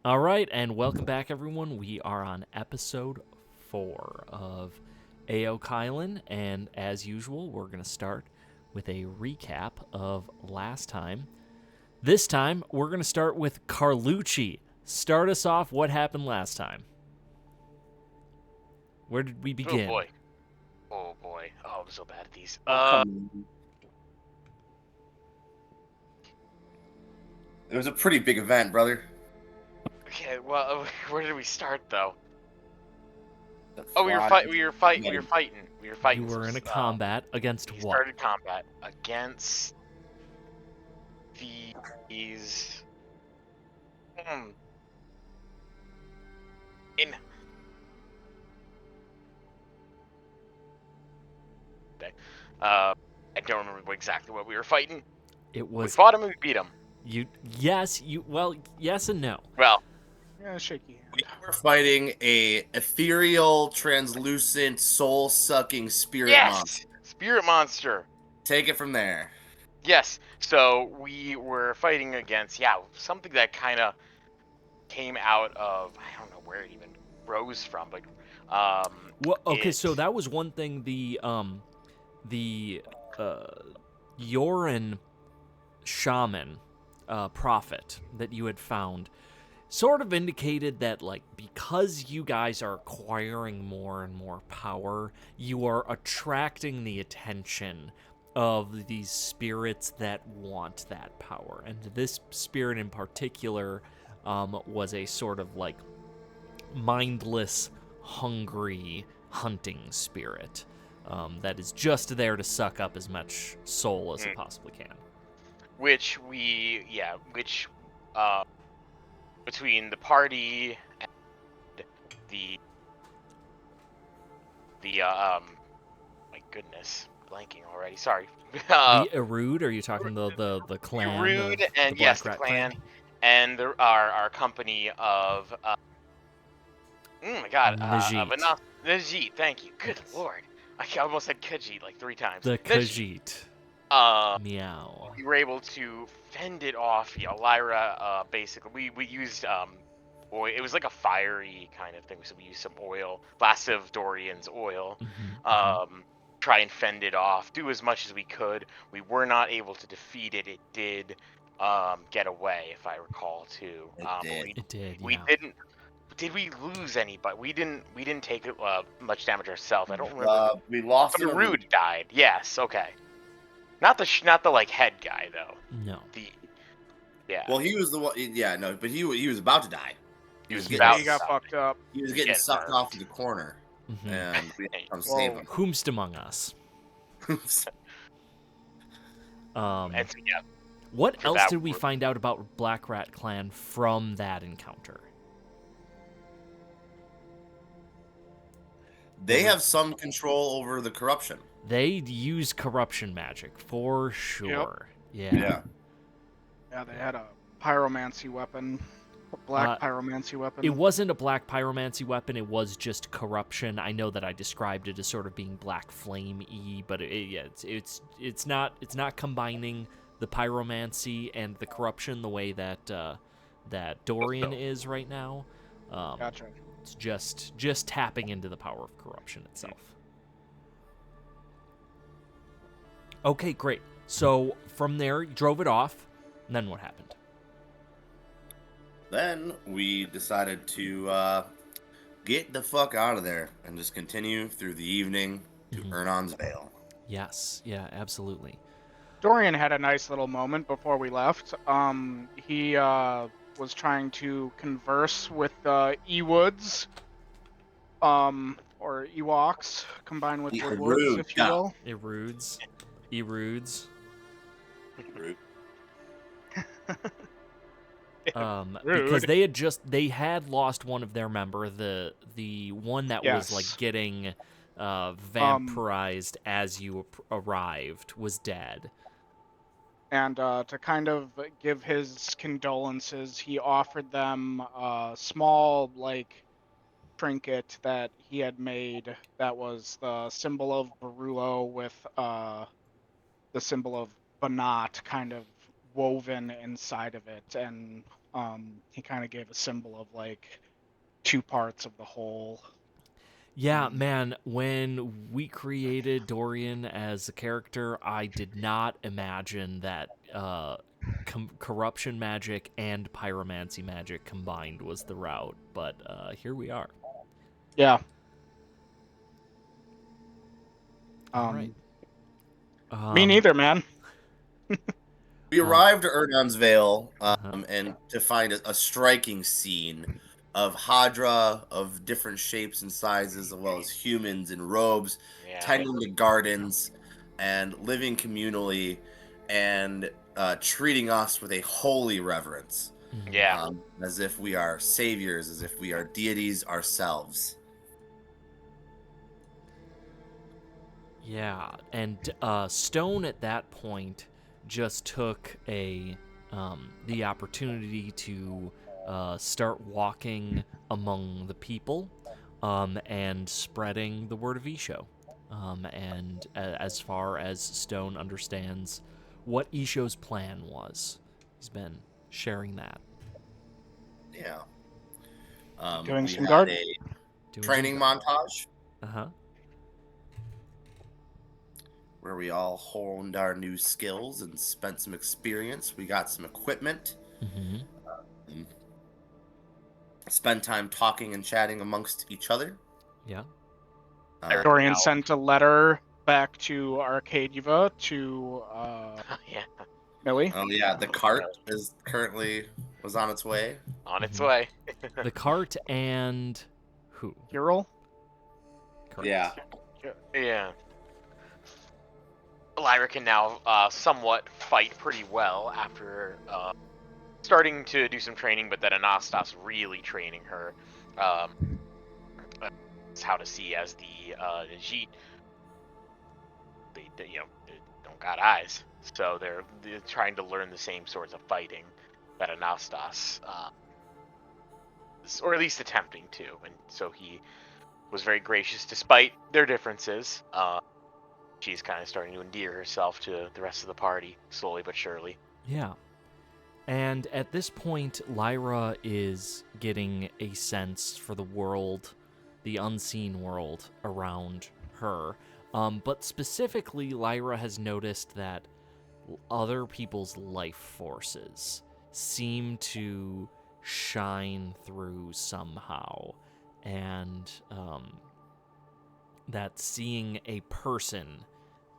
All right, and welcome back, everyone. We are on episode 4 of AO Kylan, and as usual, we're going to start with a recap of last time. This time, we're going to start with Carlucci. Start us off. What happened last time? Where did we Oh begin? boy. Oh boy. Oh, I'm so bad at these. It was a pretty big event, brother. Okay. Well, where did we start though? The Oh, fly- we were fighting. You were in a combat against We what? started combat against these. Hmm. In. I don't remember exactly what we were fighting. It We was fought him and we beat him. yes and no. Well, Yeah, shaky hand. We were fighting a ethereal, translucent, soul-sucking spirit yes, monster. spirit monster. Take it from there. Yes. So we were fighting against something that kind of came out of, I don't know where it even rose from, but Well, okay, so that was one thing. The Yoran shaman prophet that you had found sort of indicated that, like, because you guys are acquiring more and more power, you are attracting the attention of these spirits that want that power. And this spirit in particular was a sort of like mindless, hungry hunting spirit that is just there to suck up as much soul as it possibly can. which between the party and the my goodness, blanking already. Sorry. The Erud? Are you talking the clan? Rude of and the yes, Black the Rat clan, and our company of oh my god, Najit. Najit. Thank you. Good Yes. lord, I almost said Khajiit like 3 times. The Najit. Khajiit. Meow. We were able to fend it off. Lyra, basically, we used oil. It was like a fiery kind of thing, so we used some oil, Last of Dorian's oil, try and fend it off, do as much as we could. We were not able to defeat it. It did get away, if I recall, too. It did, We yeah. didn't. Did we lose anybody? We didn't take much damage ourselves. I don't remember. We lost The him. Rude died. Yes. Okay. Not the like head guy though. No. Well, he was the one. Yeah, no, but he was about to die. He was Yeah, about He got to fucked up. He was Getting getting sucked hurt. off to the corner, and we had to come save him. Whomst among us. And so, What for else that, did we find out about Black Rat Clan from that encounter? They have some control over the corruption. They use corruption magic for sure. Yeah. Yeah, they had a pyromancy weapon, a black pyromancy weapon. It wasn't a black pyromancy weapon. It was just corruption. I know that I described it as sort of being black flame-y, but it's not combining the pyromancy and the corruption the way that that Dorian is right now. Gotcha. It's just tapping into the power of corruption itself. Okay, great. So from there, you drove it off, and then what happened? Then we decided to get the fuck out of there and just continue through the evening to Ernon's Vale. Yes, yeah, absolutely. Dorian had a nice little moment before we left. He was trying to converse with Ewoods, or Ewoks, combined with The Woodwoods, Erud, if you will. Erudes. Because they had lost one of their member, the one that was like getting vampirized as you arrived was dead. And to kind of give his condolences, he offered them a small, like, trinket that he had made that was the symbol of Barulo with the symbol of Banat kind of woven inside of it. And He kind of gave a symbol of like 2 parts of the whole. Yeah, man, when we created Dorian as a character, I did not imagine that corruption magic and pyromancy magic combined was the route, but here we are. Yeah. All right. Me neither, man. We arrived at Ernon's Vale Uh-huh. and to find a striking scene of Hadra of different shapes and sizes, as well as humans in robes, Yeah. tending to gardens and living communally and treating us with a holy reverence. Yeah. As if we are saviors, as if we are deities ourselves. Yeah, and Stone at that point just took the opportunity to start walking among the people and spreading the word of Ishou. And as far as Stone understands what Ishou's plan was, he's been sharing that. Yeah. Doing we some had guard? a Doing training montage Uh-huh. where we all honed our new skills and spent some experience. We got some equipment. Mm-hmm. Spend time talking and chatting amongst each other. Yeah. Dorian sent a letter back to Arcadia to Yeah. Millie. Oh yeah, the cart was on its way. On its way. The cart and who? Hero. Correct. Yeah. Yeah. Lyra can now somewhat fight pretty well after starting to do some training, but then Anastas really training her. How to see as the Najit. They don't got eyes, so they're trying to learn the same sorts of fighting that Anastas, or at least attempting to, and so he was very gracious despite their differences. She's kind of starting to endear herself to the rest of the party, slowly but surely. Yeah. And at this point, Lyra is getting a sense for the world, the unseen world around her. But specifically, Lyra has noticed that other people's life forces seem to shine through somehow. And that seeing a person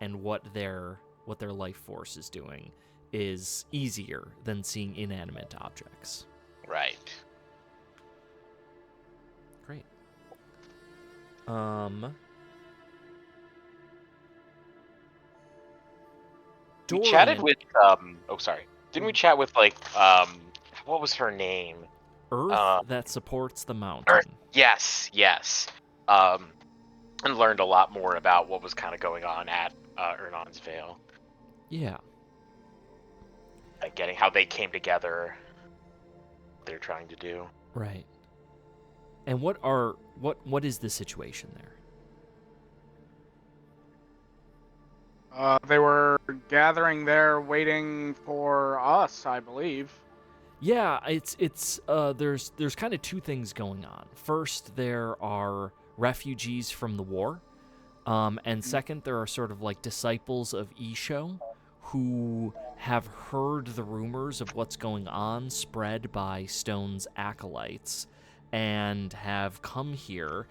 and what their life force is doing is easier than seeing inanimate objects. Right. Great. We chatted Dorian, with Didn't we chat with what was her name? Earth that supports the mountain. Earth. Yes. And learned a lot more about what was kind of going on at Ernon's Vale. Yeah. Getting how they came together. What they're trying to do. Right. And what is the situation there? They were gathering there, waiting for us, I believe. Yeah, it's there's kind of two things going on. First, there are refugees from the war, and second, there are sort of like disciples of Ishou who have heard the rumors of what's going on spread by Stone's acolytes and have come here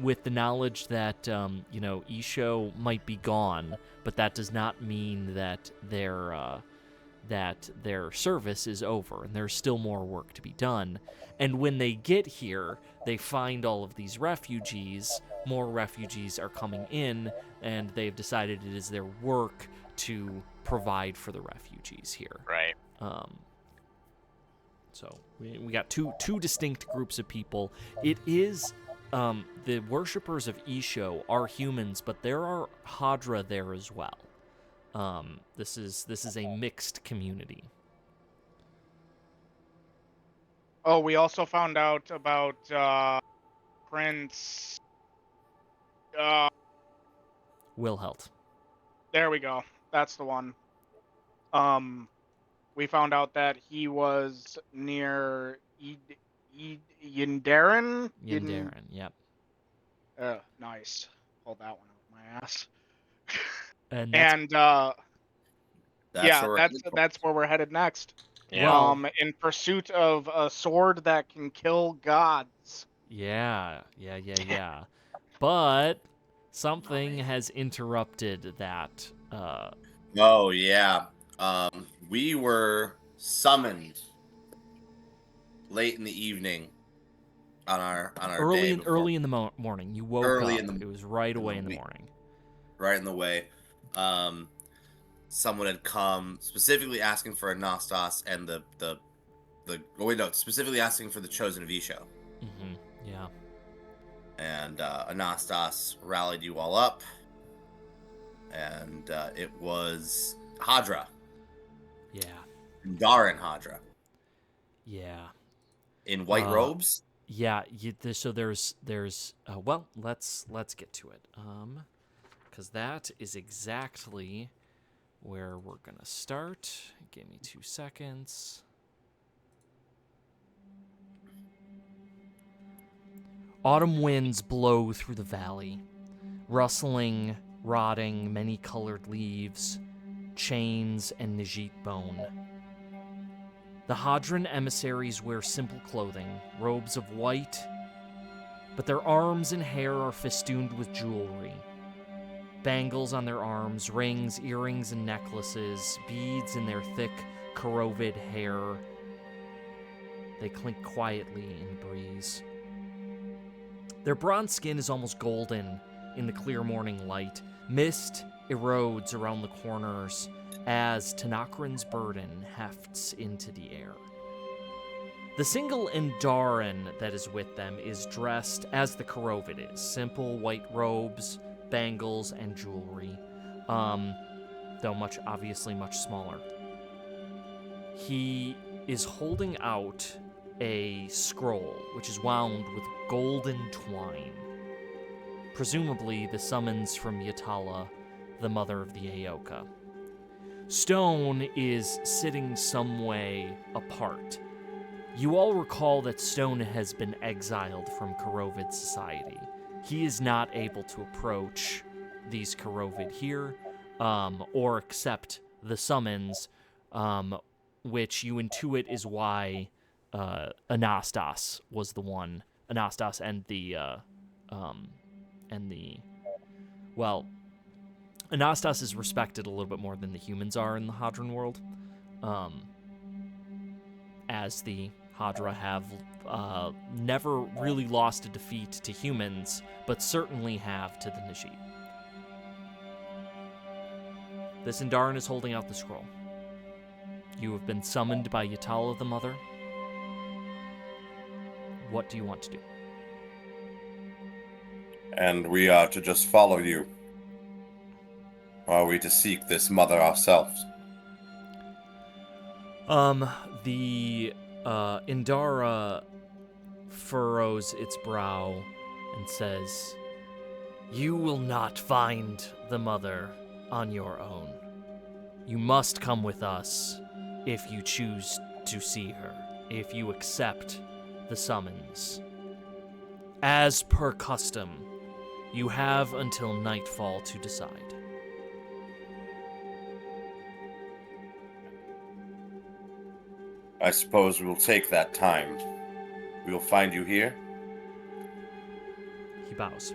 with the knowledge that Ishou might be gone, but that does not mean that their service is over, and there's still more work to be done. And when they get here, they find all of these refugees. More refugees are coming in, and they've decided it is their work to provide for the refugees here. Right. So we got two distinct groups of people. It is the worshippers of Ishou are humans, but there are Hadra there as well. This is a mixed community. Oh, we also found out about Prince. Wilhelt. There we go. That's the one. we found out that he was near Yindarin. Yindarin, yep. Nice. Pulled that one out my ass. And that's And That's yeah, where we're headed for. that's where we're headed next. Well, In pursuit of a sword that can kill gods. yeah. But something has interrupted that. Oh yeah. We were summoned late in the evening on our day before, early in the morning. You woke early up. in the It was right in the away in the week. morning. right in the way. Someone had come specifically asking for Anastas and specifically asking for the Chosen of Ishou. Mm-hmm. Yeah. And Anastas rallied you all up, and it was Hadra, Yeah. Darin Hadra, Yeah. in white robes. Yeah. So there's well, let's get to it. Because that is exactly where we're gonna start. Give me 2 seconds. Autumn winds blow through the valley, rustling, rotting, many-colored leaves, chains, and Najit bone. The Hadran emissaries wear simple clothing, robes of white, but their arms and hair are festooned with jewelry. Bangles on their arms, rings, earrings, and necklaces, beads in their thick, corroded hair. They clink quietly in the breeze. Their bronze skin is almost golden in the clear morning light. Mist erodes around the corners as Tanakran's burden hefts into the air. The single Endarin that is with them is dressed as the Korovid is. Simple white robes, bangles, and jewelry. Though obviously much smaller. He is holding out a scroll, which is wound with golden twine. Presumably the summons from Ytalla, the mother of the Aoka. Stone is sitting some way apart. You all recall that Stone has been exiled from Korovid society. He is not able to approach these Korovid here, or accept the summons, which you intuit is why Anastas was the one. Anastas Anastas is respected a little bit more than the humans are in the Hadran world, as the Hadra have never really lost a defeat to humans, but certainly have to the Najit. This Endarin is holding out the scroll. You have been summoned by Ytalla the Mother. What do you want to do? And we are to just follow you. Or are we to seek this mother ourselves? The Indara furrows its brow and says, "You will not find the mother on your own. You must come with us if you choose to see her, if you accept the summons. As per custom, you have until nightfall to decide." I suppose we'll take that time. We will find you here. He bows.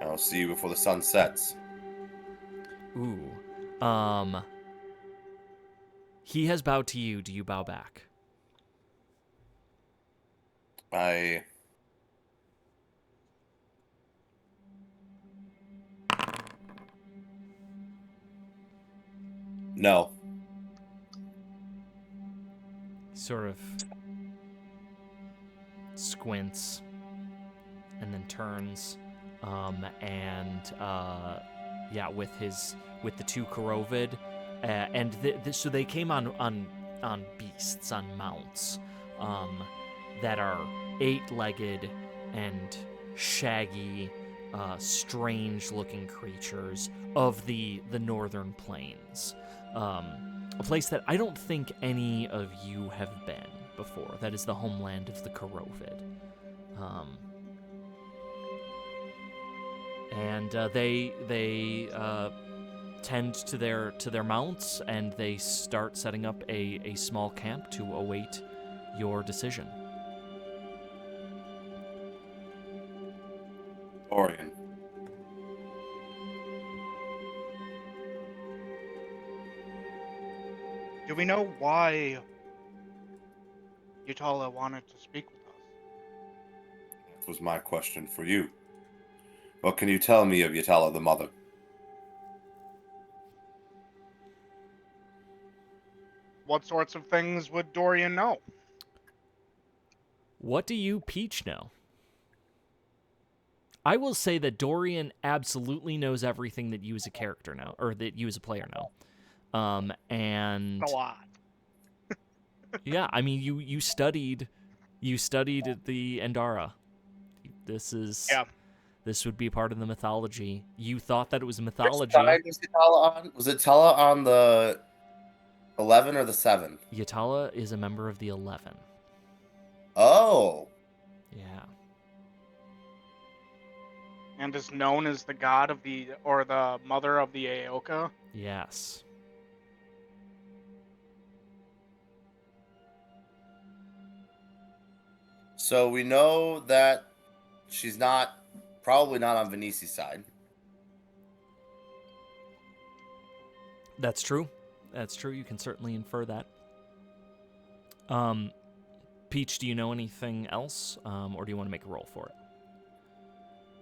I'll see you before the sun sets. Ooh. He has bowed to you. Do you bow back? No. Sort of squints and then turns, with the two Korovid, so they came on beasts, on mounts, that are 8-legged and shaggy, strange-looking creatures of the northern plains. a place that I don't think any of you have been before. That is the homeland of the Korovid. And they tend to their mounts, and they start setting up a small camp to await your decision. Dorian. Do we know why Ytalla wanted to speak with us? That was my question for you. What can you tell me of Ytalla the Mother? What sorts of things would Dorian know? What do you, Peach, know? I will say that Dorian absolutely knows everything that you as a character know, or that you as a player know. And A lot. yeah, I mean, you studied at the Endara. This would be part of the mythology. You thought that it was a mythology. Which side was Ytalla on? Was Ytalla on the 11 or the 7? Ytalla is a member of the 11. Oh. Yeah. And is known as the god of the mother of the Aoka. Yes. So we know that she's probably not on Venisi's side. That's true. That's true. You can certainly infer that. Peach, do you know anything else, or do you want to make a roll for it?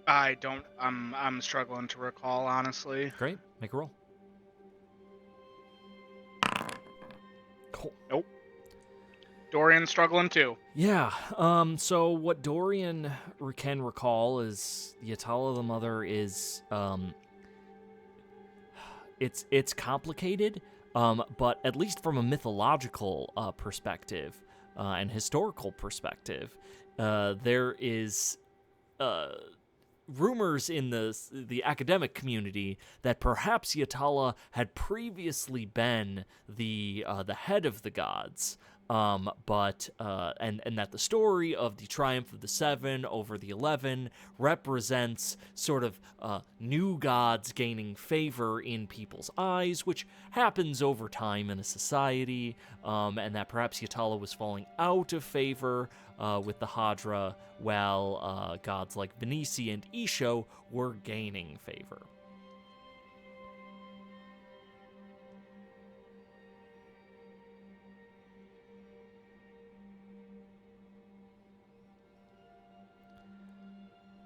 I don't. I'm struggling to recall, honestly. Great. Make a roll. Cool. Nope. Dorian's struggling too. Yeah. So what Dorian can recall is Ytalla the Mother is it's complicated, but at least from a mythological perspective and historical perspective, there is rumors in the academic community that perhaps Ytalla had previously been the head of the gods, but that the story of the triumph of the 7 over the 11 represents sort of new gods gaining favor in people's eyes, which happens over time in a society, and that perhaps Ytalla was falling out of favor with the Hadra, while gods like Venisi and Ishou were gaining favor.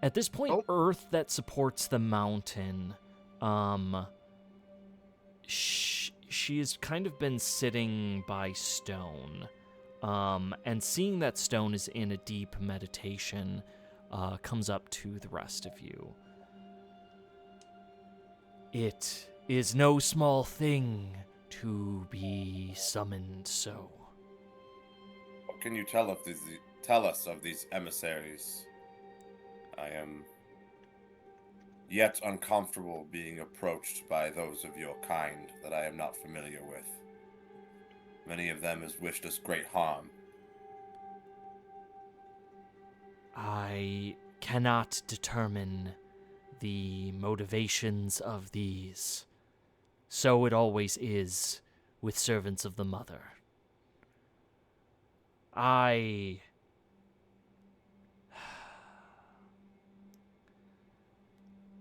At this point, Earth that supports the mountain, she has kind of been sitting by stone, and seeing that stone is in a deep meditation, comes up to the rest of you. It is no small thing to be summoned so. What can you tell us of these emissaries? I am yet uncomfortable being approached by those of your kind that I am not familiar with. Many of them has wished us great harm. I cannot determine the motivations of these. So it always is with servants of the Mother.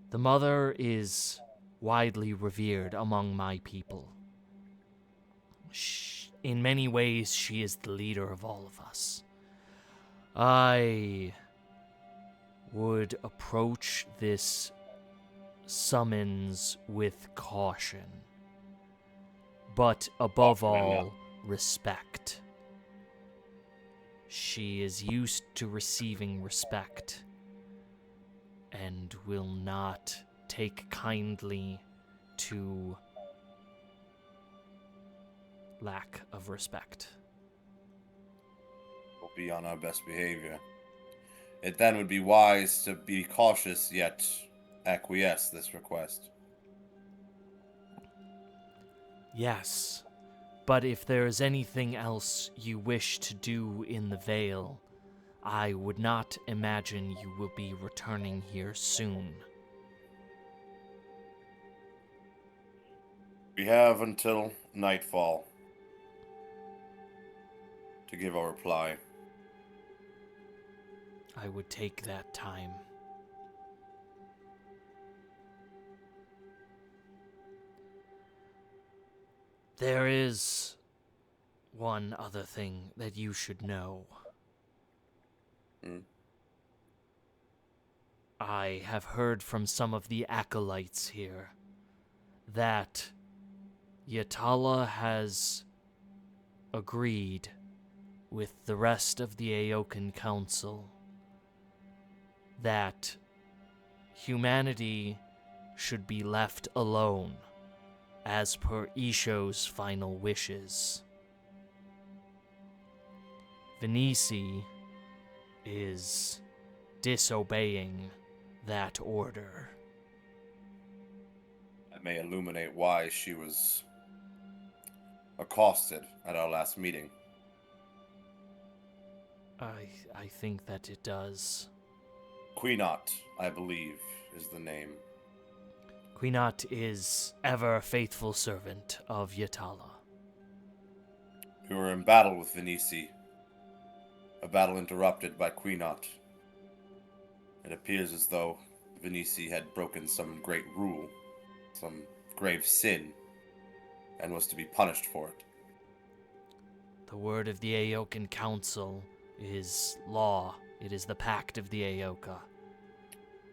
The Mother is widely revered among my people. In many ways, she is the leader of all of us. I would approach this summons with caution, but above all, respect. She is used to receiving respect and will not take kindly to lack of respect. We'll be on our best behavior. It then would be wise to be cautious, yet acquiesce this request. Yes, but if there is anything else you wish to do in the Vale, I would not imagine you will be returning here soon. We have until nightfall to give our reply. I would take that time. There is one other thing that you should know. Hmm? I have heard from some of the acolytes here that Ytalla has agreed with the rest of the Aokan Council that humanity should be left alone as per Ishou's final wishes. Venisi is disobeying that order. That may illuminate why she was accosted at our last meeting. I think that it does. Queenot, I believe, is the name. Queenot is ever a faithful servant of Ytalla. We were in battle with Venisi. A battle interrupted by Queenot. It appears as though Venisi had broken some great rule, some grave sin, and was to be punished for it. The word of the Aokan Council is law. It is the pact of the Aoka.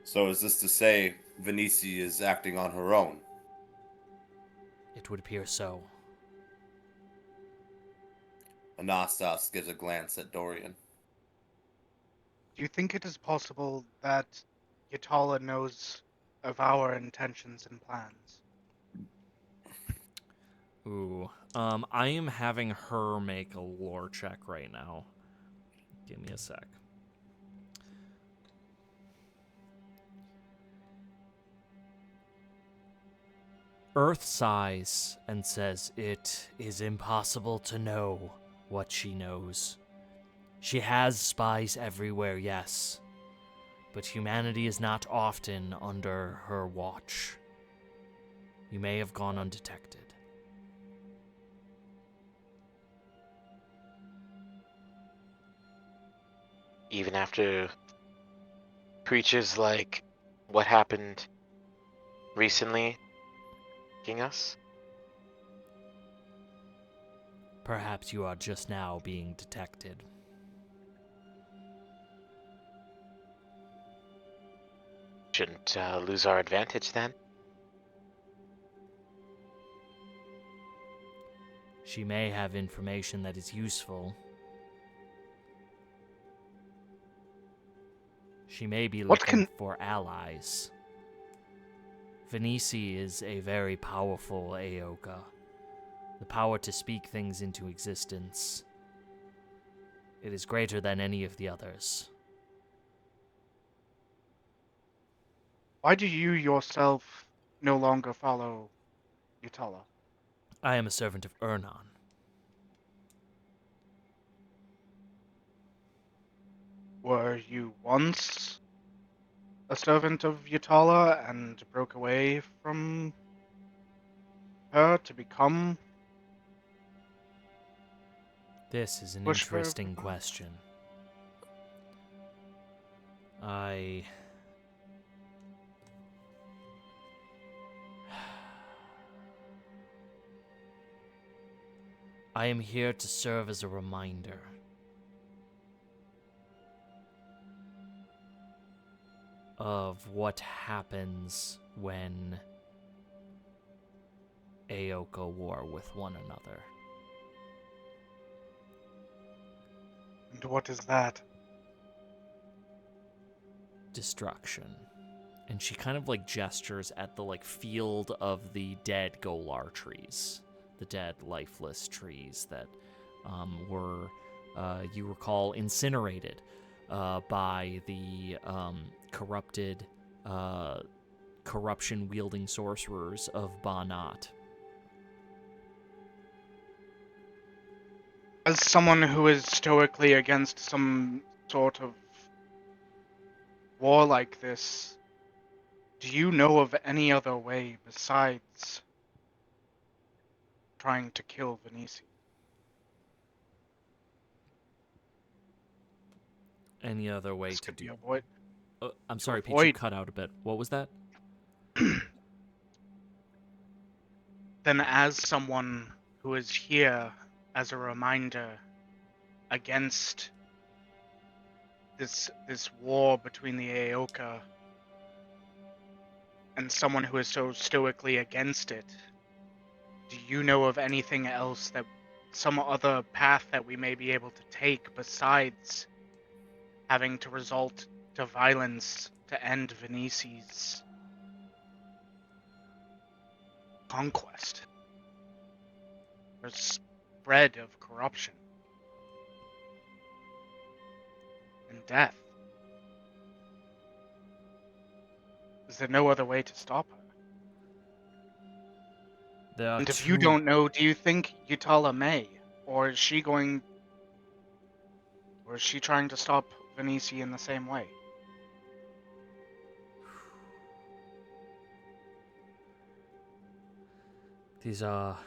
So is this to say Venisi is acting on her own? It would appear so. Anastas gives a glance at Dorian. Do you think it is possible that Ytalla knows of our intentions and plans? Ooh. I am having her make a lore check right now. Give me a sec. Earth sighs and says it is impossible to know what she knows. She has spies everywhere, yes, but humanity is not often under her watch. You may have gone undetected. Even after creatures like what happened recently attacking us? Perhaps you are just now being detected. Shouldn't lose our advantage then? She may have information that is useful. She may be looking for allies. Venisi is a very powerful Aoka. The power to speak things into existence. It is greater than any of the others. Why do you yourself no longer follow Ytalla? I am a servant of Ernan. Were you once a servant of Ytalla and broke away from her to become? This is an Worshipper of interesting the- question. I am here to serve as a reminder. Of what happens when Aoka war with one another. And what is that? Destruction. And she kind of like gestures at the like field of the dead Golar trees. The dead lifeless trees that were, you recall, incinerated by the corrupted, corruption-wielding sorcerers of Banat. As someone who is stoically against some sort of war like this, do you know of any other way besides trying to kill Venisi? Any other way This to could do? be avoid. I'm to sorry, Pete. You avoid. cut out a bit. What was that? Then, as someone who is here as a reminder against this war between the Aoka, and someone who is so stoically against it, do you know of anything else, that some other path that we may be able to take besides having to resort to violence to end Venisi's conquest or spread of corruption and death? Is there no other way to stop her? There are And if two. you don't know, do you think Ytalla may? Or is she trying to stop Venisi in the same way? These are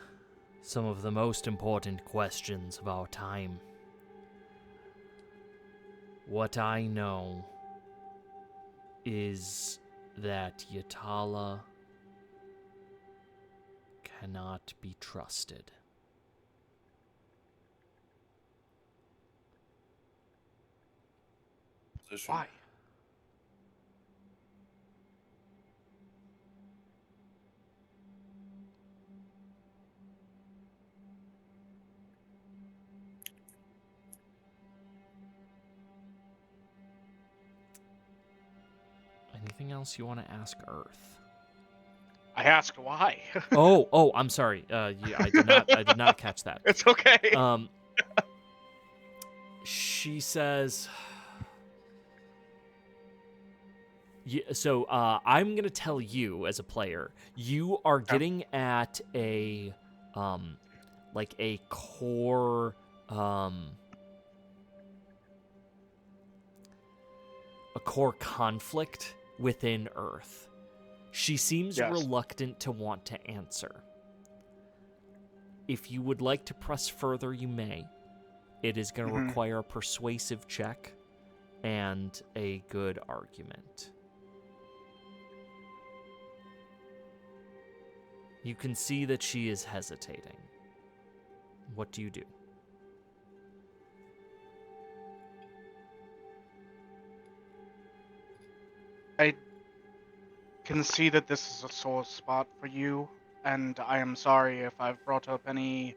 some of the most important questions of our time. What I know is that Ytalla cannot be trusted. Why? Anything else you want to ask Earth? I asked why. Oh, I'm sorry. I did not catch that. It's okay. She says. I'm gonna tell you as a player, you are getting at a, like a core, conflict within Earth. She seems Yes. reluctant to want to answer. If you would like to press further, you may. It is going to require a persuasive check and a good argument. You can see that she is hesitating. What do you do? I can see that this is a sore spot for you, and I am sorry if I've brought up any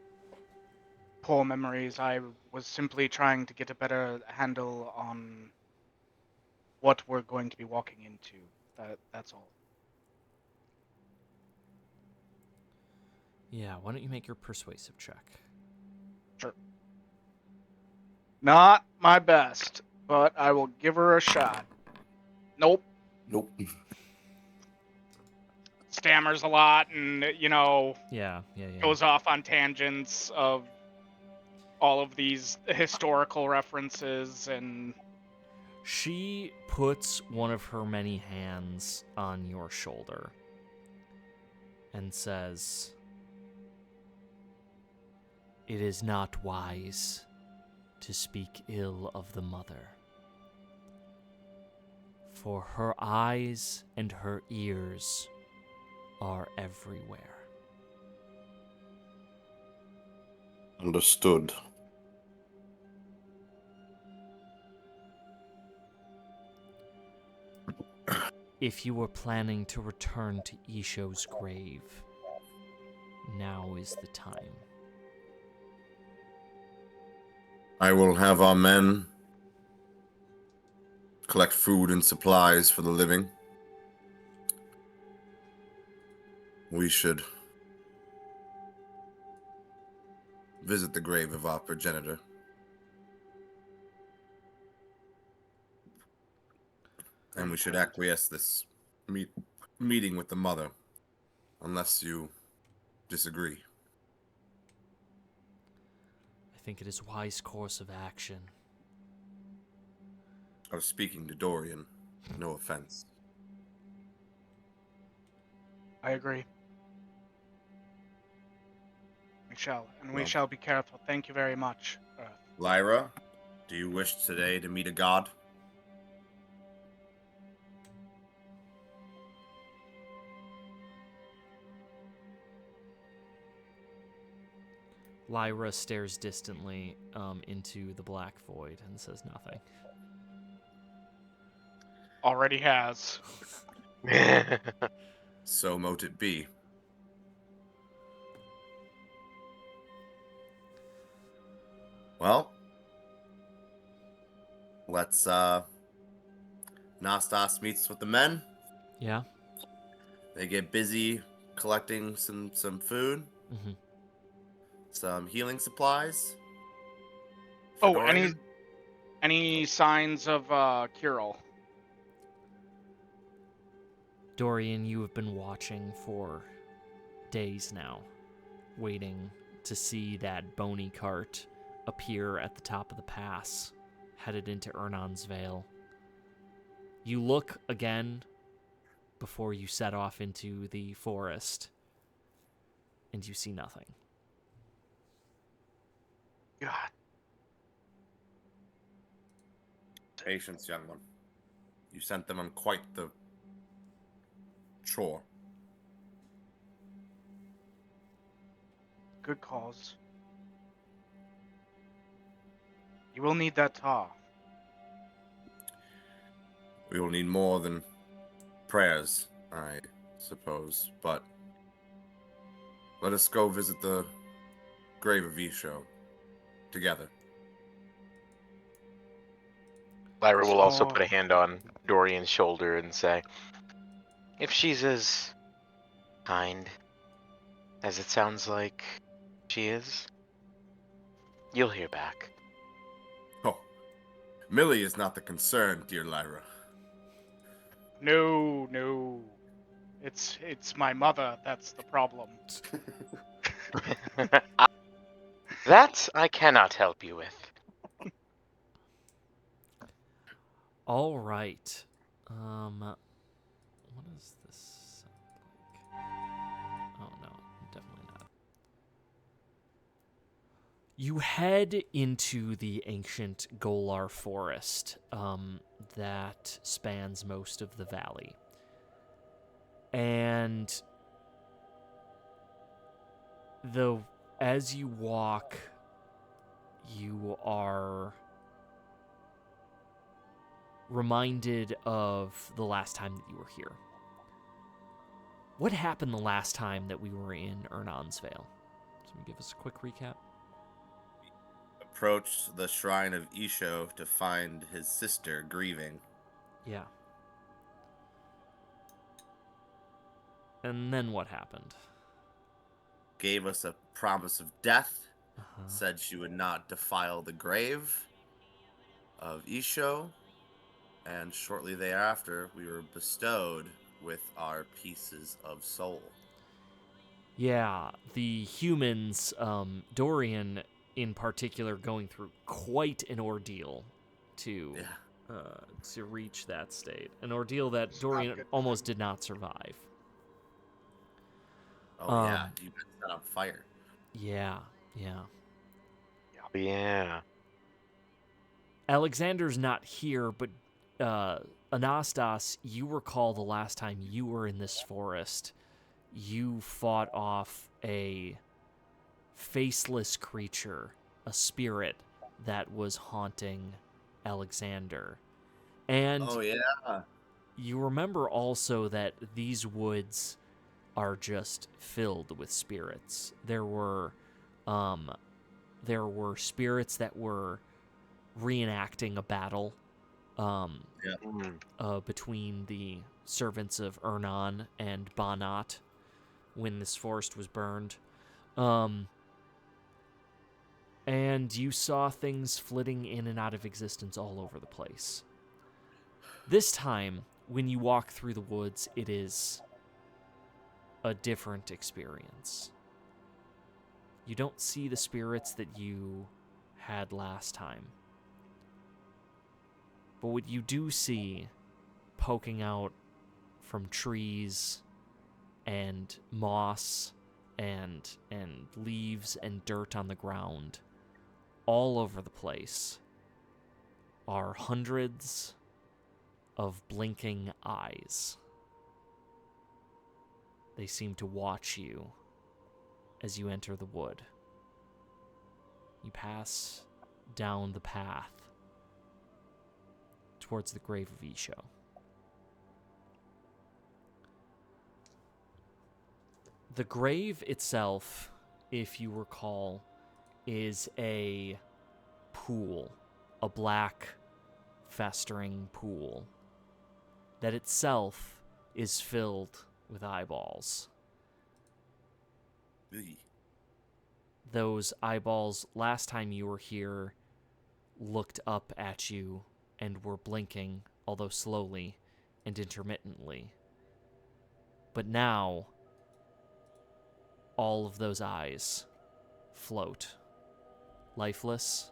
poor memories. I was simply trying to get a better handle on what we're going to be walking into. That's all. Yeah, why don't you make your persuasive check? Sure. Not my best, but I will give her a shot. Nope. Stammers a lot and, Yeah. goes off on tangents of all of these historical references and... She puts one of her many hands on your shoulder and says, "It is not wise to speak ill of the mother, for her eyes and her ears are everywhere." Understood. If you were planning to return to Ishou's grave, now is the time. I will have our men collect food and supplies for the living. We should visit the grave of our progenitor. And we should acquiesce this meeting with the mother, unless you disagree. I think it is wise course of action. I was speaking to Dorian. No offense. I agree. We Well. shall be careful. Thank you very much, Earth. Lyra, do you wish today to meet a god? Lyra stares distantly into the black void and says nothing. Already has. So mote it be. Well, let's Nastas meets with the men. Yeah? They get busy collecting some food, Mm-hmm. some healing supplies. Oh, Dorian. any signs of Kirill? Dorian, you have been watching for days now, waiting to see that bony cart appear at the top of the pass, headed into Ernon's Vale. You look again before you set off into the forest, and you see nothing. God. Patience, young one. You sent them on quite the chore. Good cause. You will need that tar. We will need more than prayers, I suppose, but let us go visit the Grave of Ishou together. Lyra will also So- put a hand on Dorian's shoulder and say, if she's as kind as it sounds like she is, you'll hear back. Oh, Millie is not the concern, dear Lyra. No. It's my mother that's the problem. That I cannot help you with. All right. What does this sound like? Oh, no, definitely not. You head into the ancient Golar forest that spans most of the valley. And as you walk, you are reminded of the last time that you were here. What happened the last time that we were in Ernon's Vale? So give us a quick recap. Approached the shrine of Ishou to find his sister grieving. Yeah. And then what happened? Gave us a promise of death. Uh-huh. Said she would not defile the grave of Ishou. And shortly thereafter, we were bestowed with our pieces of soul. Yeah, the humans, Dorian in particular, going through quite an ordeal to reach that state. An ordeal that Dorian almost did not survive. Oh, yeah. You got set on fire. Yeah. Yeah. Alexander's not here, but Anastas, you recall the last time you were in this forest, you fought off a faceless creature, a spirit that was haunting Alexander. And oh, yeah. you remember also that these woods are just filled with spirits. There were spirits that were reenacting a battle between the servants of Ernon and Banat when this forest was burned. And you saw things flitting in and out of existence all over the place. This time, when you walk through the woods, it is a different experience. You don't see the spirits that you had last time. But what you do see poking out from trees and moss and leaves and dirt on the ground all over the place are hundreds of blinking eyes. They seem to watch you as you enter the wood. You pass down the path towards the Grave of Ishou. The grave itself, if you recall, is a pool, a black, festering pool that itself is filled with eyeballs. Eey. Those eyeballs, last time you were here, looked up at you and were blinking, although slowly and intermittently. But now, all of those eyes float, lifeless,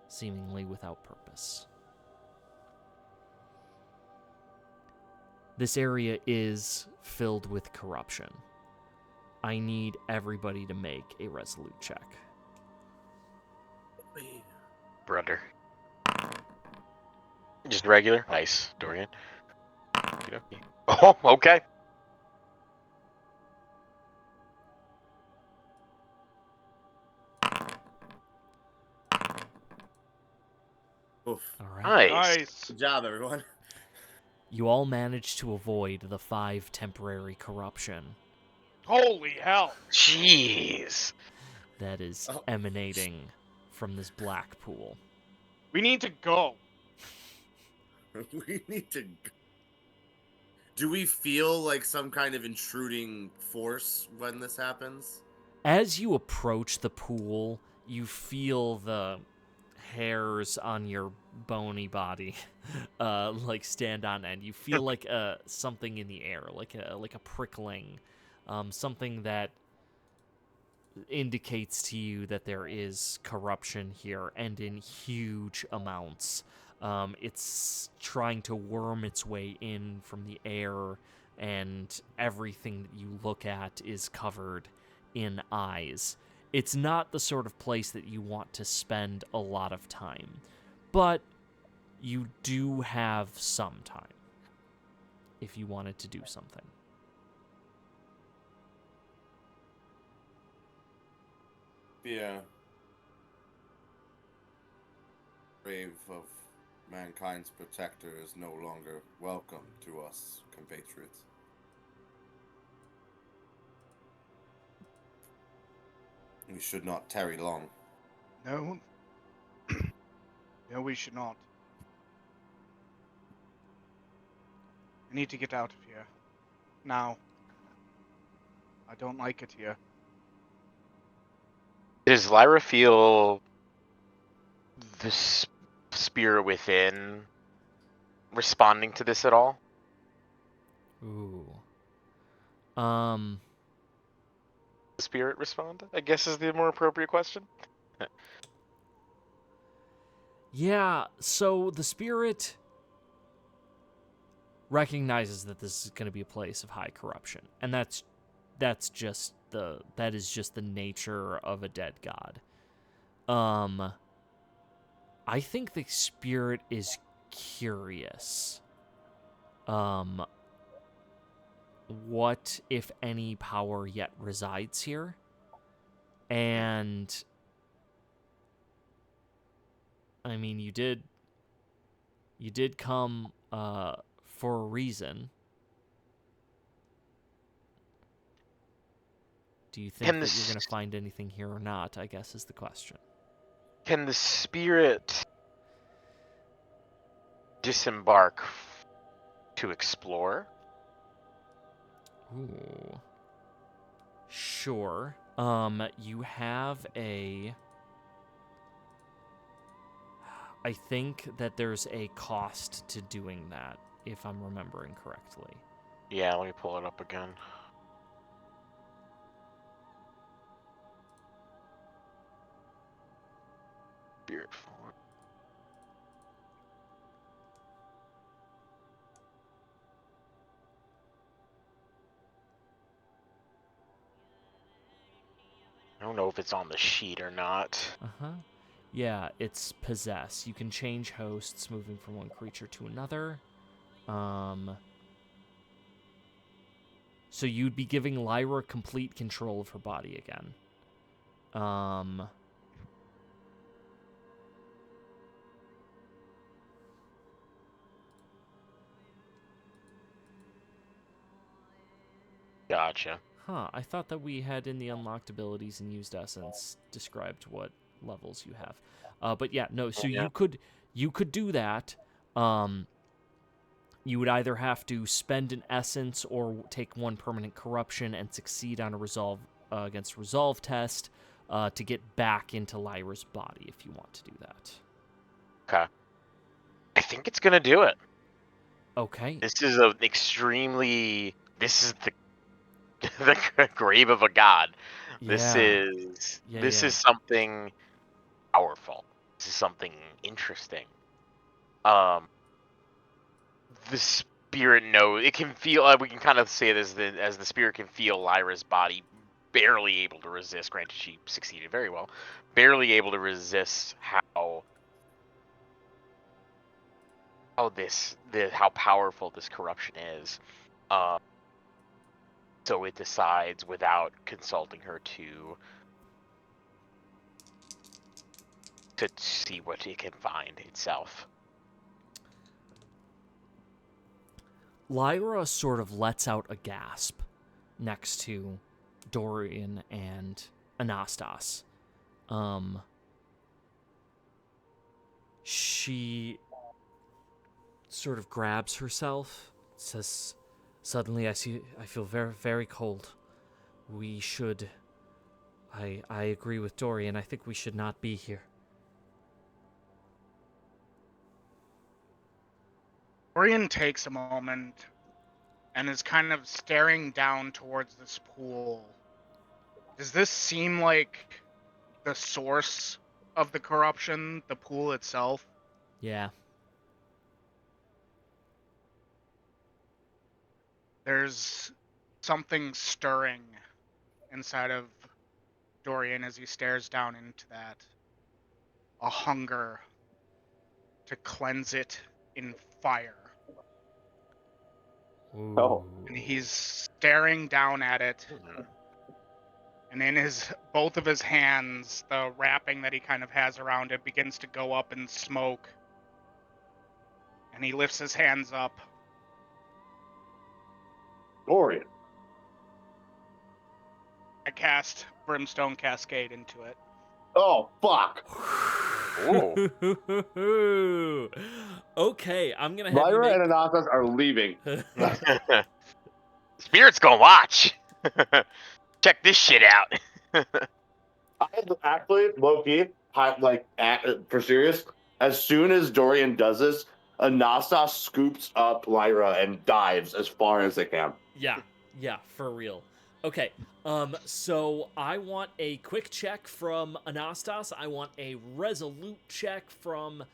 seemingly without purpose. This area is filled with corruption. I need everybody to make a resolute check. Brother. Just regular? Nice, Dorian. Okey-dokey. Oh, okay. Oof. All right. Nice. Nice. Good job, everyone. You all managed to avoid the 5 temporary corruption Holy hell. Jeez. that is Oh. emanating from this black pool. We need to go. We need to. Do we feel like some kind of intruding force when this happens? As you approach the pool, you feel the hairs on your bony body like stand on end. You feel like something in the air, like a prickling, something that indicates to you that there is corruption here, and in huge amounts. It's trying to worm its way in from the air, and everything that you look at is covered in eyes. It's not the sort of place that you want to spend a lot of time, but you do have some time if you wanted to do something. Yeah. Grave of mankind's protector is no longer welcome to us, compatriots. We should not tarry long. No. No, we should not. I need to get out of here. Now. I don't like it here. Does Lyra feel the spirit within responding to this at all? Ooh. The spirit respond, I guess, is the more appropriate question. Yeah, so the spirit recognizes that this is going to be a place of high corruption, and that is just the nature of a dead god. I think the spirit is curious. What, if any, power yet resides here? And I mean, you did come for a reason. Do you think that you're going to find anything here or not, I guess, is the question. Can the spirit disembark to explore? Ooh. Sure. You have a... I think that there's a cost to doing that, if I'm remembering correctly. Yeah, let me pull it up again. spirit form. I don't know if it's on the sheet or not. Uh-huh. Yeah, it's possess. You can change hosts, moving from one creature to another. So you'd be giving Lyra complete control of her body again. Gotcha. Huh, I thought that we had in the unlocked abilities and used essence described what levels you have. But yeah, no, so Yeah. you could do that. You would either have to spend an essence or take one permanent corruption and succeed on a resolve against resolve test to get back into Lyra's body if you want to do that. Okay. I think it's gonna do it. Okay. This is an extremely. This is the the grave of a god. This Yeah. is Yeah, this yeah. is something powerful. This is something interesting. Um, the spirit knows it can feel. We can kind of say it as the spirit can feel Lyra's body barely able to resist. Granted, she succeeded very well. Barely able to resist how powerful this corruption is. So it decides without consulting her to see what it can find itself. Lyra sort of lets out a gasp next to Dorian and Anastas. She sort of grabs herself, says, "Suddenly I feel very, very cold. We should... I agree with Dorian. I think we should not be here." Orion takes a moment and is kind of staring down towards this pool. Does this seem like the source of the corruption, the pool itself? Yeah. There's something stirring inside of Dorian as he stares down into that. A hunger to cleanse it in fire. Oh. And he's staring down at it. And in both of his hands, the wrapping that he kind of has around it begins to go up in smoke. And he lifts his hands up. Dorian. I cast Brimstone Cascade into it. Oh, fuck. Ooh. Okay, I'm gonna have Lyra you and Anathas are leaving. Spirit's gonna watch. Check this shit out. I actually, low-key, for serious, as soon as Dorian does this, Anastas scoops up Lyra and dives as far as they can. Yeah, for real. Okay, so I want a quick check from Anastas. I want a resolute check from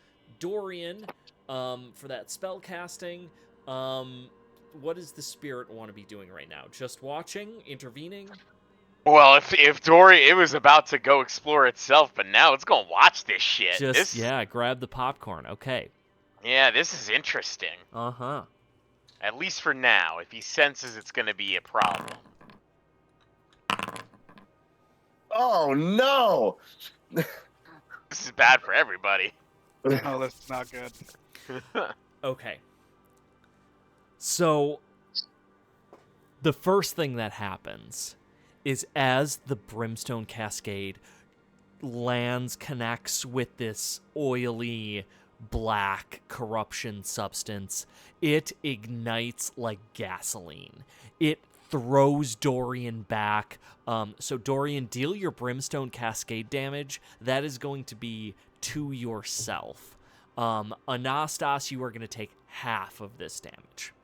Dorian, for that spell casting. What does the spirit want to be doing right now? Just watching? Intervening? Well, if Dory, it was about to go explore itself, but now it's gonna watch this shit. Just, yeah, grab the popcorn. Okay. Yeah, this is interesting. Uh-huh. At least for now. If he senses it's gonna be a problem. Oh, no! This is bad for everybody. Oh, that's not good. Okay. So, the first thing that happens is as the Brimstone Cascade connects with this oily, black corruption substance, it ignites like gasoline. It throws Dorian back. So Dorian, deal your Brimstone Cascade damage. That is going to be to yourself. Anastas, you are going to take half of this damage.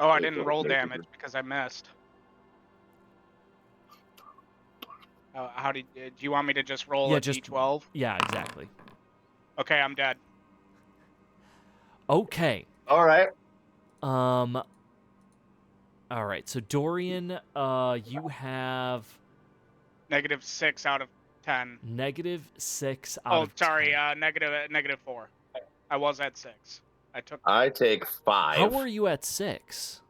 Oh, I didn't roll damage because I missed. do you want me to just roll Yeah, a just- d12? Yeah, exactly. Okay, I'm dead. Okay. All right. All right. So Dorian, you have -6 out of 10. -6 out Oh, of sorry, 10. -4. I was at 6. I take 5. How were you at 6?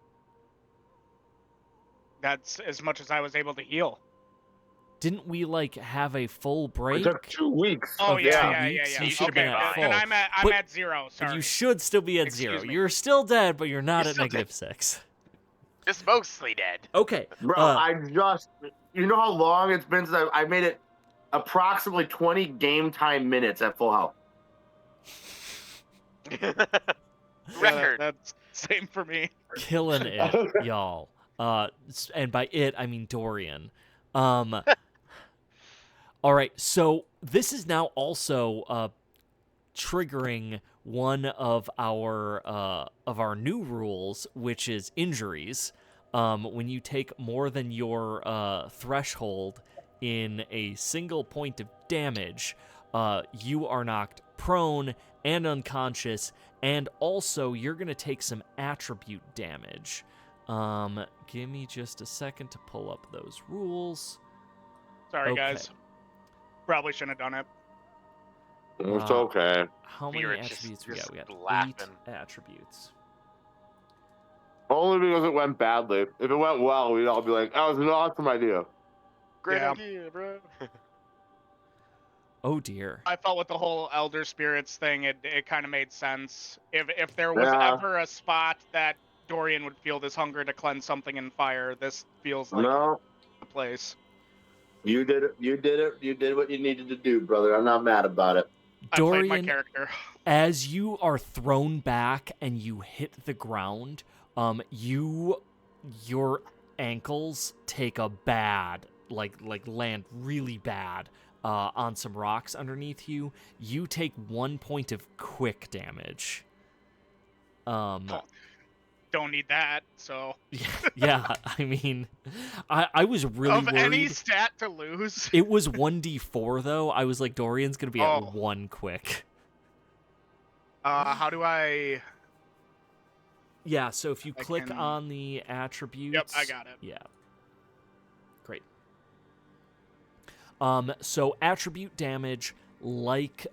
That's as much as I was able to heal. Didn't we like have a full I break? took 2 weeks. Oh Of yeah, 2 yeah, weeks? yeah. You should have Okay, been at fine. then full. I'm But- at 0. But Sorry. you should still be at Excuse 0. me. You're still dead, but you're not You're at still dead. -6. Just mostly dead. Okay. Bro, uh, you know how long it's been since I made it approximately 20 game time minutes at full health. Record. That's same for me. killing it, y'all. And by it I mean Dorian. All right, so this is now also triggering one of our new rules, which is injuries. When you take more than your threshold in a single point of damage, you are knocked prone and unconscious, and also you're gonna take some attribute damage. Give me just a second to pull up those rules. Sorry, Okay. guys. Probably shouldn't have done it. It's Uh, okay. How We many were just- attributes we got? just We got laughing. 8 attributes. Only because it went badly. If it went well, we'd all be like, that was an awesome idea. Great Yeah. idea, bro. Oh dear. I felt with the whole Elder Spirits thing, it kind of made sense. If there was Yeah. ever a spot that Dorian would feel this hunger to cleanse something in fire, this feels like No, the place. you did it. You did it. You did what you needed to do, brother. I'm not mad about it. I played my Dorian, character. as you are thrown back and you hit the ground, your ankles take a bad, like land really bad on some rocks underneath you. You take 1 point of quick damage. Don't need that, so. Yeah, I mean, I was really Of worried. any stat to lose. It was 1d4 though. I was like, Dorian's gonna be Oh. at 1 quick. How do I... Yeah, so if you I click can- on the attributes. Yep, I got it. Yeah. Great. So attribute damage, like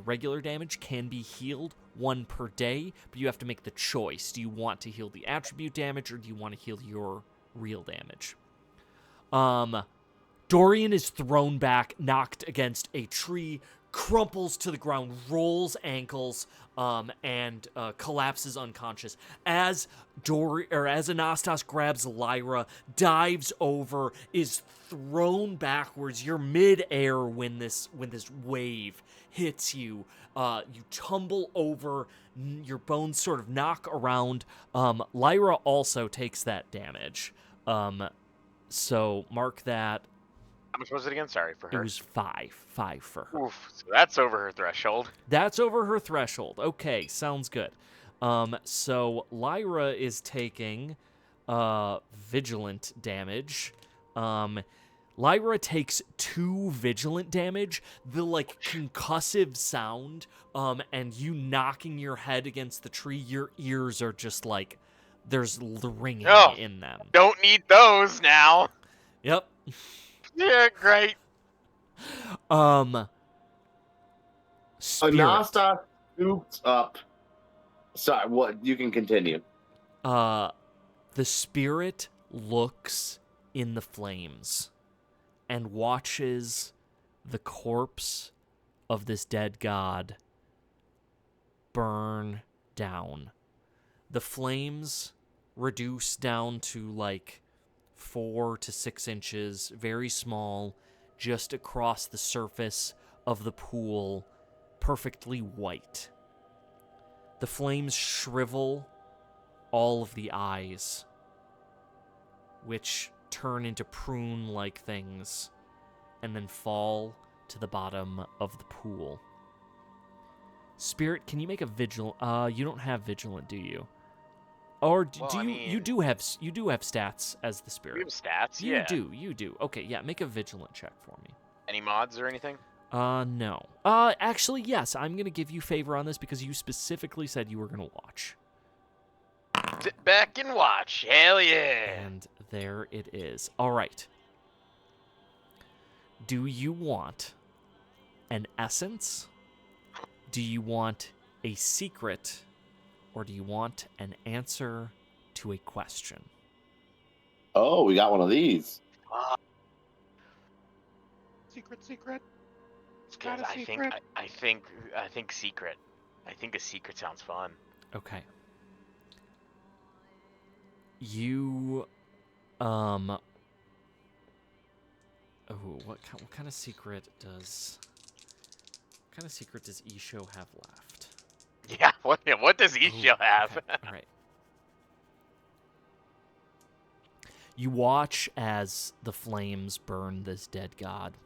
regular damage, can be healed 1 per day, but you have to make the choice. Do you want to heal the attribute damage, or do you want to heal your real damage? Dorian is thrown back, knocked against a tree, crumples to the ground, rolls ankles, and collapses unconscious. As Anastas grabs Lyra, dives over, is thrown backwards. You're mid-air when this wave hits you. You tumble over. Your bones sort of knock around. Lyra also takes that damage. So mark that. How much was it again? Sorry for It her. was 5 for her. Oof. So that's over her threshold. That's over her threshold. Okay, sounds good. So Lyra is taking vigilant damage. Lyra takes 2 vigilant damage. The like concussive sound, and you knocking your head against the tree, your ears are just like there's ringing Oh. in them. Don't need those now. Yep. Yeah, great. Spirit. Anasta scoops up. Sorry, what? You can continue. The spirit looks in the flames and watches the corpse of this dead god burn down. The flames reduce down to like 4 to 6 inches, very small, just across the surface of the pool, perfectly white. The flames shrivel all of the eyes, which turn into prune-like things, and then fall to the bottom of the pool. Spirit, can you make a vigilant? You don't have vigilant, do you? Or Well, do I you mean- you do have stats as the We spirit? have stats, You yeah. do. Okay, yeah, make a vigilant check for me. Any mods or anything? No. Actually, yes, I'm gonna give you favor on this because you specifically said you were gonna watch. Sit back and watch. Hell yeah. And there it is. All right. Do you want an essence? Do you want a secret? Or do you want an answer to a question? Oh, we got one of these. Secret. It's Guys, got a secret. I think secret. I think a secret sounds fun. Okay. You, oh, what kind of secret does Ishou have left? Yeah, what does Ishou have? Okay. All right. You watch as the flames burn this dead god,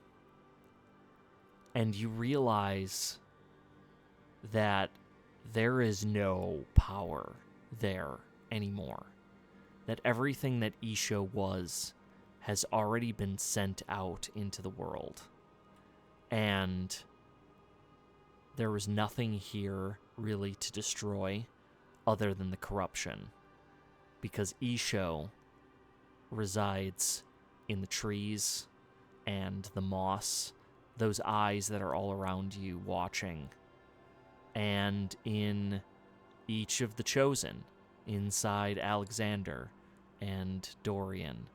and you realize that there is no power there anymore. That everything that Ishou was has already been sent out into the world. And there was nothing here really to destroy other than the corruption. Because Ishou resides in the trees and the moss, those eyes that are all around you watching, and in each of the Chosen, inside Alexander and Dorian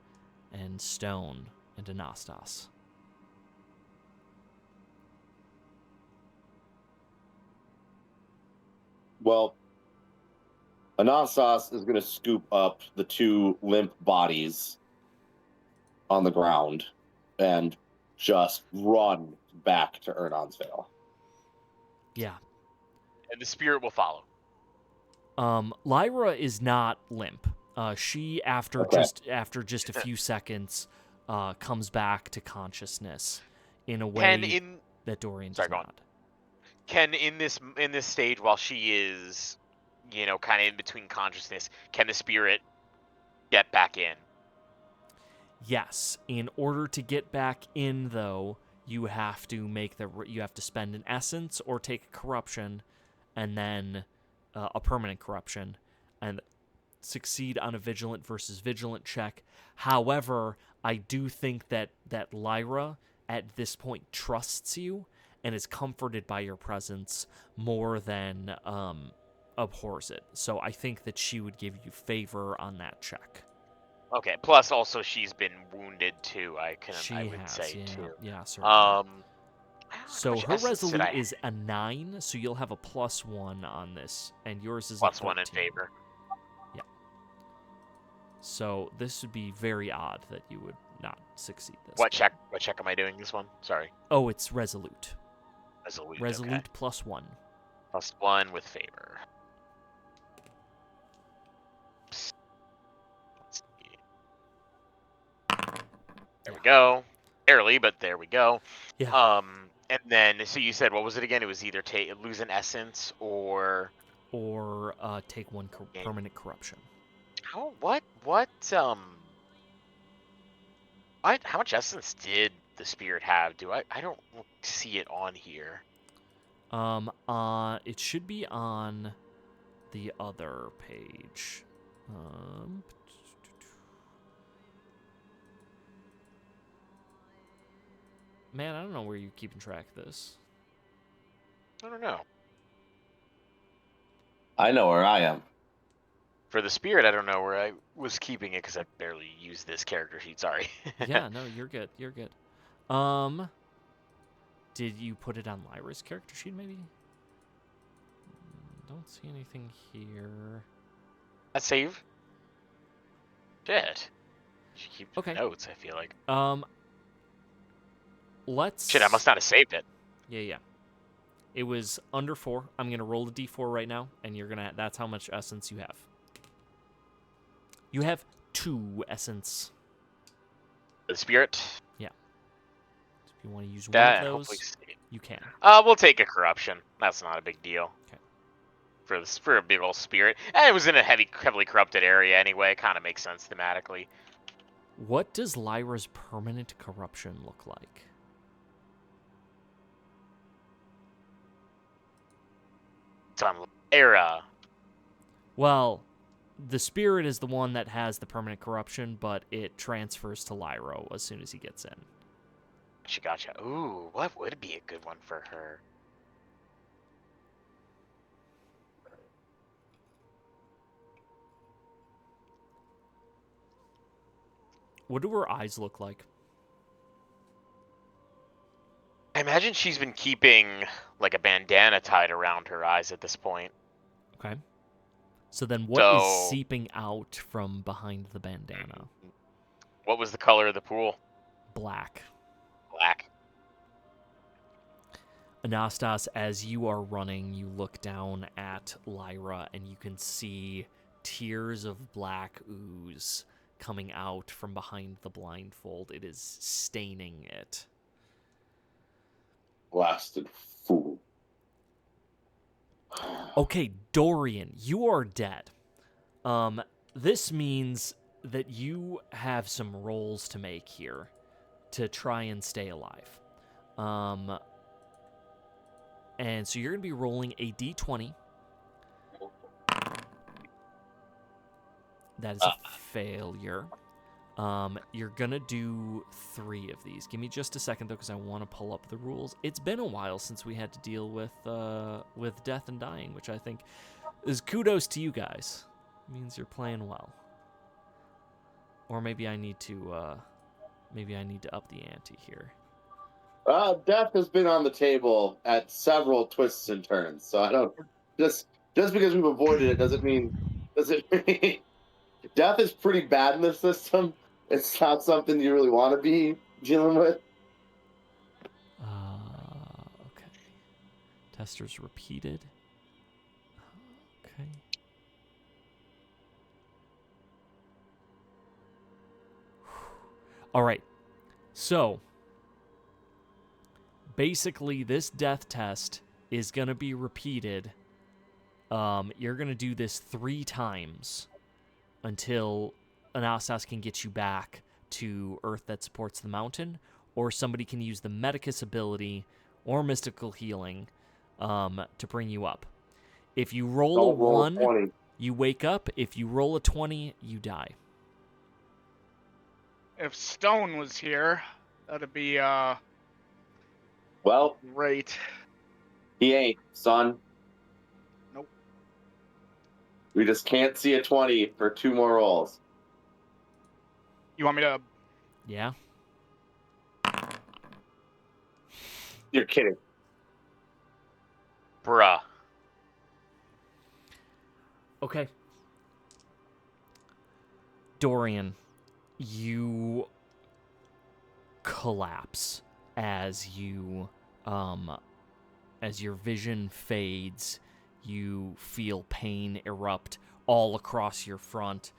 and Stone and Anastas. Well, Anastas is going to scoop up the two limp bodies on the ground and just run back to Ernon's Vale. Yeah. And the spirit will follow. Lyra is not limp. She after just a few seconds comes back to consciousness in a way that Dorian does not. Can in this stage while she is, kind of in between consciousness, can the spirit get back in? Yes. In order to get back in, though, you have to spend an essence or take a corruption, and then a permanent corruption, and succeed on a vigilant versus vigilant check. However, I do think that Lyra at this point trusts you and is comforted by your presence more than abhors it. So I think that she would give you favor on that check. Okay. Plus, also she's been wounded too. I would say too. Yeah, certainly. So much her essence did resolute I- is a 9, so you'll have a +1 on this, and yours is plus a 1 in 13. favor. Yeah. So this would be very odd that you would not succeed this. What but- check? What check am I doing? This one? Sorry. Oh, it's resolute. Resolute. Resolute Okay. +1. Plus 1 with favor. Let's see. There we go. Barely, but there we go. Yeah. And then, so you said, what was it again? It was either lose an essence or take one permanent corruption. how much essence did the spirit have? I don't see it on here. It should be on the other page. Man, I don't know where you're keeping track of this. I don't know. I know where I am. For the spirit, I don't know where I was keeping it because I barely used this character sheet. Sorry. Yeah, no, you're good. You're good. Did you put it on Lyra's character sheet, maybe? Don't see anything here. A save? Shit. She keeps Okay. notes, I feel like. Let's... Shit, I must not have saved it. Yeah. It was under 4. I'm going to roll a d4 right now, and that's how much essence you have. You have 2 essence. The spirit? Yeah. If you want to use That one of hopefully those, save. you can. We'll take a corruption. That's not a big deal. Okay. for a big old spirit. And it was in a heavily corrupted area anyway. It kind of makes sense thematically. What does Lyra's permanent corruption look like? It's on Lyra. Well, the spirit is the one that has the permanent corruption, but it transfers to Lyra as soon as he gets in. Gotcha. Ooh, what would be a good one for her? What do her eyes look like? I imagine she's been keeping like a bandana tied around her eyes at this point. Okay. So then what is seeping out from behind the bandana? What was the color of the pool? Black. Black. Anastas, as you are running, you look down at Lyra and you can see tears of black ooze coming out from behind the blindfold. It is staining it. Blasted fool. Okay, Dorian, you are dead. This means that you have some rolls to make here to try and stay alive. And so you're going to be rolling a d20. That is a failure. You're going to do 3 of these. Give me just a second, though, because I want to pull up the rules. It's been a while since we had to deal with death and dying, which I think is kudos to you guys. It means you're playing well. Or maybe I need to up the ante here. Death has been on the table at several twists and turns, so I don't just because we've avoided it doesn't mean death is pretty bad in this system. It's not something you really want to be dealing with. Okay. Testers repeated. Okay. All right. So, basically, this death test is going to be repeated. You're going to do this 3 times until Anastas can get you back to Earth that supports the mountain, or somebody can use the Medicus ability or mystical healing to bring you up. If you roll a 1, 20. you wake up. If you roll a 20, you die. If Stone was here, that'd be Well, great. he ain't, son. Nope. We just can't see a 20 for 2 more rolls. You want me to? Yeah? You're kidding. Bruh. Okay. Dorian, you collapse as your vision fades. You feel pain erupt all across your front.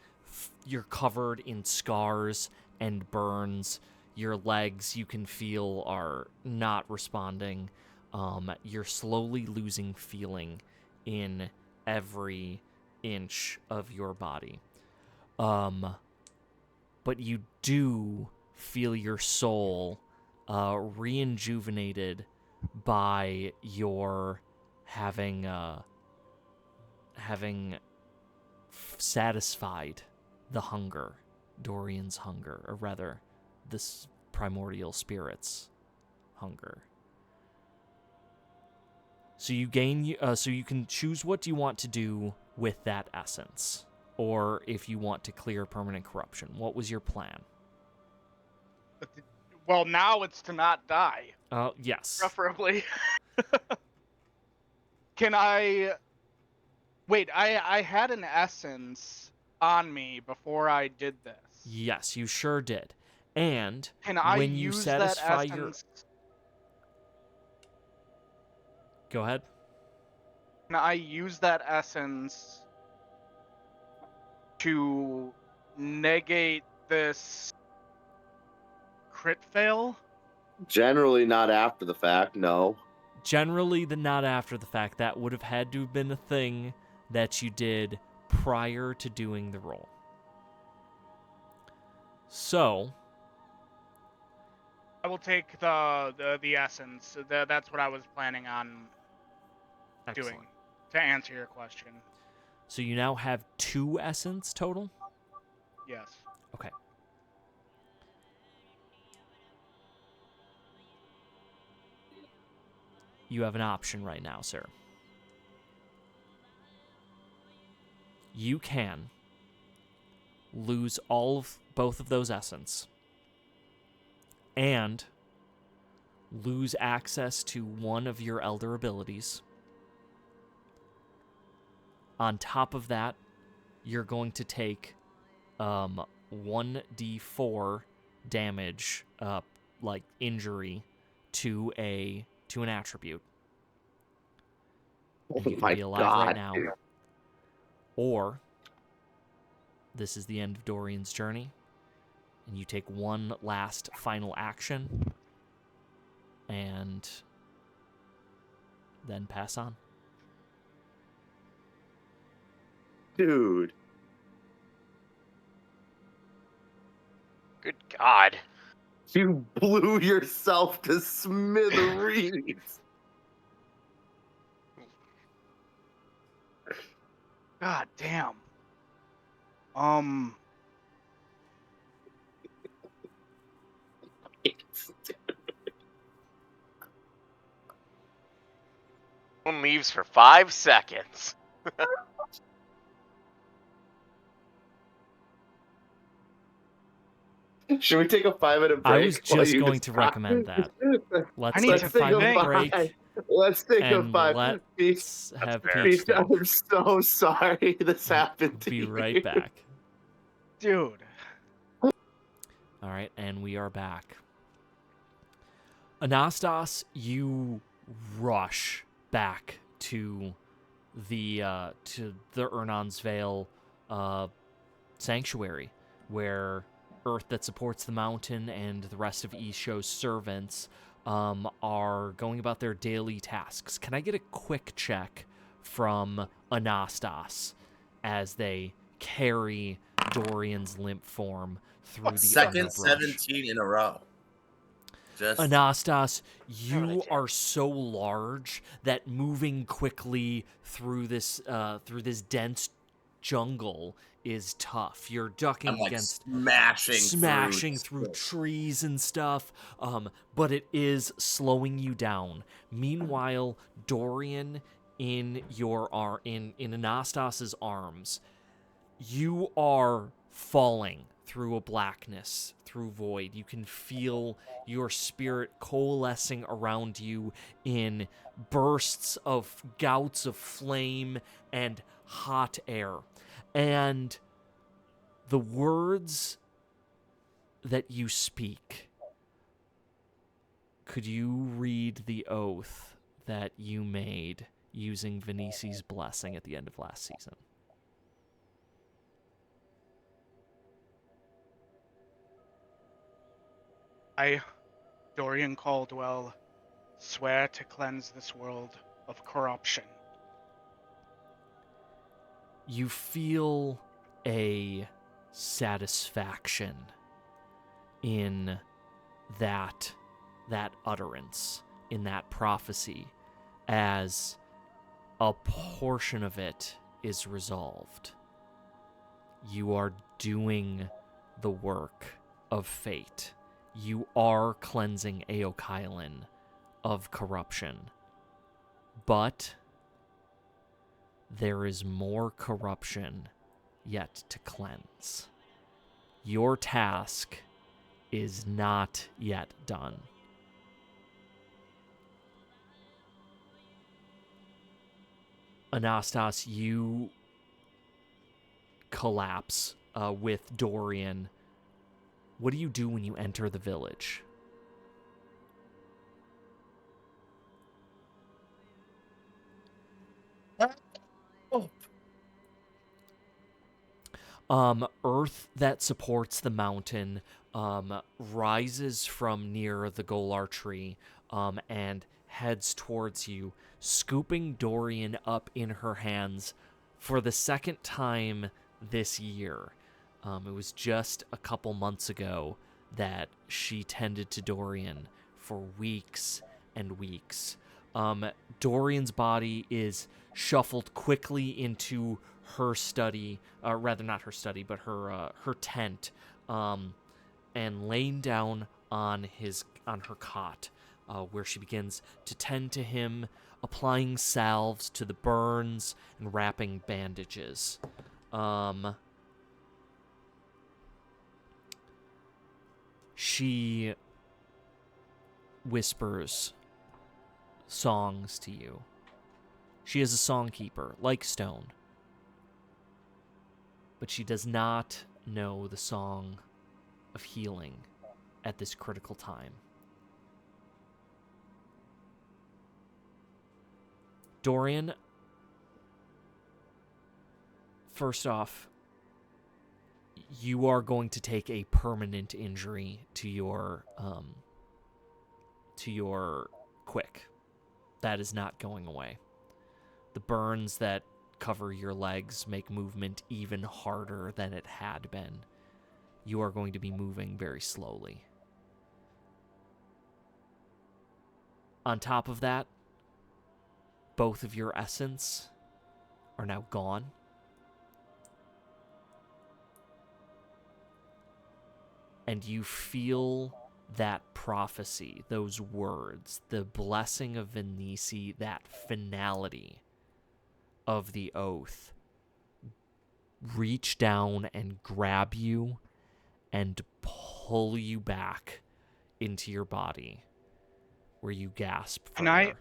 You're covered in scars and burns. Your legs, you can feel, are not responding. You're slowly losing feeling in every inch of your body. But you do feel your soul re-injuvenated by your having satisfied the hunger, Dorian's hunger, or rather, this primordial spirit's hunger. So you gain. So you can choose what you want to do with that essence, or if you want to clear permanent corruption. What was your plan? Well, now it's to not die, Yes. preferably. Can I? Wait, I had an essence on me before I did this. Yes, you sure did. And Can I when you use satisfy that your... essence? Go ahead. Can I use that essence to negate this crit fail? Generally not after the fact, no. generally not after the fact. That would have had to have been a thing that you did prior to doing the roll. So, I will take the essence. That's what I was planning on excellent. doing to answer your question. So you now have 2 essence total? Yes. Okay. You have an option right now, sir. You can lose both of those essence and lose access to one of your elder abilities. On top of that, you're going to take 1d4 damage, like injury, to an attribute. And you can be alive right now. Or this is the end of Dorian's journey, and you take one last final action and then pass on. Dude. Good God. You blew yourself to smithereens. God damn. One leaves for 5 seconds. Should we take a 5-minute break? I was just going to recommend that. Let's need take to a take a 5-minute five. break. Let's take a And 5. let's have fair. Peach think. I'm so sorry this happened to Be you. right back. Dude. All right, and we are back. Anastas, you rush back to the Ernon's Vale sanctuary, where Earth that supports the mountain and the rest of Ishou's servants are going about their daily tasks. Can I get a quick check from Anastas as they carry Dorian's limp form through the Second underbrush? 17 in a row. Just Anastas, Oh, you they are so large that moving quickly through this dense jungle is tough. You're ducking I'm like against smashing through trees and stuff, but it is slowing you down. Meanwhile, Dorian, in Anastas's arms, you are falling through a blackness, through void. You can feel your spirit coalescing around you in bursts of gouts of flame and hot air. And the words that you speak, could you read the oath that you made using Venisi's blessing at the end of last season? I, Dorian Caldwell, swear to cleanse this world of corruption. You feel a satisfaction in that utterance, in that prophecy, as a portion of it is resolved. You are doing the work of fate. You are cleansing Aokailan of corruption. But there is more corruption yet to cleanse. Your task is not yet done. Anastas, you collapse with Dorian. What do you do when you enter the village? Earth that supports the mountain rises from near the Golar tree and heads towards you, scooping Dorian up in her hands for the second time this year. It was just a couple months ago that she tended to Dorian for weeks and weeks. Dorian's body is shuffled quickly into her study, rather not her study, but her tent, and laying down on her cot, where she begins to tend to him, applying salves to the burns and wrapping bandages. She whispers songs to you. She is a songkeeper, like Stone. But she does not know the song of healing at this critical time. Dorian, first off, you are going to take a permanent injury to your quick. That is not going away. The burns that cover your legs make movement even harder than it had been. You are going to be moving very slowly. On top of that, both of your essence are now gone. And you feel that prophecy, those words, the blessing of Venisi, that finality of the oath, reach down and grab you and pull you back into your body, where you gasp for air.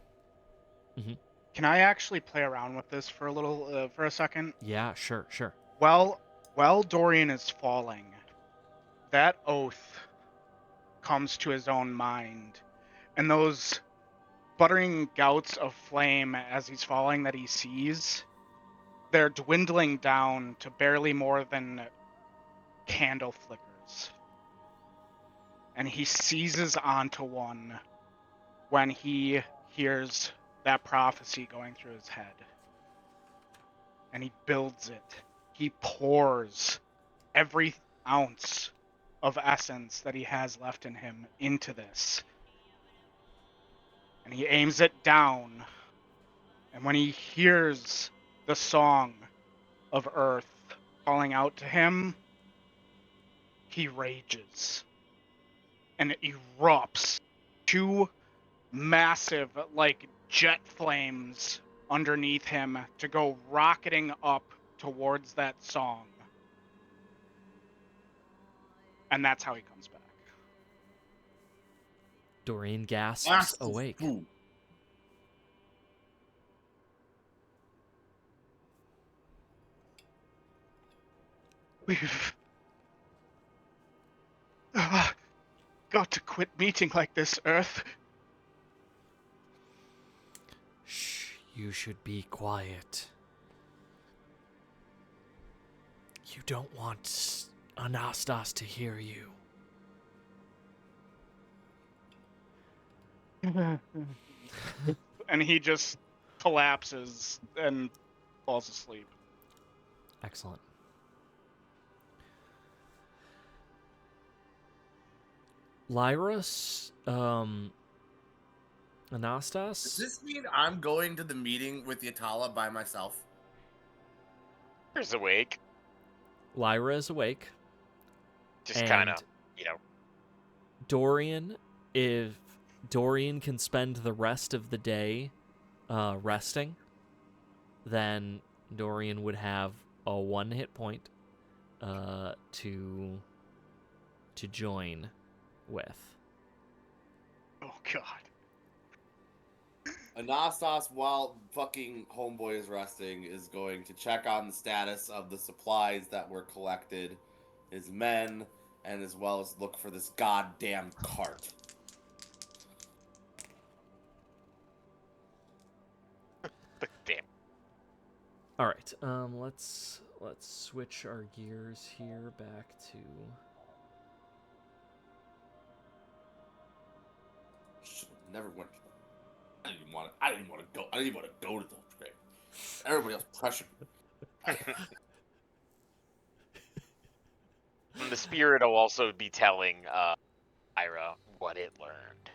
Can I actually play around with this for a second? Yeah, sure. While Dorian is falling, that oath comes to his own mind, and those sputtering gouts of flame as he's falling that he sees, they're dwindling down to barely more than candle flickers. And he seizes onto one when he hears that prophecy going through his head. And he builds it. He pours every ounce of essence that he has left in him into this. And he aims it down. And when he hears the song of Earth calling out to him, he rages. And it erupts. Two massive, like, jet flames underneath him to go rocketing up towards that song. And that's how he comes back. Dorian gasps awake. We've got to quit meeting like this, Earth. Shh, you should be quiet. You don't want Anastas to hear you. And he just collapses and falls asleep. Excellent. Lyra, Anastas? Does this mean I'm going to the meeting with Ytalla by myself? Lyra's awake. Lyra is awake. Just kind of, Dorian, if Dorian can spend the rest of the day resting, then Dorian would have a 1 hit point to join with. Oh, God. Anastas, while fucking homeboy is resting, is going to check on the status of the supplies that were collected, his men, and as well as look for this goddamn cart. Damn. All right. Let's switch our gears here back to. Should've never went. I didn't even want to. I didn't even want to go. I didn't even want to go to the grave. Everybody else pressured me. And the spirit will also be telling Ira what it learned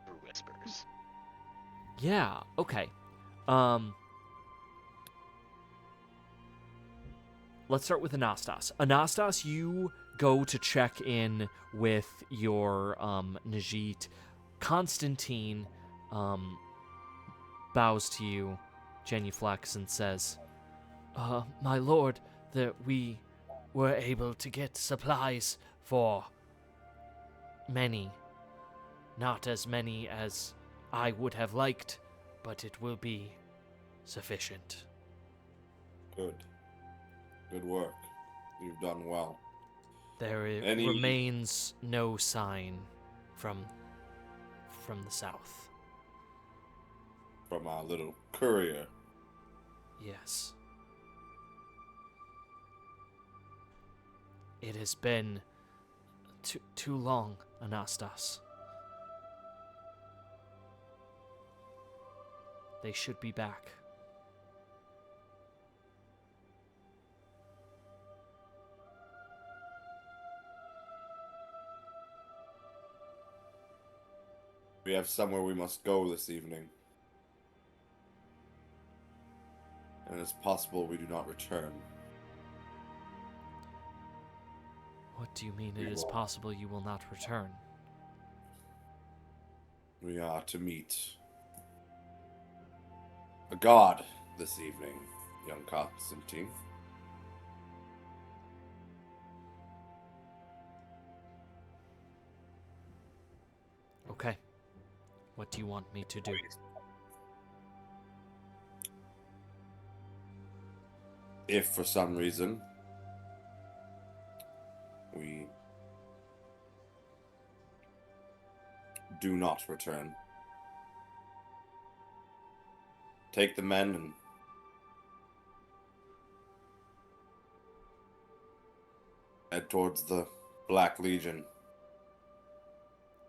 through whispers. Yeah, okay. Let's start with Anastas. Anastas, you go to check in with your Najit. Constantine bows to you, genuflects, and says, my lord, that we were able to get supplies for many. Not as many as I would have liked, but it will be sufficient. Good. Good work. You've done well. There remains no sign from the south. From our little courier. Yes. It has been too long, Anastas. They should be back. We have somewhere we must go this evening. And it's possible we do not return. What do you mean it is possible you will not return? We are to meet a god this evening, young Constantine. Okay. What do you want me to do? If for some reason we do not return, take the men and head towards the Black Legion.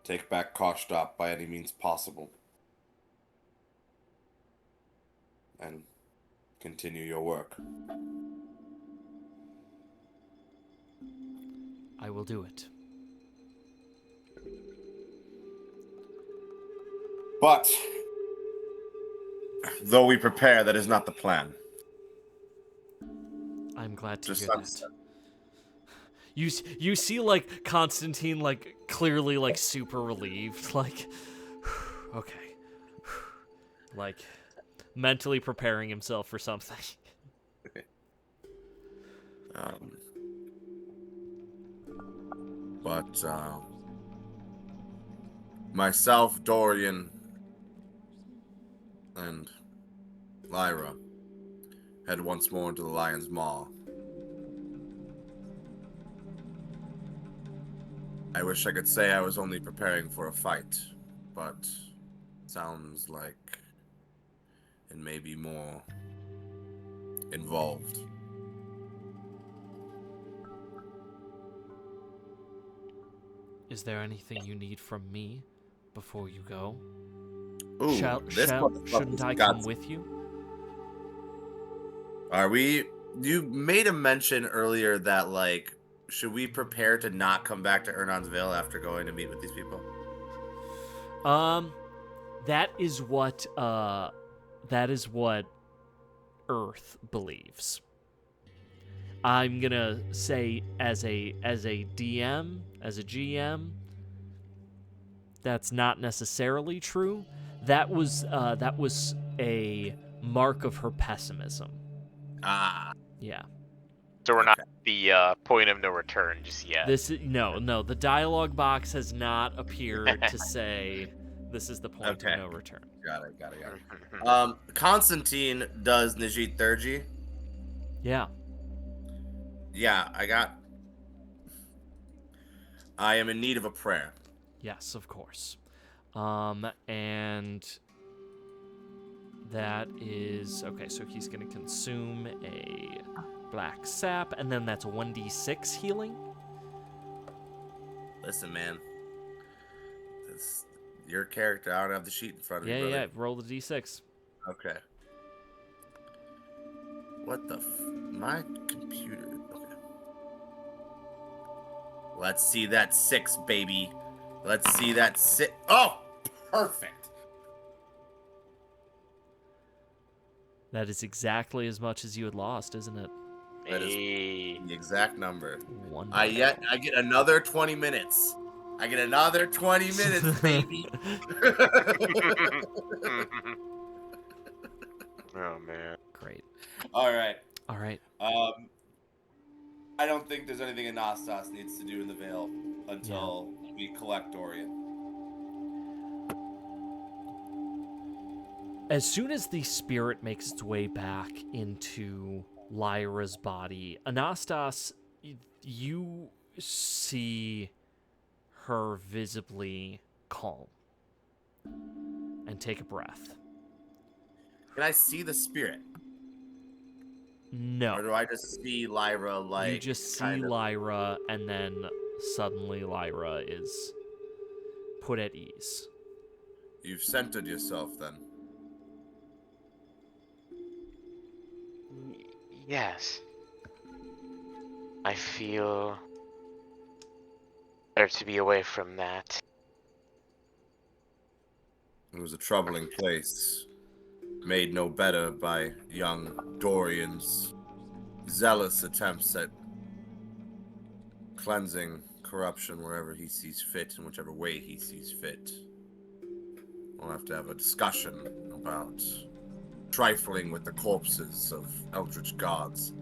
Take back Karstop by any means possible. And continue your work. I will do it. But, though we prepare, that is not the plan. I'm glad to Just hear that. You see, like, Constantine, like, clearly, like, super relieved. Like, okay. Like, mentally preparing himself for something. But, myself, Dorian, and Lyra head once more into the Lion's Maw. I wish I could say I was only preparing for a fight, but it sounds like it may be more involved. Is there anything you need from me before you go? Ooh, Shouldn't I come with you? Are we? You made a mention earlier that, like, should we prepare to not come back to Ernonsville after going to meet with these people? That is what Earth believes. I'm gonna say as a DM, as a GM, that's not necessarily true. That was a mark of her pessimism. Ah. Yeah. So we're not at the point of no return just yet. No. The dialogue box has not appeared to say this is the point of no return. Got it. Constantine does Najit Thurgi. Yeah. Yeah, I am in need of a prayer. Yes, of course. And that is okay, so he's gonna consume a black sap, and then that's 1d6 healing. Listen, man. Your character. I don't have the sheet in front of me, Yeah, brother. yeah. Roll the d6. Okay. What the my computer. Okay. Let's see that 6, baby. Let's see that 6. Oh, perfect. That is exactly as much as you had lost, isn't it? That is Hey. the exact number. Wonderful. I get another 20 minutes. I get another 20 minutes, baby. Oh man. Great. All right. All right. I don't think there's anything Anastas needs to do in the Vale until we collect Dorian. As soon as the spirit makes its way back into Lyra's body, Anastas, you see her visibly calm and take a breath. Can I see the spirit? No. Or do I just see Lyra like You just see kind of- Lyra, and then suddenly Lyra is put at ease. You've centered yourself then. Yes. I feel better to be away from that. It was a troubling place, made no better by young Dorian's zealous attempts at cleansing corruption wherever he sees fit, in whichever way he sees fit. We'll have to have a discussion about trifling with the corpses of eldritch gods.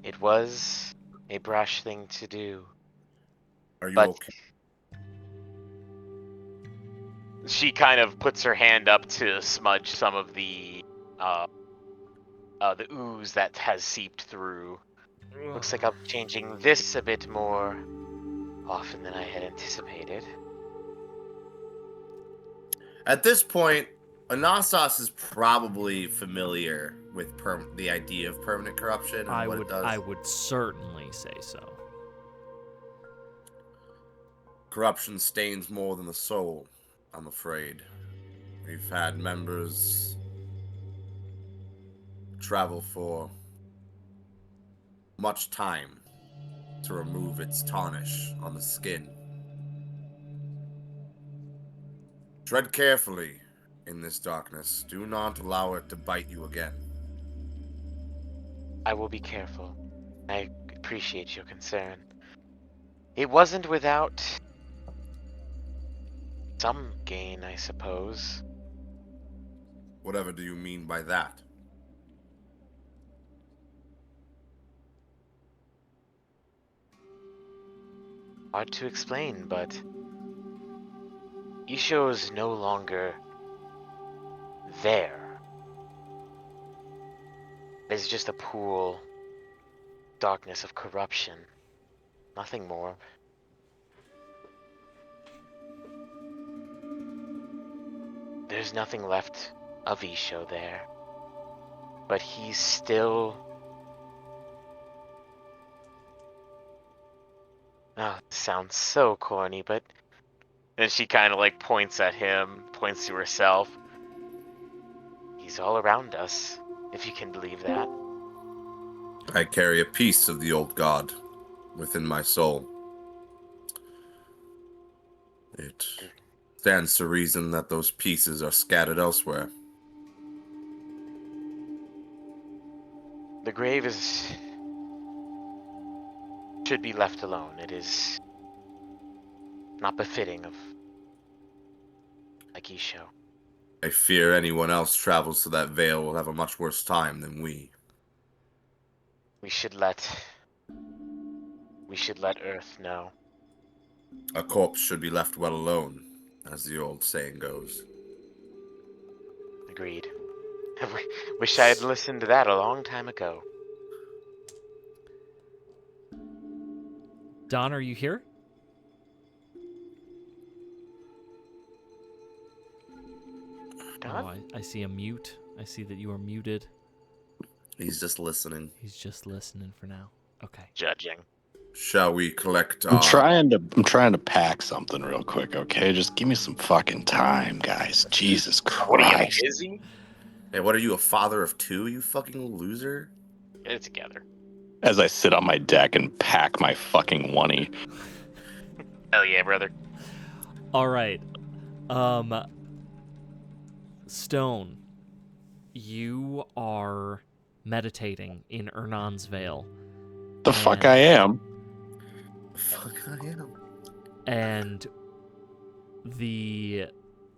It was a brash thing to do. Are you But okay? she kind of puts her hand up to smudge some of the ooze that has seeped through. Looks like I'm changing this a bit more often than I had anticipated. At this point, Anastas is probably familiar with the idea of permanent corruption and what it does. I would certainly say so. Corruption stains more than the soul, I'm afraid. We've had members travel for much time to remove its tarnish on the skin. Tread carefully in this darkness. Do not allow it to bite you again. I will be careful. I appreciate your concern. It wasn't without some gain, I suppose. Whatever do you mean by that? Hard to explain, but Ishou's no longer there. It's just a pool, darkness of corruption. Nothing more. There's nothing left of Ishou there. But he's still... Oh, it sounds so corny, but... And she kind of like points at him, points to herself. He's all around us, if you can believe that. I carry a piece of the old god within my soul. It stands to reason that those pieces are scattered elsewhere. The grave should be left alone. It is not befitting of like Ishou. I fear anyone else travels to that vale will have a much worse time than we. We should let Earth know. A corpse should be left well alone, as the old saying goes. Agreed. Wish I had listened to that a long time ago. Don, are you here? Don? Oh, I see a mute. I see that you are muted. He's just listening. He's just listening for now. Okay. Judging. Shall we collect I'm our... trying to pack something real quick, okay? Just give me some fucking time, guys. Jesus What are you, Christ. busy? Hey, what are you, a father of two, you fucking loser? Get it together. As I sit on my deck and pack my fucking oneie. Hell yeah, brother. All right. Stone, you are meditating in Ernan's Vale. The fuck I am. Fuck I am. And the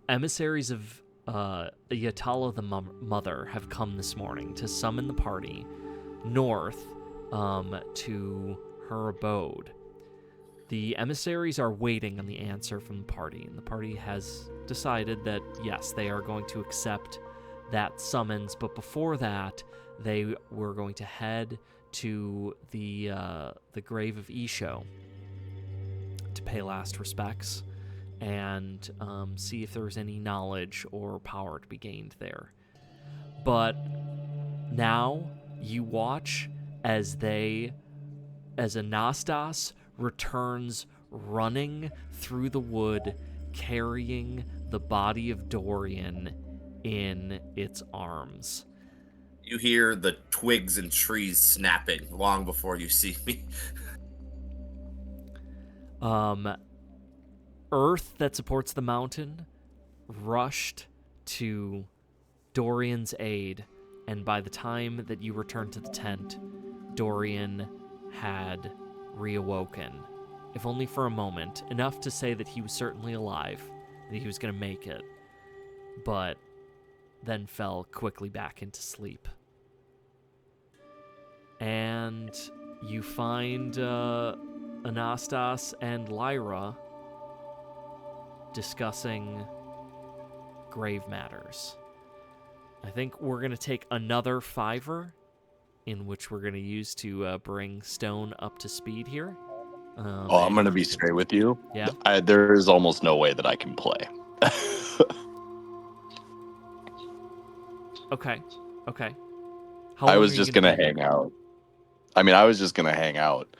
emissaries of Ytalla the Mother have come this morning to summon the party north to her abode. The emissaries are waiting on the answer from the party, and the party has decided that, yes, they are going to accept that summons, but before that, they were going to head to the Grave of Ishou to pay last respects and see if there was any knowledge or power to be gained there. But now you watch as Anastas returns running through the wood, carrying the body of Dorian in its arms. You hear the twigs and trees snapping long before you see me. Earth that supports the mountain rushed to Dorian's aid, and by the time that you returned to the tent, Dorian had reawoken, if only for a moment, enough to say that he was certainly alive, that he was going to make it, but then fell quickly back into sleep. And you find Anastas and Lyra discussing grave matters. I think we're going to take another 5 in which we're going to use to bring Stone up to speed here. I'm going to be straight with you. Yeah? There is almost no way that I can play. Okay. How I long was are you just gonna going to be hang there? out. I was just going to hang out.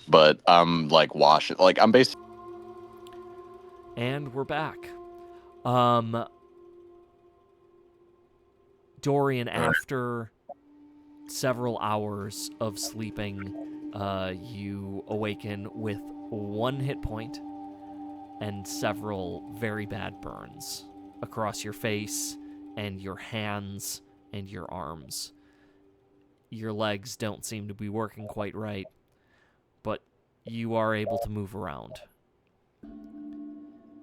But I'm like washing. Like, I'm basically. And we're back. Dorian, after several hours of sleeping, you awaken with 1 hit point and several very bad burns across your face and your hands and your arms. Your legs don't seem to be working quite right, but you are able to move around.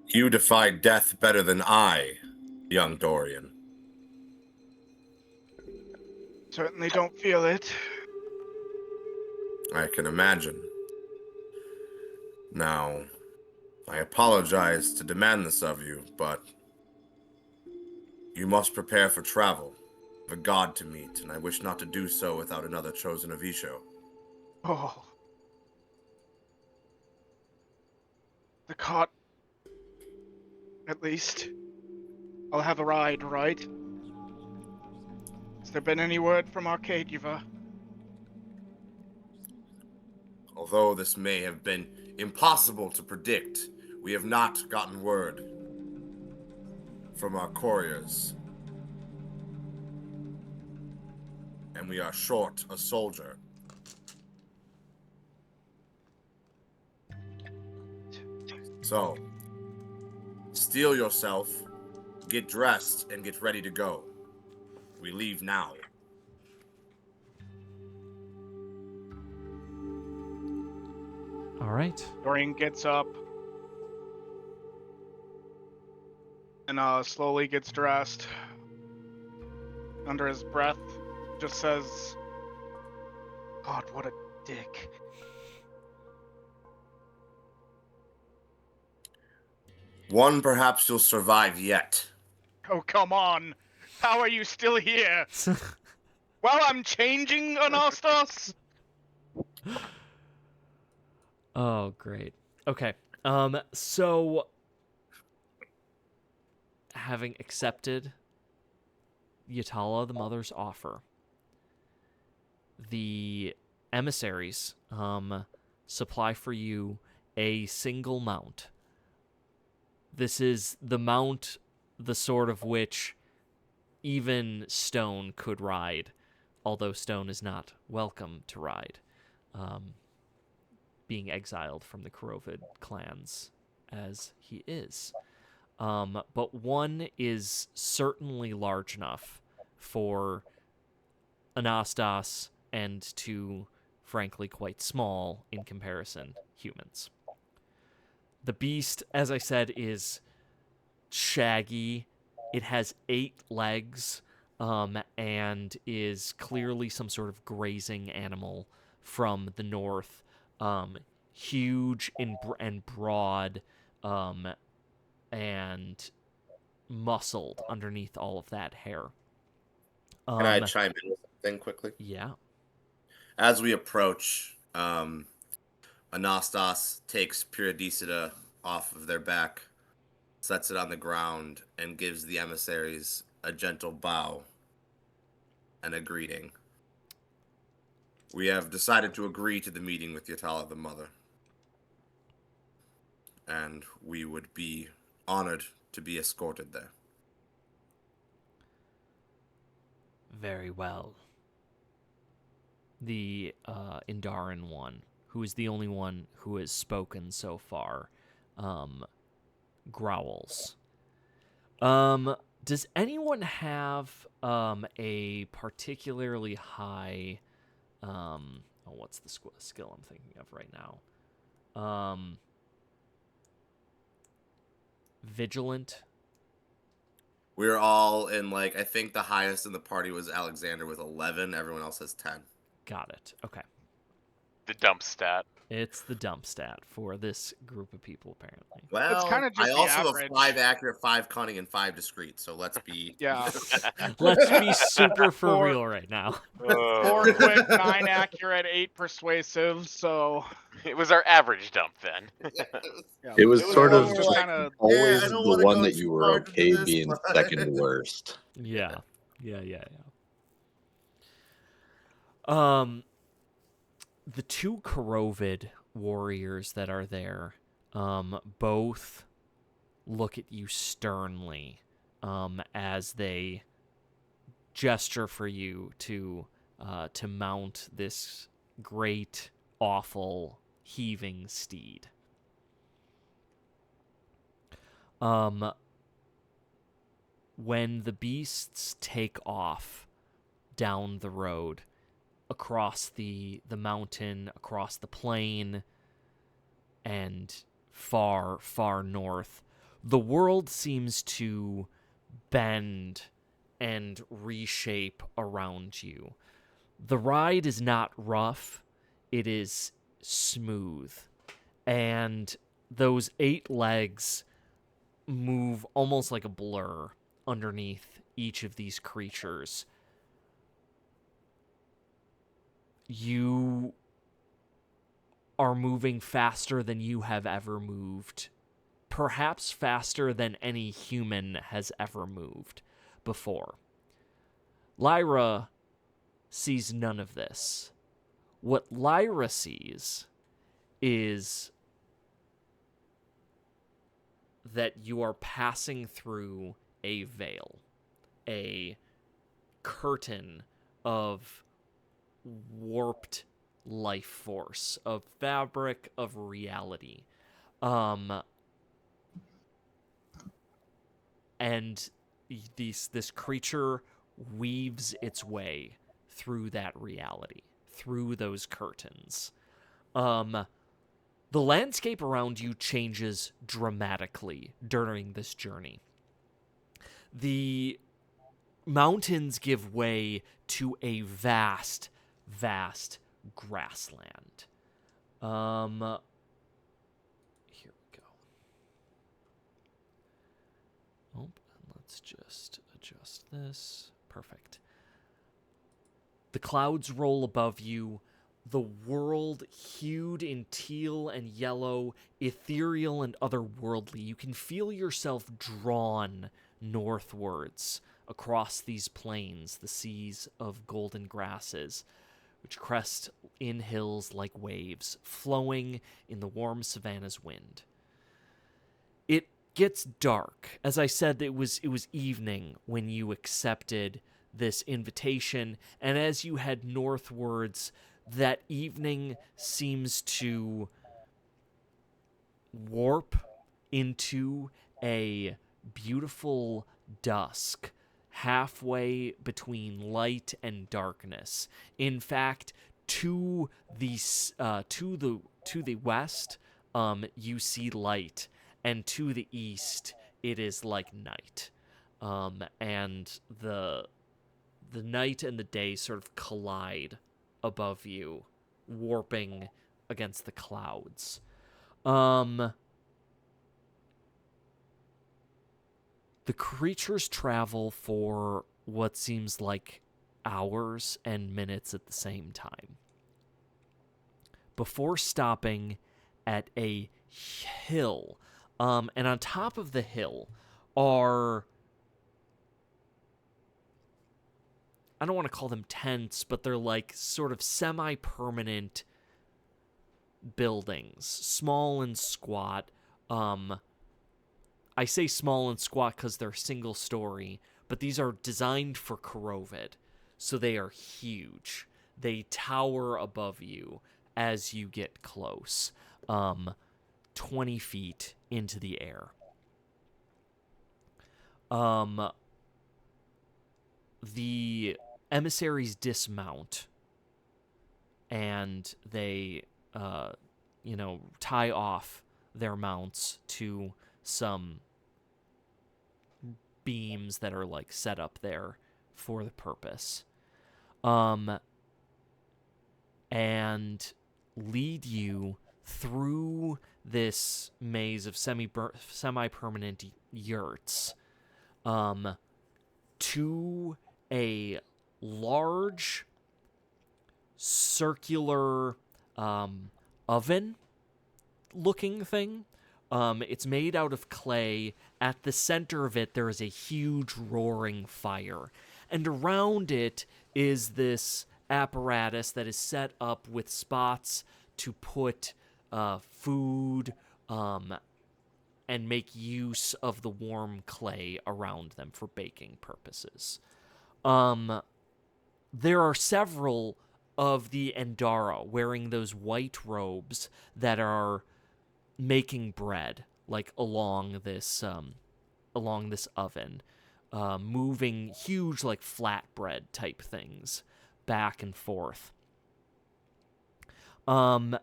You defied death better than I, young Dorian. Certainly don't feel it. I can imagine. Now, I apologize to demand this of you, but you must prepare for travel. I have a god to meet, and I wish not to do so without another Chosen of Ishou. Oh. The cot. At least. I'll have a ride, right? Has there been any word from Arcadiva? Although this may have been impossible to predict, we have not gotten word from our couriers. And we are short a soldier. So, steel yourself, get dressed, and get ready to go. We leave now. All right. Dorian gets up and slowly gets dressed. Under his breath, just says, "God, what a dick." One, perhaps you'll survive yet. Oh, come on. How are you still here? Well, I'm changing, Anastas. Oh, great. Okay. So having accepted Ytalla the Mother's offer, the emissaries supply for you a single mount. This is the mount, the sort of which even Stone could ride, although Stone is not welcome to ride, being exiled from the Kurovid clans as he is. But one is certainly large enough for Anastas and two, frankly, quite small in comparison, humans. The beast, as I said, is shaggy. It has 8 legs, and is clearly some sort of grazing animal from the north. Huge and broad, and muscled underneath all of that hair. Can I chime in with something quickly? Yeah. As we approach, Anastas takes Pyridicida off of their back, sets it on the ground, and gives the emissaries a gentle bow and a greeting. We have decided to agree to the meeting with Ytalla the Mother, and we would be honored to be escorted there. Very well. The Indaran one, who is the only one who has spoken so far, growls. Does anyone have a particularly high... what's the skill I'm thinking of right now? Vigilant? We're all in, I think the highest in the party was Alexander with 11. Everyone else has 10. Got it. Okay. The dump stat. It's the dump stat for this group of people, apparently. Well, It's kind of just I the also average. have 5 accurate, 5 cunning, and 5 discreet, so let's be... Yeah. Let's be super for real right now. 4 quick, 9 accurate, 8 persuasive. So It was our average dump then. yeah, It was sort of just like kind of always I don't the wanna one go that too you were far into okay this, being but- second worst. Yeah. The 2 Kurovid warriors that are there, both look at you sternly, as they gesture for you to mount this great, awful, heaving steed. When the beasts take off down the road, across the mountain, across the plain, and far, far north, the world seems to bend and reshape around you. The ride is not rough, it is smooth, and those 8 legs move almost like a blur underneath each of these creatures. You are moving faster than you have ever moved. Perhaps faster than any human has ever moved before. Lyra sees none of this. What Lyra sees is that you are passing through a veil, a curtain of warped life force, of fabric of reality. And this creature weaves its way through that reality, through those curtains. The landscape around you changes dramatically during this journey. The mountains give way to a vast, vast grassland. Here we go. Oh, let's just adjust this. Perfect. The clouds roll above you. The world hued in teal and yellow, ethereal and otherworldly. You can feel yourself drawn northwards across these plains, the seas of golden grasses, which crest in hills like waves, flowing in the warm savanna's wind. It gets dark. As I said, it was evening when you accepted this invitation, and as you head northwards, that evening seems to warp into a beautiful dusk, halfway between light and darkness. In fact, to the west, you see light, and to the east, it is like night. And the night and the day sort of collide above you, warping against the clouds. The creatures travel for what seems like hours and minutes at the same time, before stopping at a hill. And on top of the hill are, I don't want to call them tents, but they're like sort of semi-permanent buildings, small and squat. I say small and squat because they're single story, but these are designed for Korovid, so they are huge. They tower above you as you get close, 20 feet into the air. The emissaries dismount, and they, tie off their mounts to some beams that are like set up there for the purpose, and lead you through this maze of semi-permanent yurts, to a large circular oven looking thing. It's made out of clay. At the center of it, there is a huge roaring fire. And around it is this apparatus that is set up with spots to put food and make use of the warm clay around them for baking purposes. There are several of the Endara wearing those white robes that are making bread, like along this oven, moving huge like flatbread type things back and forth. And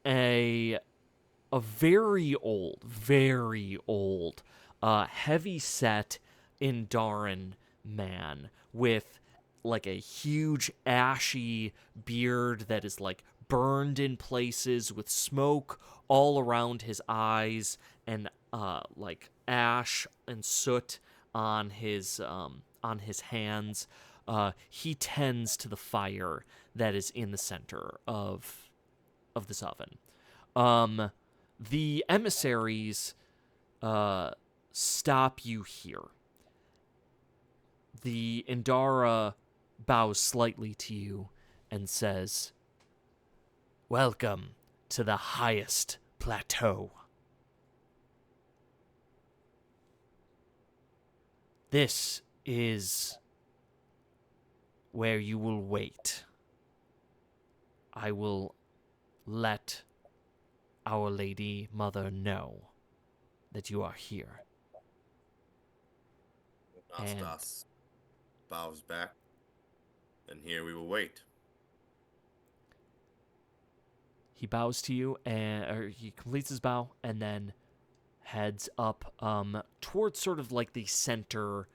a very old, heavy set Indaran man with like a huge ashy beard that is like burned in places, with smoke all around his eyes, and like ash and soot on his hands. He tends to the fire that is in the center of this oven. The emissaries stop you here. The Indara bows slightly to you and says, "Welcome to the highest plateau. This is where you will wait. I will let Our Lady Mother know that you are here." Nastas bows back, and here we will wait. He bows to you, or he completes his bow, and then heads up towards sort of like the central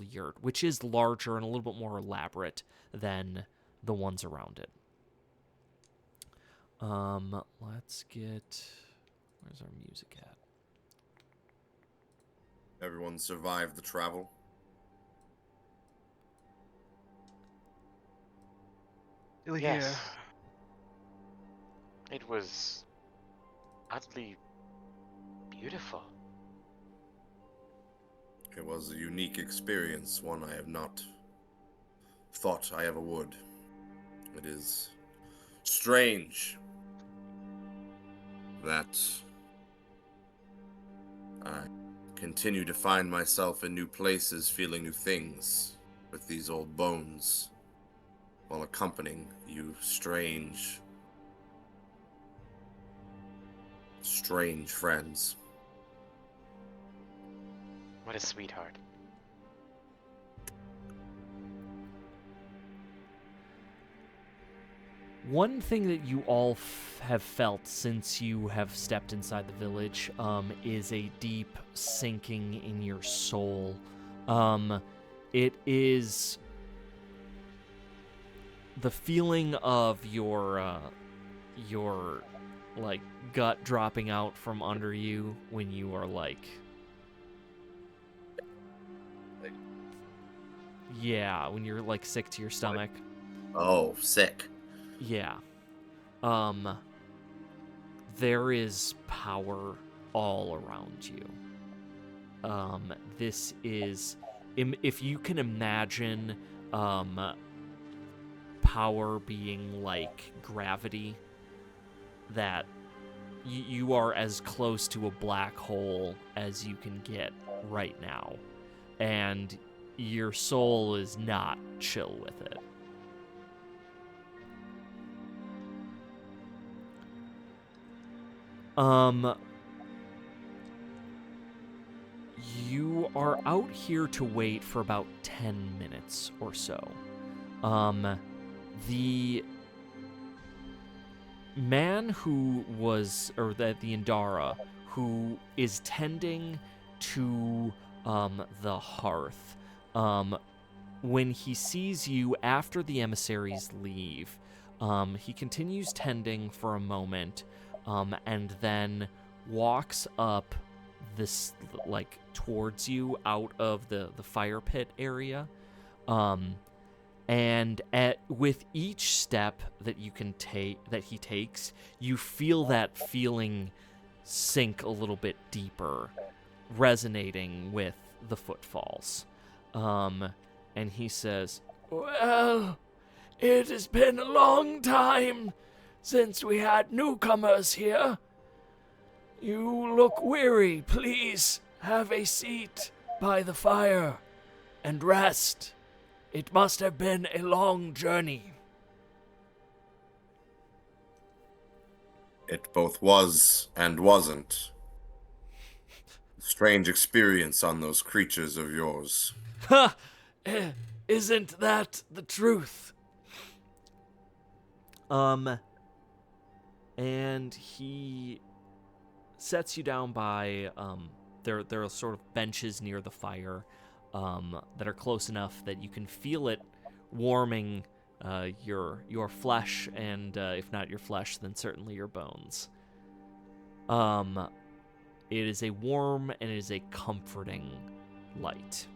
yurt, which is larger and a little bit more elaborate than the ones around it. Let's get... Where's our music at? Everyone survived the travel. Yes. It was oddly beautiful. It was a unique experience, one I have not thought I ever would. It is strange that I continue to find myself in new places, feeling new things with these old bones, while accompanying you strange friends. What a sweetheart. One thing that you all have felt since you have stepped inside the village is a deep sinking in your soul. It is the feeling of your like gut dropping out from under you when you are like, yeah, when you're like sick to your stomach. Oh, sick. Yeah. There is power all around you. This is, if you can imagine, power being like gravity, that you are as close to a black hole as you can get right now. And your soul is not chill with it. You are out here to wait for about 10 minutes or so. The man who was, or the Indara, who is tending to the hearth, when he sees you after the emissaries leave, he continues tending for a moment, and then walks up this, like, towards you out of the fire pit area. And with each step that you can take, that he takes, you feel that feeling sink a little bit deeper, resonating with the footfalls. And he says, "Well, it has been a long time since we had newcomers here. You look weary. Please have a seat by the fire and rest. It must have been a long journey." It both was and wasn't. Strange experience on those creatures of yours. Ha! Isn't that the truth? And he sets you down by, there are sort of benches near the fire, that are close enough that you can feel it warming your flesh, and if not your flesh, then certainly your bones. It is a warm and it is a comforting light.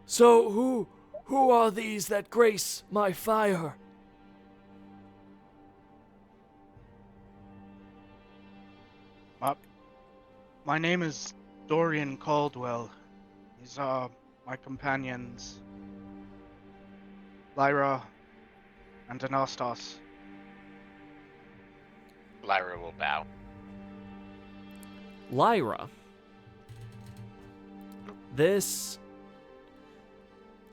So who are these that grace my fire? My name is Dorian Caldwell. These are my companions, Lyra and Anastas. Lyra will bow. Lyra, this,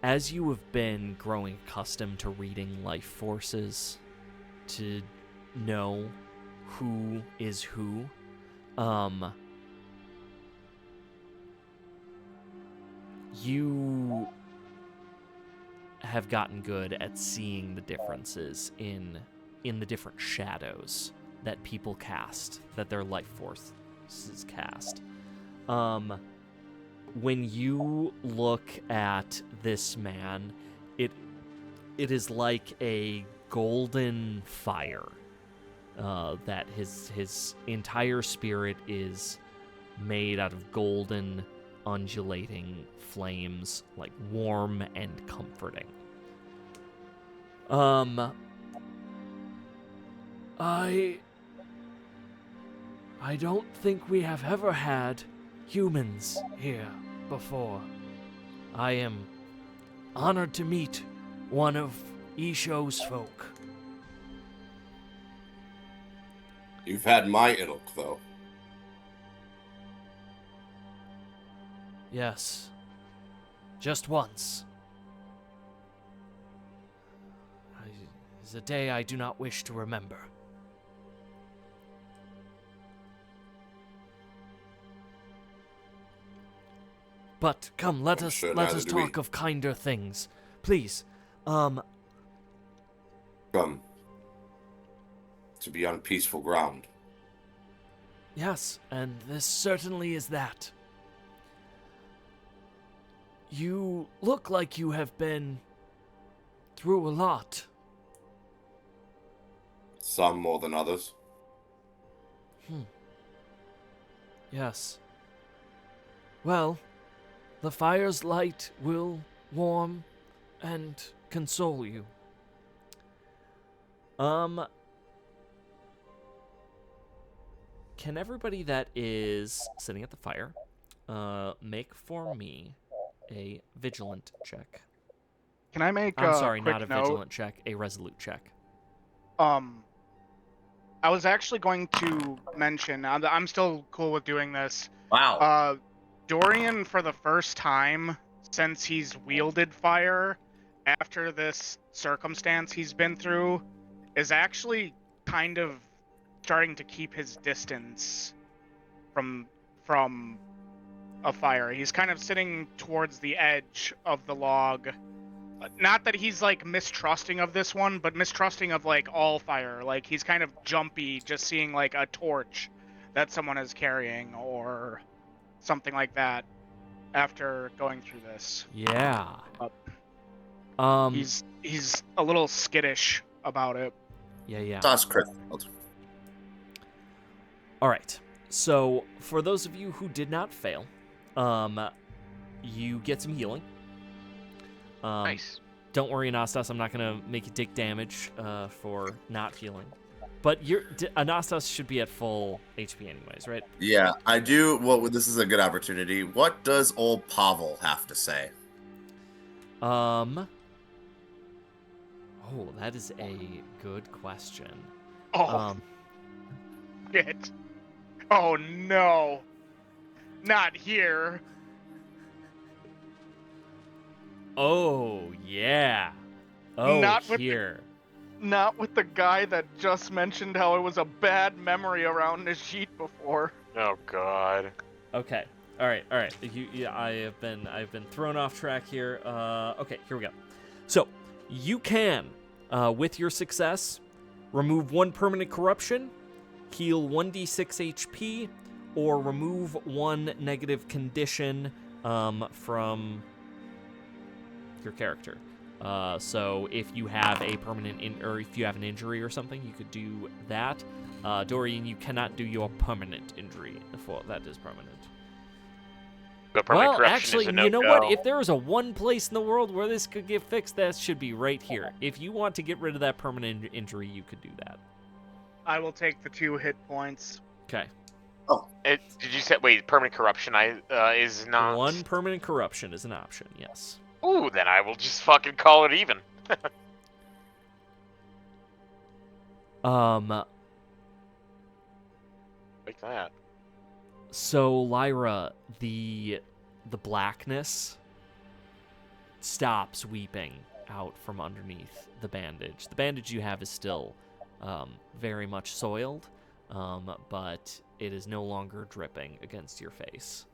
as you have been growing accustomed to reading life forces, to know who is who, you have gotten good at seeing the differences in the different shadows that people cast, that their life forces cast. When you look at this man, it is like a golden fire, that his entire spirit is made out of golden, undulating flames, like warm and comforting. I don't think we have ever had humans here before. I am honored to meet one of Ishou's folk. You've had my ilk, though. Yes. Just once. It is a day I do not wish to remember. But come, let I'm us sure let neither us do we. talk of kinder things. Please. Come. To be on peaceful ground. Yes, and this certainly is that. You look like you have been through a lot. Some more than others. Yes. Well, the fire's light will warm and console you. Can everybody that is sitting at the fire make for me a vigilant check? Can I make I'm a sorry, quick not a note? vigilant check, a resolute check. I was actually going to mention, I'm still cool with doing this. Wow. Dorian, for the first time since he's wielded fire, after this circumstance he's been through, is actually kind of starting to keep his distance from a fire. He's kind of sitting towards the edge of the log. Not that he's like mistrusting of this one, but mistrusting of like all fire. Like he's kind of jumpy just seeing like a torch that someone is carrying or something like that after going through this. Yeah. He's a little skittish about it. Yeah. That's Chris. All right. So, for those of you who did not fail, you get some healing. Nice. Don't worry, Anastas. I'm not going to make you take damage for not healing. But Anastas should be at full HP anyways, right? Yeah, I do. Well, this is a good opportunity. What does old Pavel have to say? Oh, that is a good question. Oh, shit. Oh, no. Not here. Oh, yeah. Oh, Not with here. Not with the guy that just mentioned how it was a bad memory around Najit before. Oh God. Okay. All right. I've been thrown off track here. Okay, here we go. So, you can, with your success, remove 1 permanent corruption, heal 1d6 HP, or remove 1 negative condition from your character. So if you have a permanent or if you have an injury or something, you could do that. Dorian, you cannot do your permanent injury. That is permanent. But permanent Well, corruption actually, is a you know no-go. what? If there is a one place in the world where this could get fixed, that should be right here. If you want to get rid of that permanent injury, you could do that. I will take the 2 hit points. Okay. Did you say permanent corruption? Is not 1 permanent corruption is an option. Yes. Ooh, then I will just fucking call it even. Like that. So Lyra, the blackness stops weeping out from underneath the bandage. The bandage you have is still very much soiled, but it is no longer dripping against your face.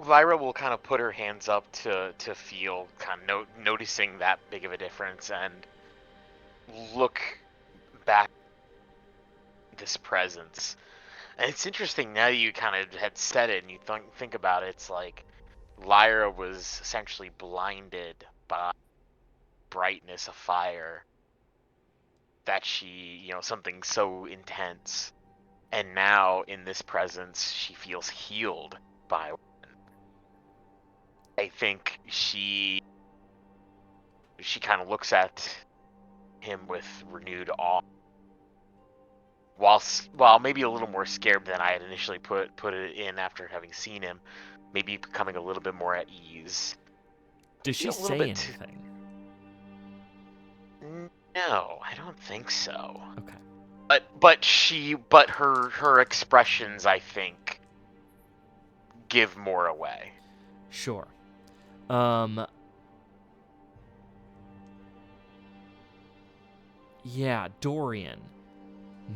Lyra will kind of put her hands up to feel, kind of noticing that big of a difference, and look back at this presence. And it's interesting now that you kind of had said it and you think about it, it's like Lyra was essentially blinded by brightness of fire that she, something so intense. And now in this presence, she feels healed by one. I think she kind of looks at him with renewed awe. while maybe a little more scared than I had initially put it in after having seen him, maybe becoming a little bit more at ease. Does she Feel a little say bit anything? No, I don't think so. Okay. But her expressions, I think, give more away. Sure. Yeah, Dorian,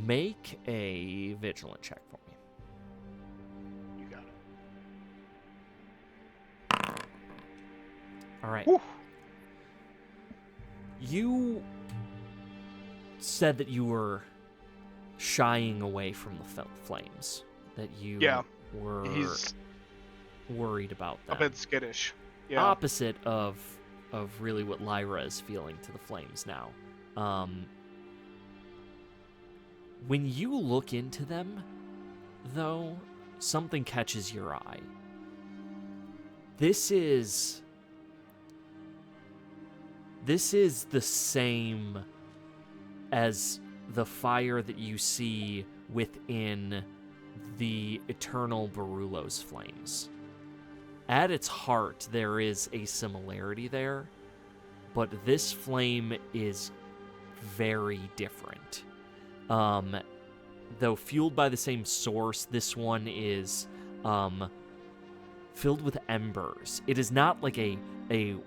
make a vigilance check for me. You got it. All right. Whew. You said that you were shying away from the flames, that you Yeah, were he's worried about them. a bit skittish. Yeah. Opposite of really what Lyra is feeling to the flames now. When you look into them, though, something catches your eye. This is the same as the fire that you see within the eternal Barullo's flames. At its heart, there is a similarity there, but this flame is very different. Though fueled by the same source, this one is filled with embers. It is not like a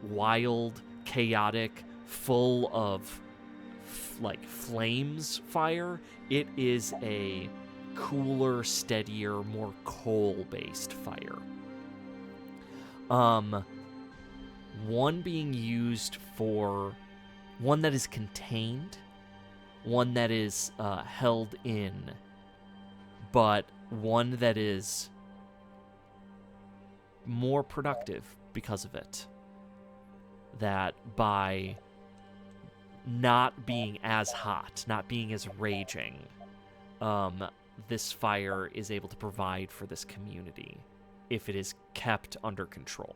wild, chaotic, full of flames fire. It is a cooler, steadier, more coal-based fire. One being used for one that is contained, one that is held in, but one that is more productive because of it. That by not being as hot, not being as raging, this fire is able to provide for this community if it is kept under control.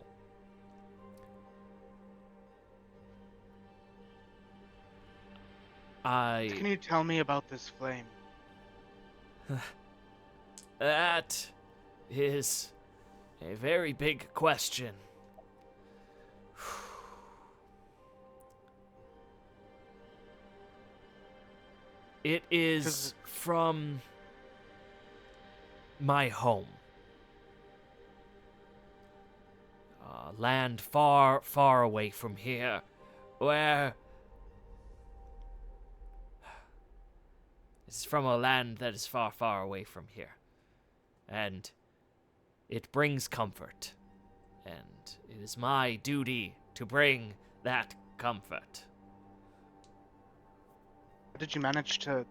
Can you tell me about this flame? That is a very big question. It is from my home. Land far, far away from here, where it's from a land that is far, far away from here. And it brings comfort. And it is my duty to bring that comfort. How did you manage to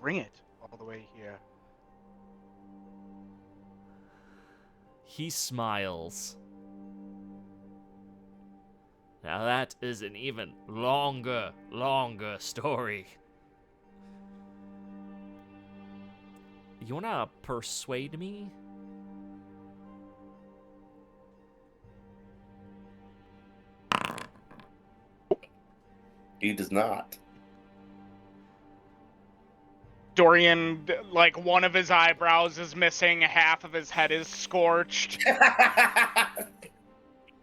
bring it all the way here? He smiles. Now that is an even longer story. You wanna persuade me? He does not. Dorian, like, one of his eyebrows is missing, half of his head is scorched,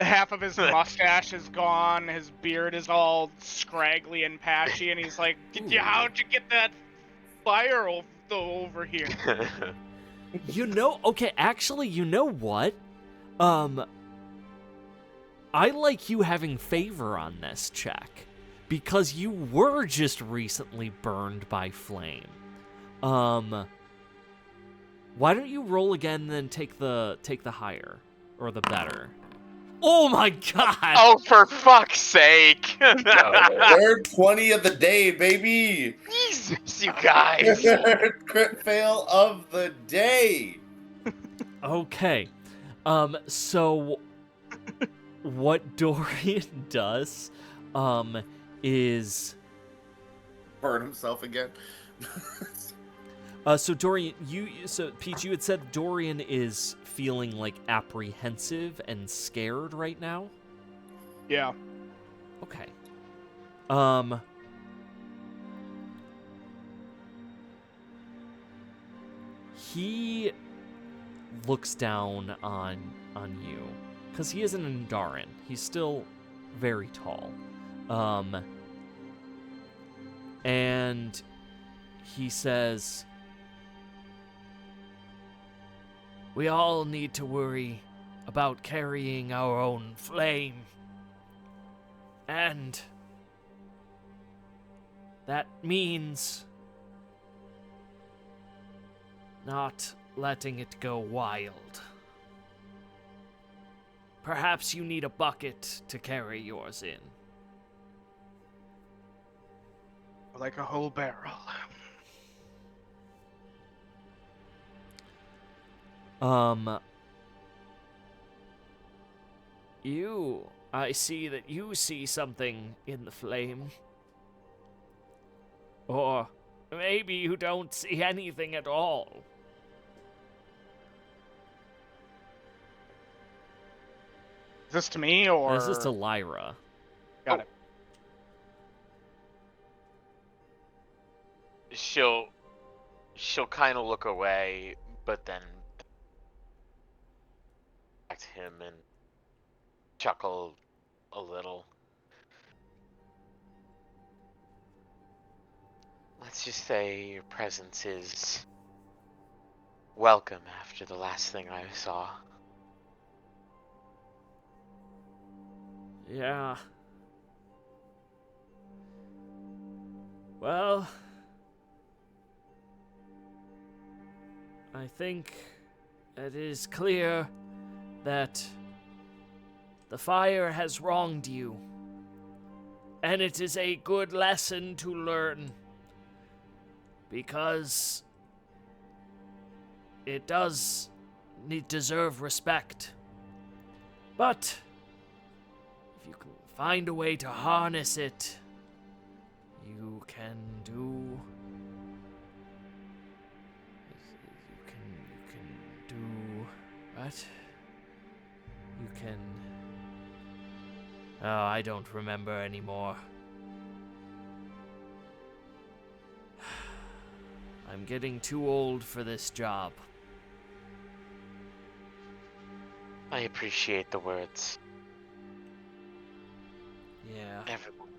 half of his mustache is gone, his beard is all scraggly and patchy, and he's like, how'd you get that fire over here? Actually, you know what? I like you having favor on this check, because you were just recently burned by flame. Why don't you roll again, then take the higher or the better? Oh my god! Oh, for fuck's sake! Third 20 of the day, baby. Jesus, you guys! Third crit fail of the day. Okay. So what Dorian does, is Burn himself again. so Dorian, Peach, you had said Dorian is feeling like apprehensive and scared right now? Yeah. Okay. he looks down on you, because he is an Andaran. He's still very tall. And he says, "We all need to worry about carrying our own flame. And that means not letting it go wild. Perhaps you need a bucket to carry yours in." Like a whole barrel. I see that you see something in the flame. Or maybe you don't see anything at all. Is this to me or? This is to Lyra. Got it. She'll kind of look away, but then back to him and chuckle a little. Let's just say your presence is welcome after the last thing I saw. Yeah. Well, I think it is clear that the fire has wronged you, and it is a good lesson to learn, because it does deserve respect. But if you can find a way to harness it, you can do. You can do what? You can. Oh, I don't remember anymore. I'm getting too old for this job. I appreciate the words. Yeah. Everyone.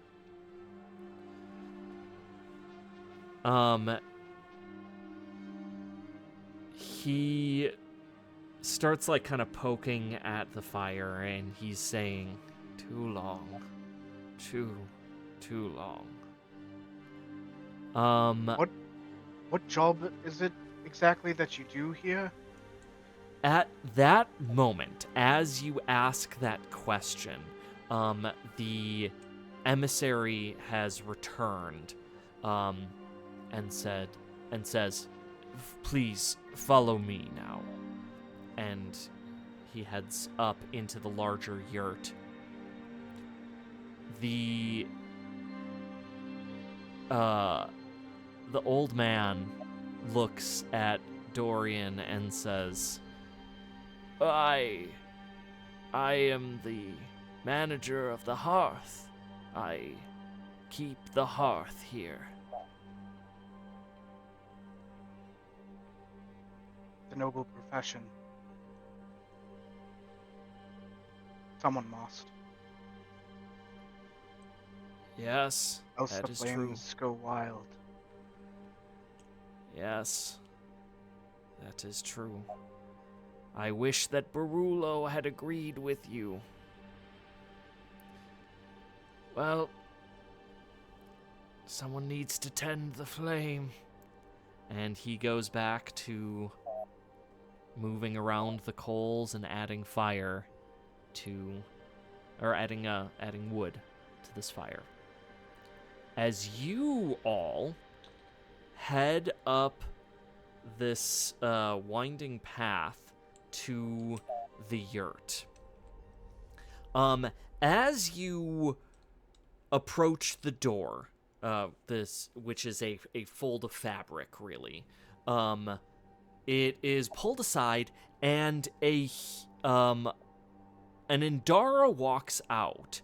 He starts like kind of poking at the fire, and he's saying, "Too long. Too long." What job is it exactly that you do here? At that moment, as you ask that question, the emissary has returned, and says, "Please follow me now." And he heads up into the larger yurt. The old man looks at Dorian and says, I am the manager of the hearth. I keep the hearth here." The noble profession. Someone must. Yes, Else that the is true. flames go wild. Yes, that is true. I wish that Barullo had agreed with you. Well, someone needs to tend the flame. And he goes back to moving around the coals and adding fire to, or adding wood to this fire. As you all head up this winding path to the yurt. As you approach the door, which is a fold of fabric, really, it is pulled aside, and an Indara walks out.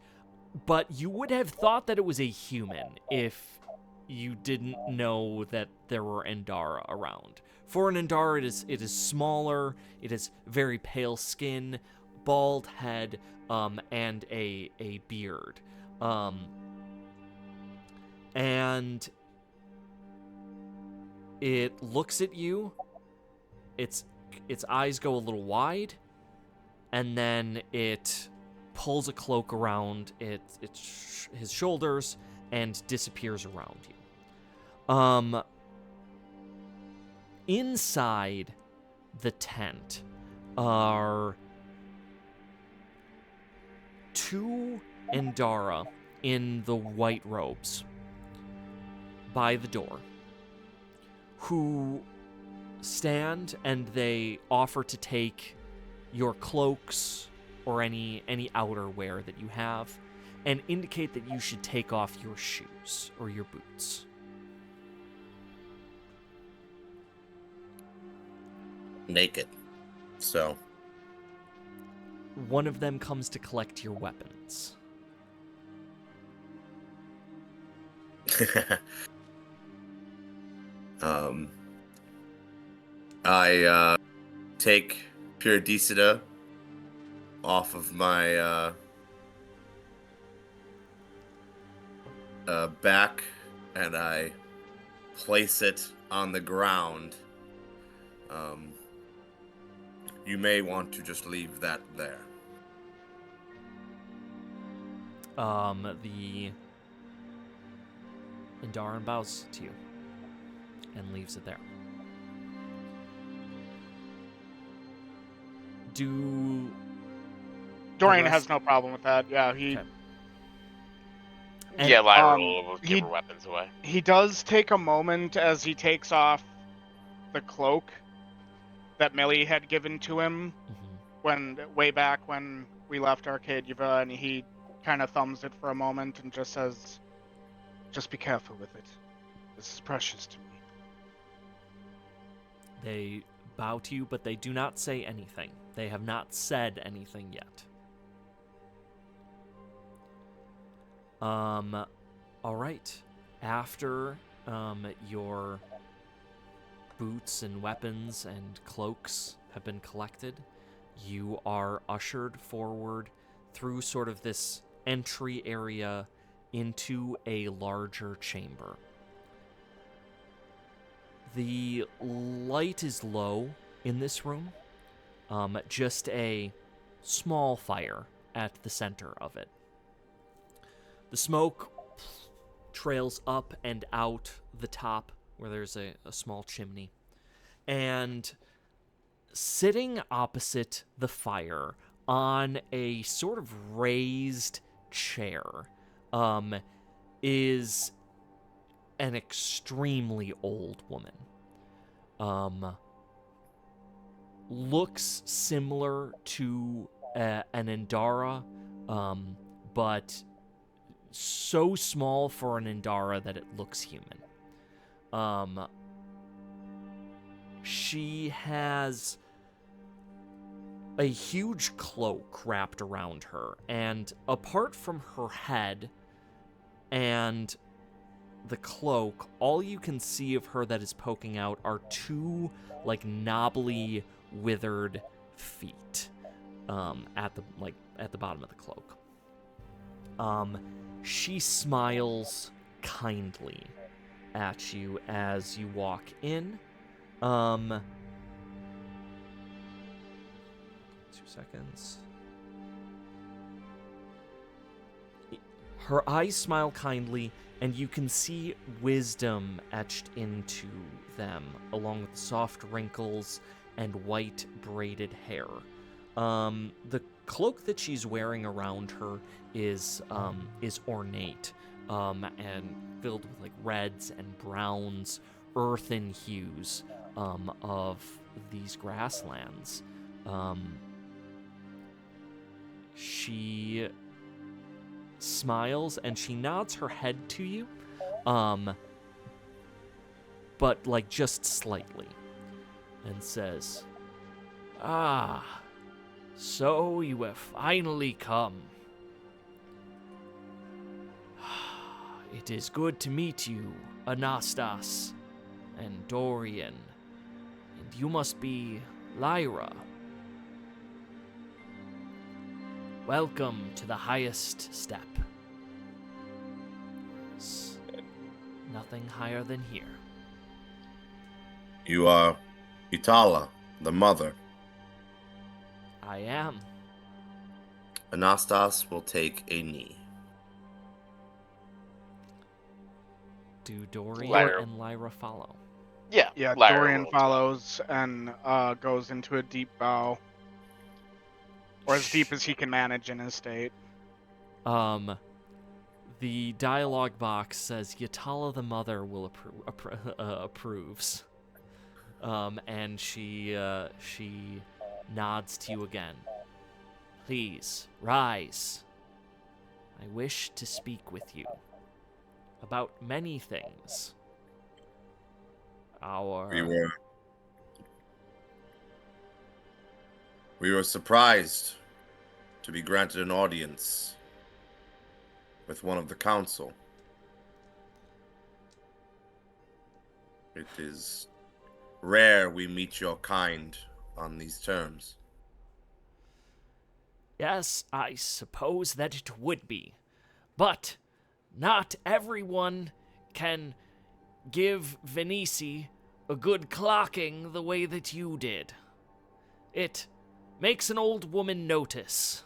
But you would have thought that it was a human if you didn't know that there were Endara around. For an Endara, it is smaller, it has very pale skin, bald head, and a beard. And it looks at you, its eyes go a little wide, and then it pulls a cloak around his shoulders and disappears around you. Inside the tent are 2 Endara in the white robes by the door, who stand and they offer to take your cloaks or any outerwear that you have, and indicate that you should take off your shoes or your boots. Naked. So. One of them comes to collect your weapons. I take Pyridicida off of my back, and I place it on the ground. You may want to just leave that there. The Endaran bows to you and leaves it there. Dorian has no problem with that. Yeah, he. Okay. And, yeah, Lyra um, will give her weapons away. He does take a moment as he takes off the cloak that Millie had given to him way back when we left Arcade Yuva, and he kind of thumbs it for a moment and just says, "Just be careful with it. This is precious to me." They bow to you, but they do not say anything. They have not said anything yet. All right. After your boots and weapons and cloaks have been collected, you are ushered forward through sort of this entry area into a larger chamber. The light is low in this room, just a small fire at the center of it. The smoke trails up and out the top where there's a small chimney. And sitting opposite the fire on a sort of raised chair is an extremely old woman. Looks similar to an Endara, but so small for an Endara that it looks human. She has a huge cloak wrapped around her, and apart from her head and the cloak, all you can see of her that is poking out are 2 knobbly, withered feet at the bottom of the cloak. She smiles kindly at you as you walk in. 2 seconds. Her eyes smile kindly, and you can see wisdom etched into them, along with soft wrinkles and white braided hair. The cloak that she's wearing around her is ornate, and filled with reds and browns, earthen hues of these grasslands. She smiles and she nods her head to you, but just slightly, and says, "Ah, so you have finally come. It is good to meet you, Anastas and Dorian. And you must be Lyra. Welcome to the highest step. There's nothing higher than here. You are Ytalla, the mother. I am. Anastas will take a knee. Do Dorian Lyra. and Lyra follow? Yeah. Yeah, Lyra Dorian will as well. follows and goes into a deep bow. Or as deep as he can manage in his state. The dialogue box says Ytalla the mother will approves. And she nods to you again. Please, rise. I wish to speak with you about many things. We were surprised to be granted an audience with one of the council. It is rare we meet your kind on these terms. Yes, I suppose that it would be. But not everyone can give Venice a good clocking the way that you did. It makes an old woman notice.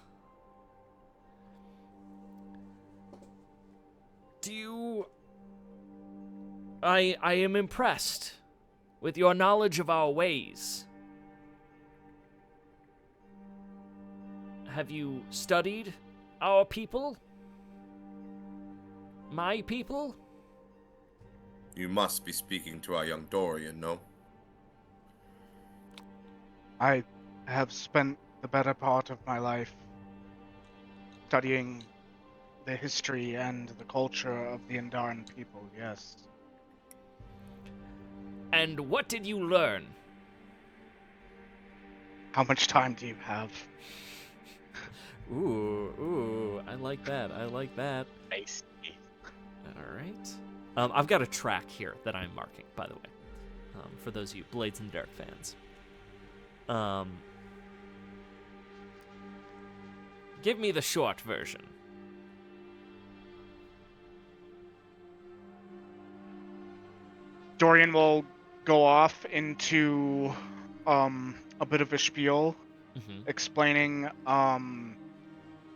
I am impressed with your knowledge of our ways. Have you studied our people? My people? You must be speaking to our young Dorian, no? I have spent the better part of my life studying the history and the culture of the Andaran people, yes. And what did you learn? How much time do you have? Ooh, I like that. Nice. All right. I've got a track here that I'm marking, by the way, for those of you Blades in the Dark fans. Give me the short version. Dorian will go off into a bit of a spiel, explaining,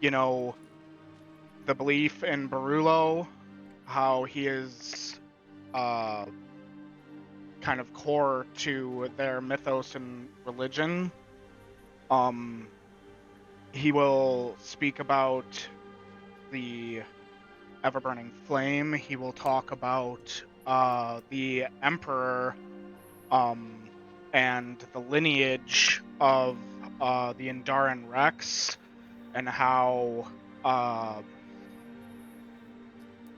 the belief in Barullo, how he is kind of core to their mythos and religion. He will speak about the ever-burning flame. He will talk about the Emperor and the lineage of the Andaran Rex, and how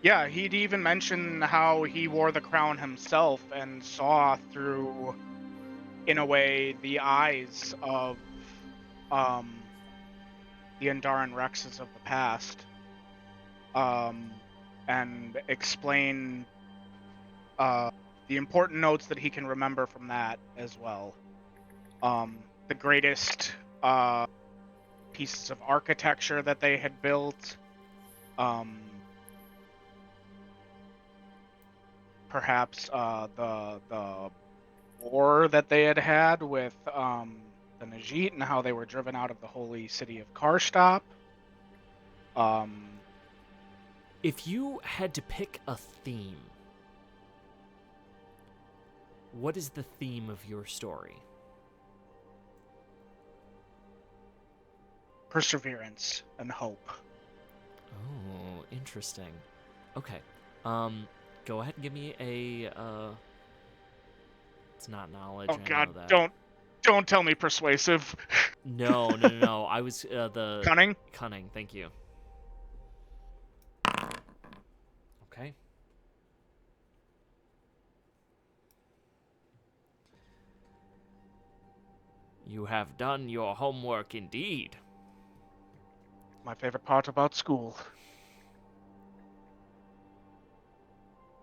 he'd even mention how he wore the crown himself and saw through, in a way, the eyes of the Andaran Rexes of the past, and explain the important notes that he can remember from that as well. The greatest pieces of architecture that they had built, perhaps the war that they had with the Najit and how they were driven out of the holy city of Karstop. If you had to pick a theme, what is the theme of your story? Perseverance and hope. Oh, interesting. Okay. Go ahead and give me a it's not knowledge. Oh I God, know that. don't tell me persuasive. No. I was the Cunning? Cunning, thank you. Okay. You have done your homework indeed. My favorite part about school.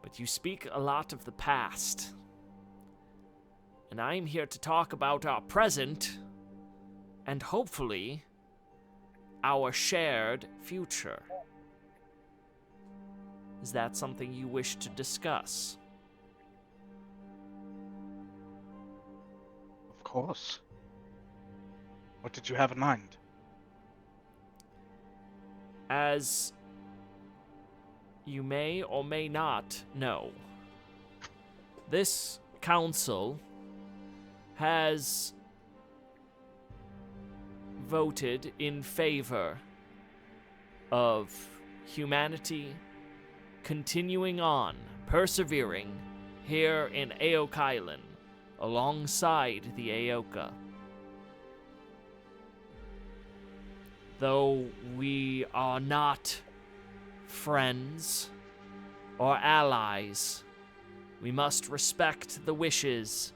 But you speak a lot of the past. And I am here to talk about our present and hopefully our shared future. Is that something you wish to discuss? Of course. What did you have in mind? As you may or may not know, this council has voted in favor of humanity continuing on, persevering here in Aok Island alongside the Aoka. Though we are not friends or allies, we must respect the wishes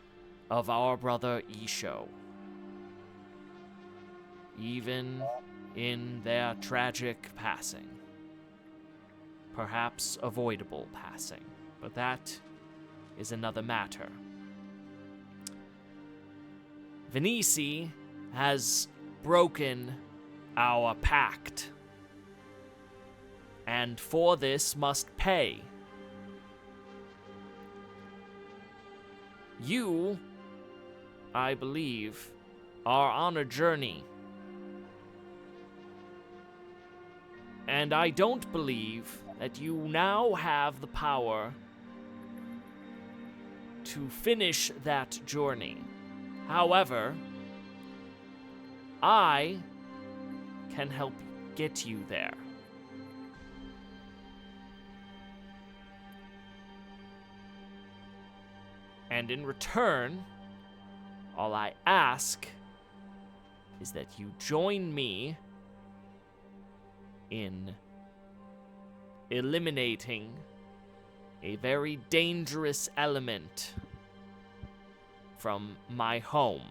of our brother Ishou, even in their tragic passing. Perhaps avoidable passing, but that is another matter. Venisi has broken our pact, and for this must pay. You, I believe, are on a journey, and I don't believe that you now have the power to finish that journey. However, I can help get you there. And in return, all I ask is that you join me in eliminating a very dangerous element from my home.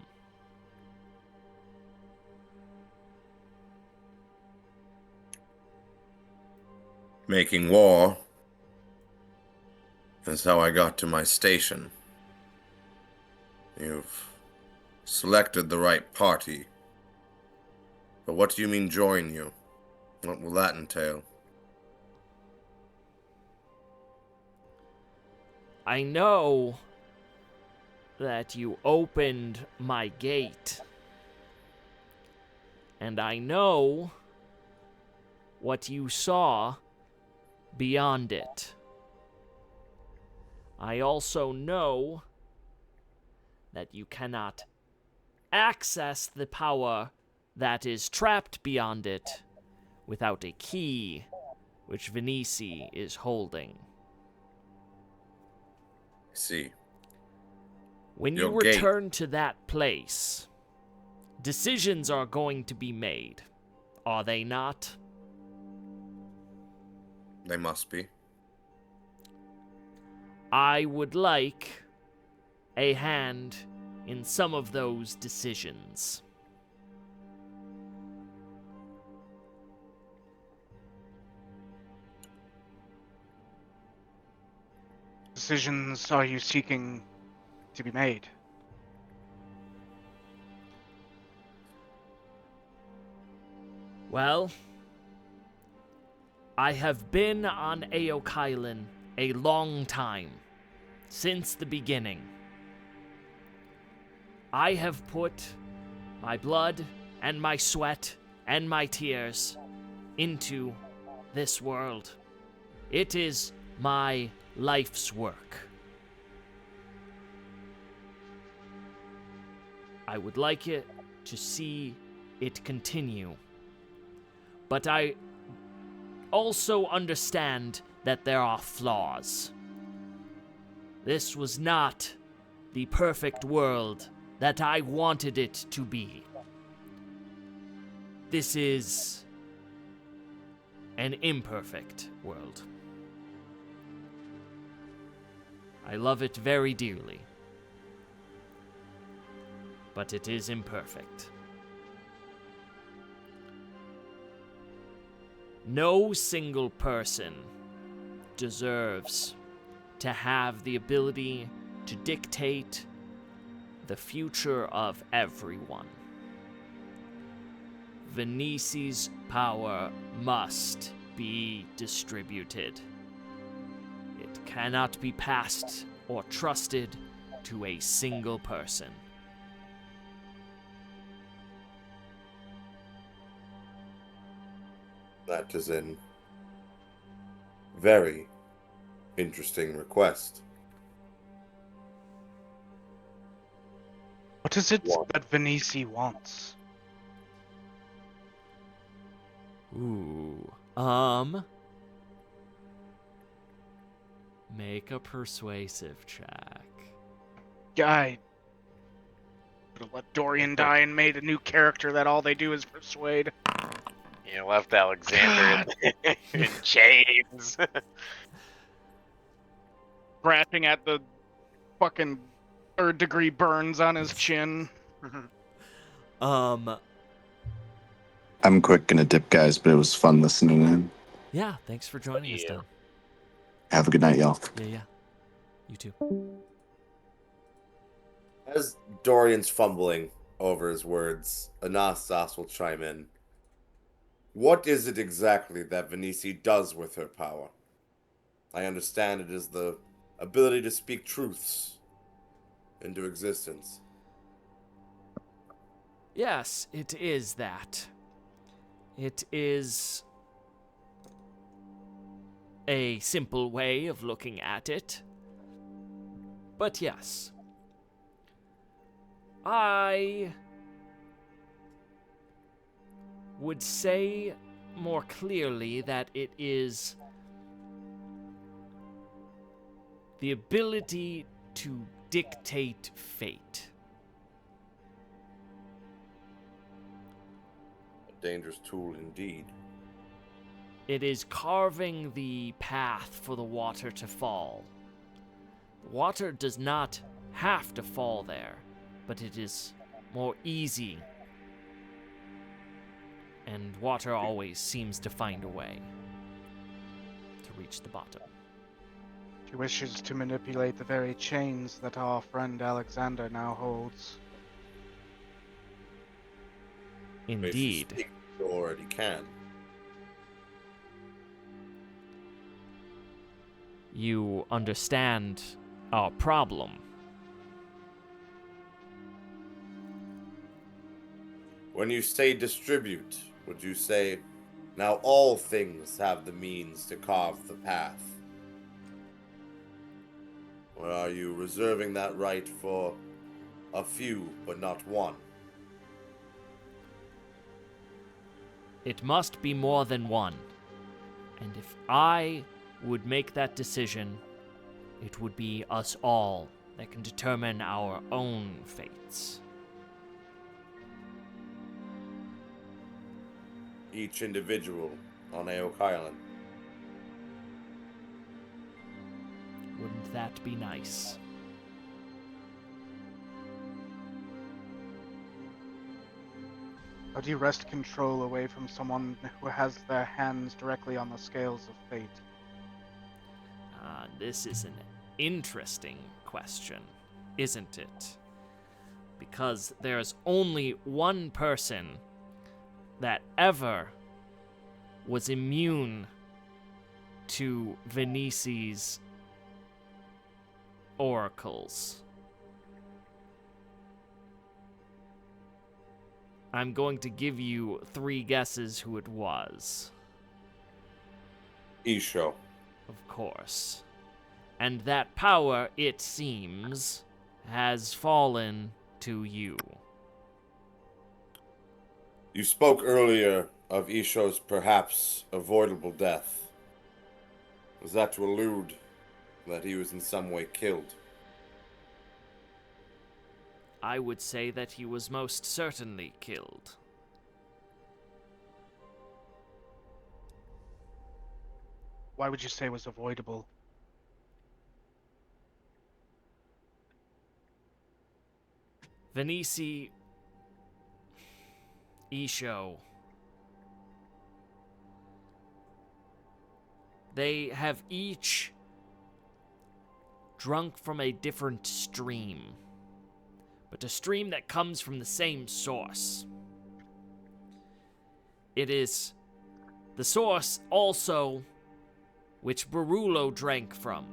Making war is how I got to my station. You've selected the right party. But what do you mean join you? What will that entail? I know that you opened my gate, and I know what you saw beyond it. I also know that you cannot access the power that is trapped beyond it without a key which Venisi is holding. See. When you Your gate. return to that place, decisions are going to be made, are they not? They must be. I would like a hand in some of those decisions. Decisions are you seeking to be made? Well, I have been on Aok Island a long time, since the beginning. I have put my blood and my sweat and my tears into this world. It is my life's work. I would like it to see it continue. But I also understand that there are flaws. This was not the perfect world that I wanted it to be. This is an imperfect world. I love it very dearly, but it is imperfect. No single person deserves to have the ability to dictate the future of everyone. Venisi's power must be distributed. It cannot be passed or trusted to a single person. That is an very interesting request. What is it What? that Venisi wants? Ooh. Make a persuasive check. I would have let Dorian die and made a new character that all they do is persuade. You left Alexander in chains. Scratching at the fucking third-degree burns on his chin. Um, I'm quick gonna dip, guys, but it was fun listening in. yeah, thanks for joining us, you. Don. Have a good night, y'all. Yeah. You too. As Dorian's fumbling over his words, Anastas will chime in. What is it exactly that Venisi does with her power? I understand it is the ability to speak truths into existence. Yes, it is that. It is a simple way of looking at it. But yes. I would say more clearly that it is the ability to dictate fate. A dangerous tool indeed. It is carving the path for the water to fall. The water does not have to fall there, but it is more easy. And water always seems to find a way to reach the bottom. She wishes to manipulate the very chains that our friend Alexander now holds. Indeed. You already can. You understand our problem. When you say distribute, would you say now all things have the means to carve the path? Or are you reserving that right for a few, but not one? It must be more than one. And if I would make that decision, it would be us all that can determine our own fates. Each individual on Aok Island. Wouldn't that be nice? How do you wrest control away from someone who has their hands directly on the scales of fate? This is an interesting question, isn't it? Because there's only one person that ever was immune to Venisi's oracles. I'm going to give you 3 guesses who it was. Ishou. Of course. And that power, it seems, has fallen to you. You spoke earlier of Ishou's perhaps avoidable death. Was that to allude that he was in some way killed? I would say that he was most certainly killed. Why would you say it was avoidable? Venisi, Ishou, they have each drunk from a different stream, but a stream that comes from the same source. It is the source also which Barulo drank from,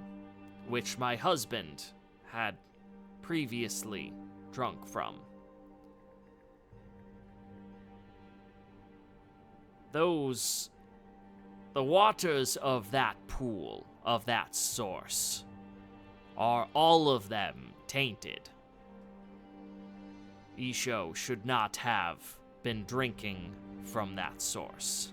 which my husband had previously drunk from. The waters of that pool, of that source, are all of them tainted. Ishou should not have been drinking from that source.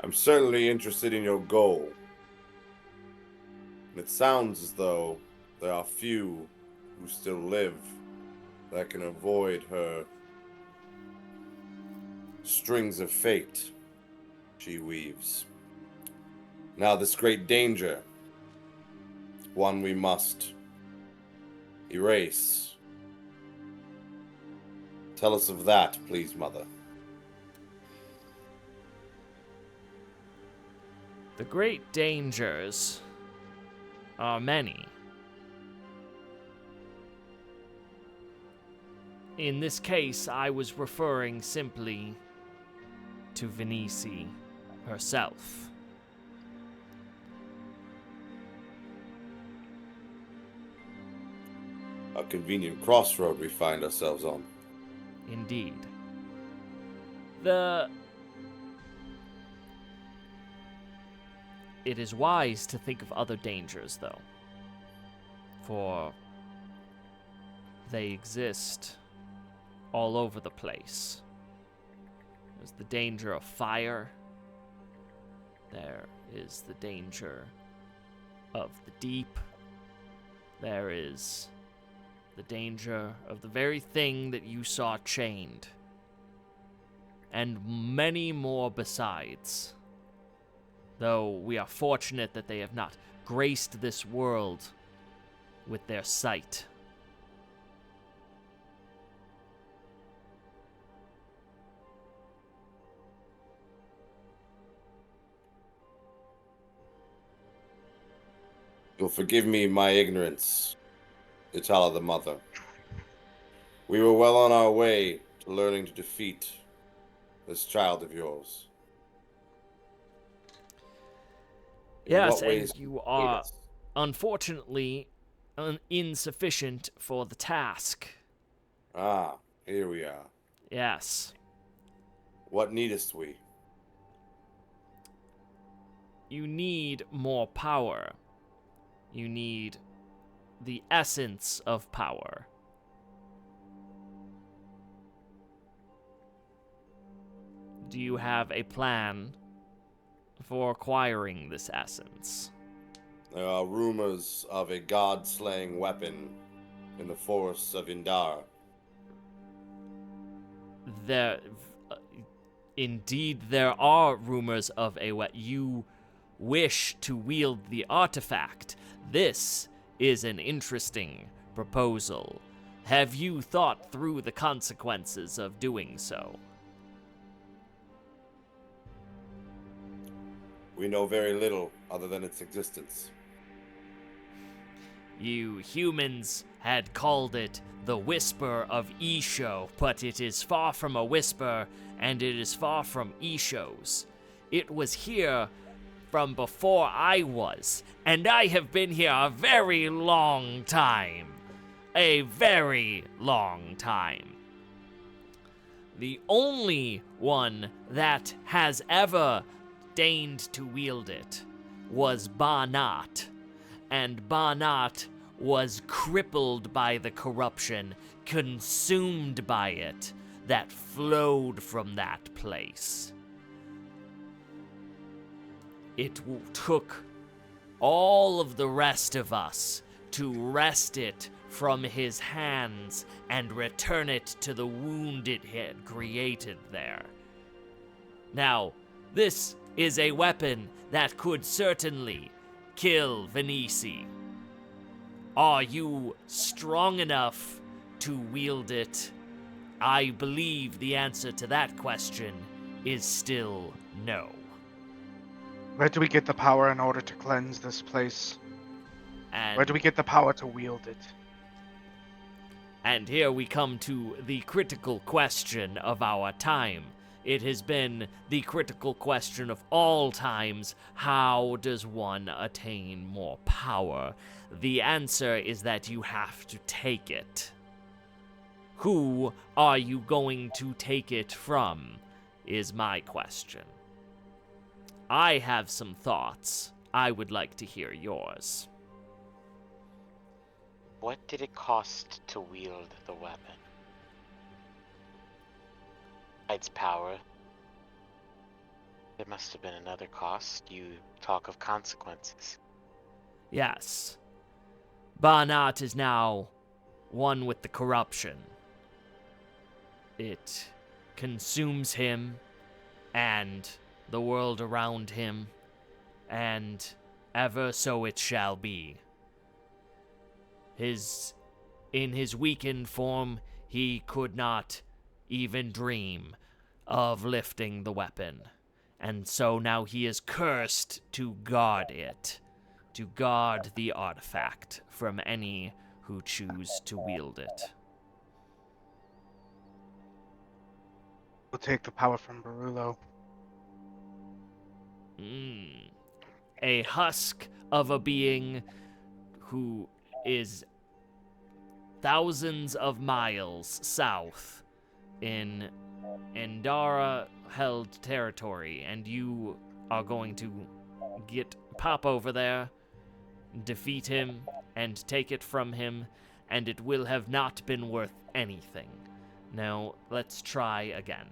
I'm certainly interested in your goal. It sounds as though there are few who still live that can avoid her strings of fate she weaves. Now this great danger, one we must erase. Tell us of that, please, Mother. The great dangers are many. In this case, I was referring simply to Venice herself. A convenient crossroad we find ourselves on. Indeed. It is wise to think of other dangers, though, for they exist all over the place. There's the danger of fire. There is the danger of the deep. There is the danger of the very thing that you saw chained. And many more besides. Though we are fortunate that they have not graced this world with their sight. You'll forgive me my ignorance, Ytalla the Mother. We were well on our way to learning to defeat this child of yours. In Yes, what ways and you can aid are us? unfortunately insufficient for the task. Ah, here we are. Yes. What needest we? You need more power. You need the essence of power. Do you have a plan for acquiring this essence? There are rumors of a god-slaying weapon in the forests of Indar. Indeed, there are rumors of you wish to wield the artifact. This is an interesting proposal. Have you thought through the consequences of doing so? We know very little other than its existence. You humans had called it the Whisper of Ishou, but it is far from a whisper, and it is far from Ishou's. It was here from before I was, and I have been here a very long time. A very long time. The only one that has ever deigned to wield it was Banat, and Banat was crippled by the corruption, consumed by it, that flowed from that place. It took all of the rest of us to wrest it from his hands and return it to the wound it had created there. Now, this is a weapon that could certainly kill Venisi. Are you strong enough to wield it? I believe the answer to that question is still no. Where do we get the power in order to cleanse this place? Where do we get the power to wield it? And here we come to the critical question of our time. It has been the critical question of all times. How does one attain more power? The answer is that you have to take it. Who are you going to take it from, is my question. I have some thoughts. I would like to hear yours. What did it cost to wield the weapon? Besides power, there must have been another cost. You talk of consequences. Yes. Banat is now one with the corruption. It consumes him and the world around him, and ever so it shall be. In his weakened form, he could not even dream of lifting the weapon. And so now he is cursed to guard it, to guard the artifact from any who choose to wield it. We'll take the power from Barullo. A husk of a being who is thousands of miles south in Endara-held territory, and you are going to pop over there, defeat him, and take it from him, and it will have not been worth anything. Now, let's try again.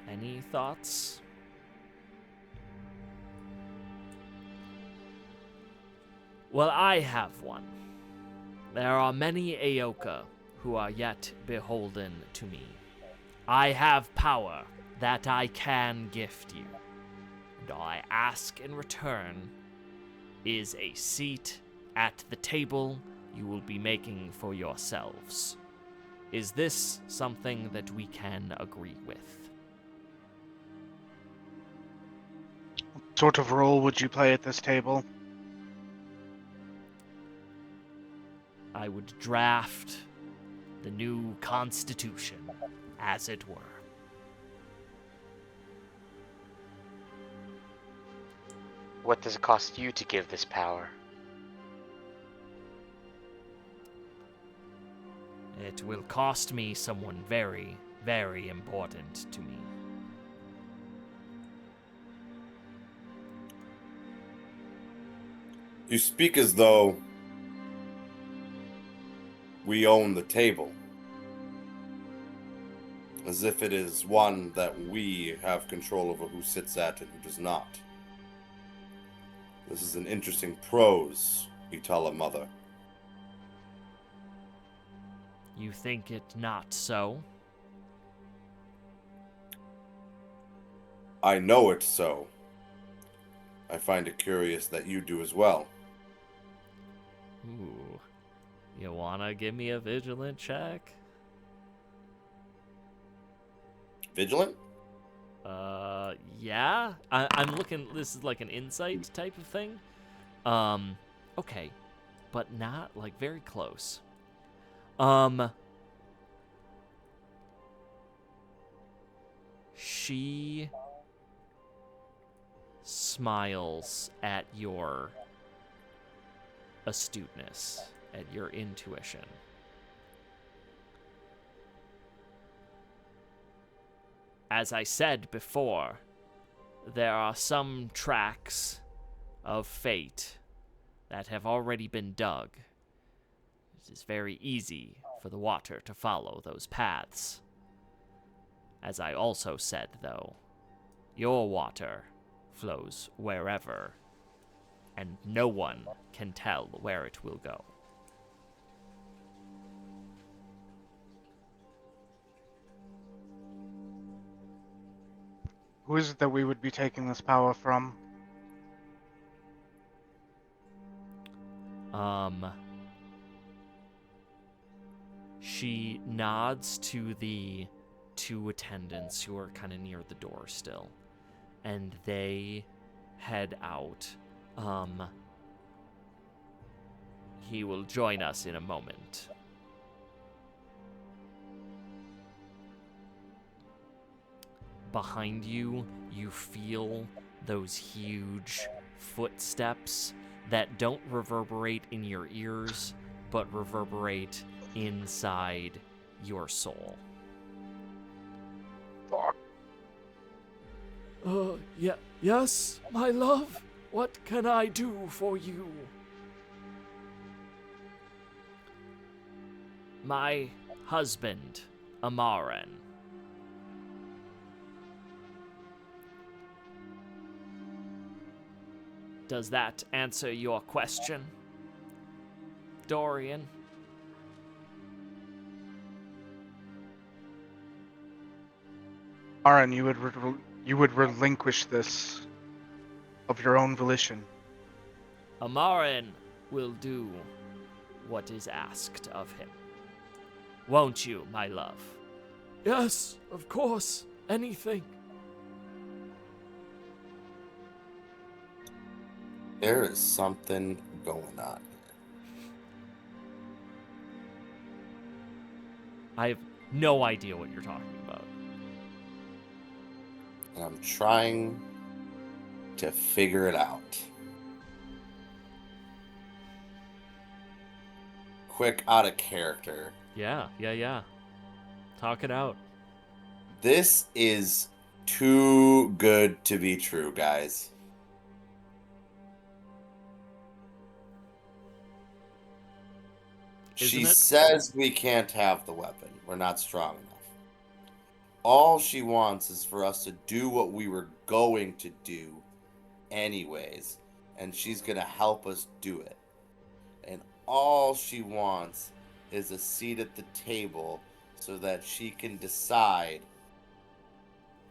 Any thoughts? Well, I have one. There are many Aoka who are yet beholden to me. I have power that I can gift you, and all I ask in return is a seat at the table you will be making for yourselves. Is this something that we can agree with? What sort of role would you play at this table? I would draft the new constitution, as it were. What does it cost you to give this power? It will cost me someone very, very important to me. You speak as though we own the table. As if it is one that we have control over who sits at and who does not. This is an interesting prose, Ytalla Mother. You think it not so? I know it so. I find it curious that you do as well. Ooh. You wanna give me a vigilant check? Vigilant? Yeah. I'm looking. This is like an insight type of thing. Okay, but not like very close. She smiles at your astuteness, at your intuition. As I said before, there are some tracks of fate that have already been dug. It is very easy for the water to follow those paths. As I also said, though, your water flows wherever and no one can tell where it will go. Who is it that we would be taking this power from? She nods to the two attendants who are kind of near the door still, and they head out. He will join us in a moment. Behind you, you feel those huge footsteps that don't reverberate in your ears, but reverberate inside your soul. Fuck. Yes, my love. What can I do for you? My husband, Amaren. Does that answer your question, Dorian? Aaron, you would relinquish this of your own volition. Amaren will do what is asked of him. Won't you, my love? Yes, of course. Anything. There is something going on here. I have no idea what you're talking about. And I'm trying to figure it out. Quick out of character. Yeah. Talk it out. This is too good to be true, guys. She says we can't have the weapon. We're not strong enough. All she wants is for us to do what we were going to do anyways. And she's going to help us do it. And all she wants is a seat at the table so that she can decide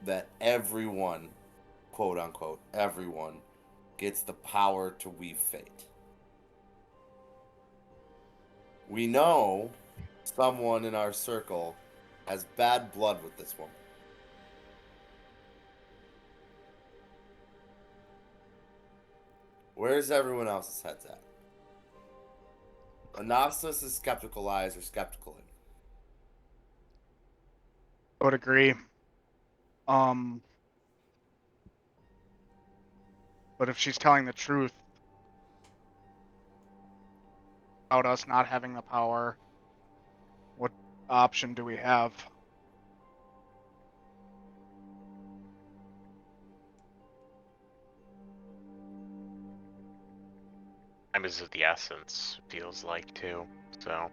that everyone, quote unquote, everyone, gets the power to weave fate. We know someone in our circle has bad blood with this woman. Where's everyone else's heads at? Anastas is skeptical eyes or skeptical in. I would agree. But if she's telling the truth about us not having the power, what option do we have? Time is of the essence, feels like, too. So,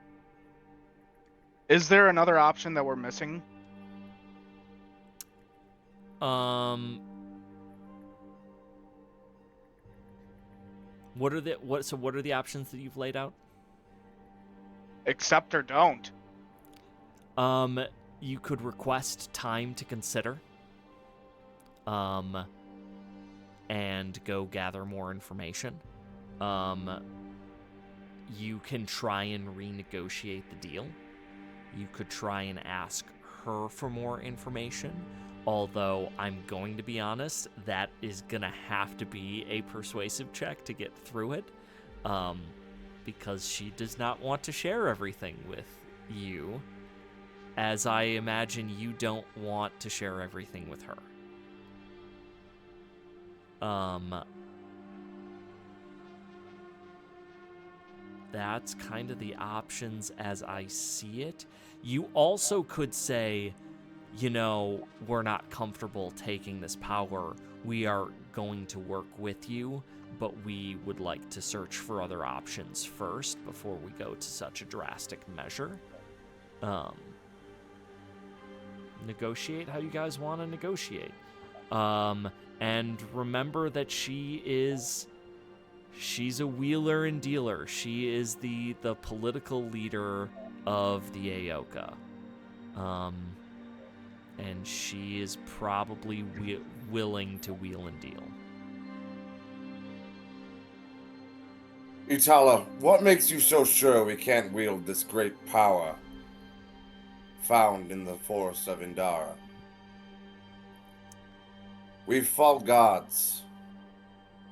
Is there another option that we're missing? What are the options that you've laid out? Accept or don't. You could request time to consider. And go gather more information. You can try and renegotiate the deal. You could try and ask her for more information. Although, I'm going to be honest, that is going to have to be a persuasive check to get through it. Because she does not want to share everything with you. As I imagine you don't want to share everything with her. That's kind of the options as I see it. You also could say, we're not comfortable taking this power. We are going to work with you, but we would like to search for other options first before we go to such a drastic measure. Negotiate how you guys want to negotiate. And remember that she She's a wheeler and dealer. She is the political leader of the Aoka. And she is probably willing to wheel and deal. Ytalla, what makes you so sure we can't wield this great power found in the forest of Indara? We've fought gods.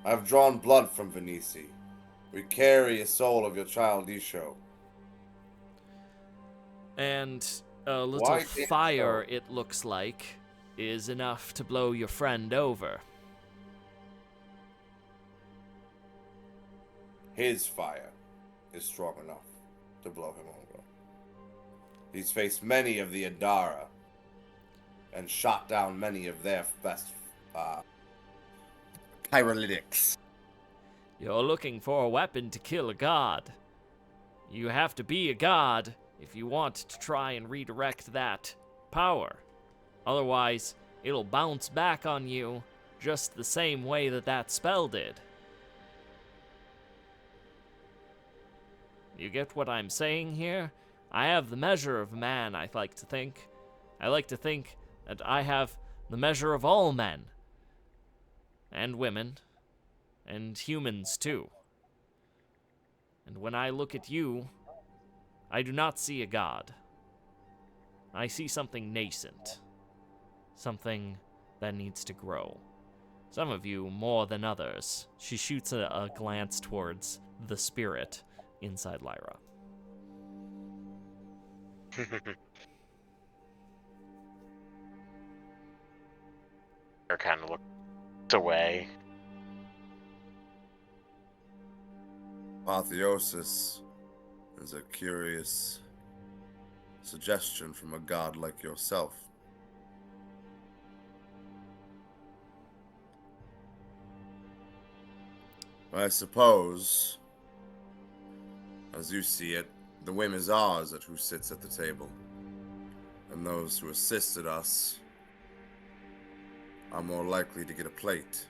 I've drawn blood from Venisi. We carry a soul of your child Ishou. And a little Why can't fire, so? it looks like, is enough to blow your friend over. His fire is strong enough to blow him over. He's faced many of the Indara and shot down many of their best pyrolytics. You're looking for a weapon to kill a god. You have to be a god if you want to try and redirect that power. Otherwise, it'll bounce back on you just the same way that spell did. You get what I'm saying here? I have the measure of man, I like to think. I like to think that I have the measure of all men. And women. And humans, too. And when I look at you, I do not see a god. I see something nascent. Something that needs to grow. Some of you more than others. She shoots a glance towards the spirit inside Lyra. Or kind of looks away. Apotheosis is a curious suggestion from a god like yourself. I suppose, as you see it, the whim is ours at who sits at the table. And those who assisted us are more likely to get a plate.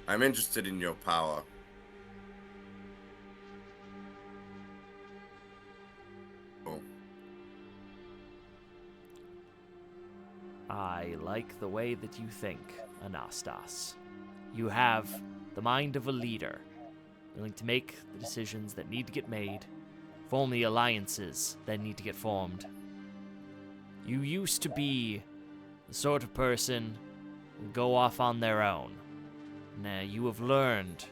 I'm interested in your power. Oh. I like the way that you think, Anastas. You have the mind of a leader, willing to make the decisions that need to get made, form the alliances that need to get formed. You used to be the sort of person who would go off on their own. Now you have learned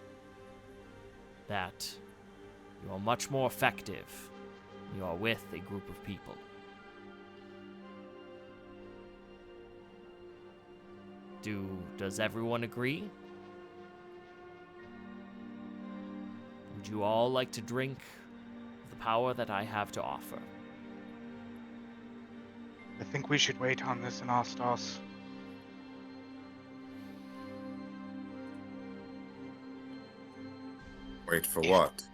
that you are much more effective when you are with a group of people. Does everyone agree? Would you all like to drink the power that I have to offer? I think we should wait on this, Anastas. Wait for what?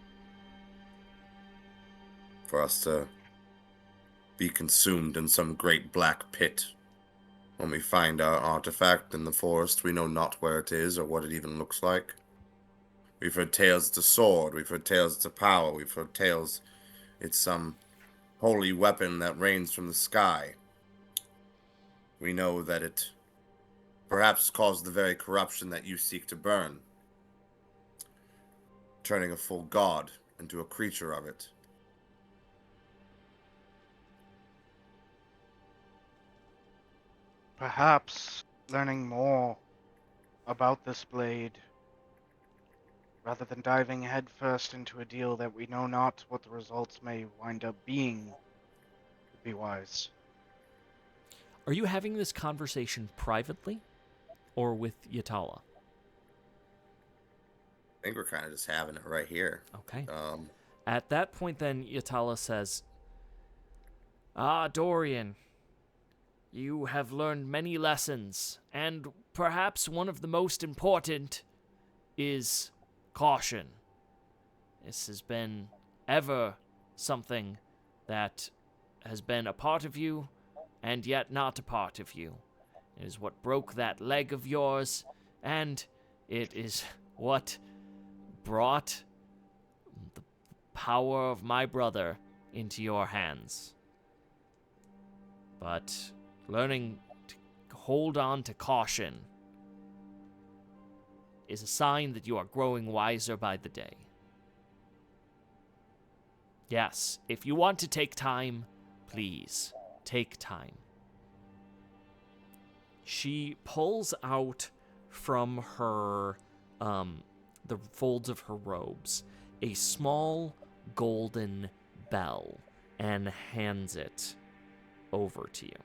For us to be consumed in some great black pit. When we find our artifact in the forest, we know not where it is or what it even looks like. We've heard tales it's a sword, we've heard tales it's a power, we've heard tales it's some holy weapon that rains from the sky. We know that it perhaps caused the very corruption that you seek to burn, turning a full god into a creature of it. Perhaps learning more about this blade, rather than diving headfirst into a deal that we know not what the results may wind up being, would be wise. Are you having this conversation privately or with Ytalla? I think we're kind of just having it right here. Okay. At that point, then, Ytalla says, Dorian, you have learned many lessons, and perhaps one of the most important is caution. This has been ever something that has been a part of you, and yet not a part of you. It is what broke that leg of yours, and it is what brought the power of my brother into your hands. But learning to hold on to caution is a sign that you are growing wiser by the day. Yes, if you want to take time, please take time. She pulls out from her, the folds of her robes, a small golden bell and hands it over to you.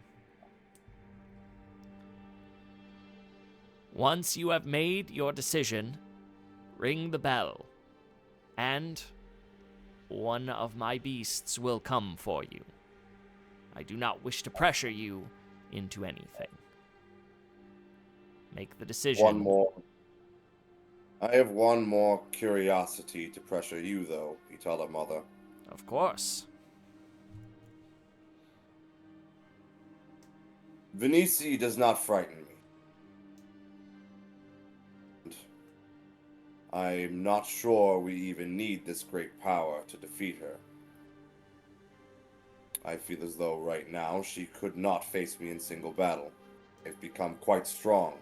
Once you have made your decision, ring the bell, and one of my beasts will come for you. I do not wish to pressure you into anything. Make the decision. One more. I have one more curiosity to pressure you, though, Ytalla Mother. Of course. Venice does not frighten me. I'm not sure we even need this great power to defeat her. I feel as though right now she could not face me in single battle. I've become quite strong,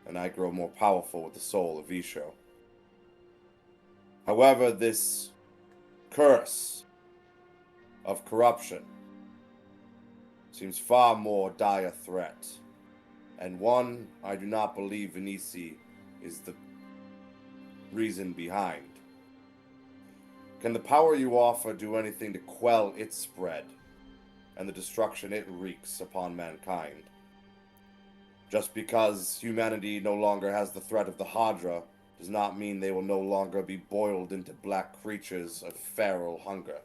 and I grow more powerful with the soul of Ishou. However, this curse of corruption seems far more dire threat, and one I do not believe Venice is the reason behind. Can the power you offer do anything to quell its spread and the destruction it wreaks upon mankind? Just because humanity no longer has the threat of the Hadra does not mean they will no longer be boiled into black creatures of feral hunger.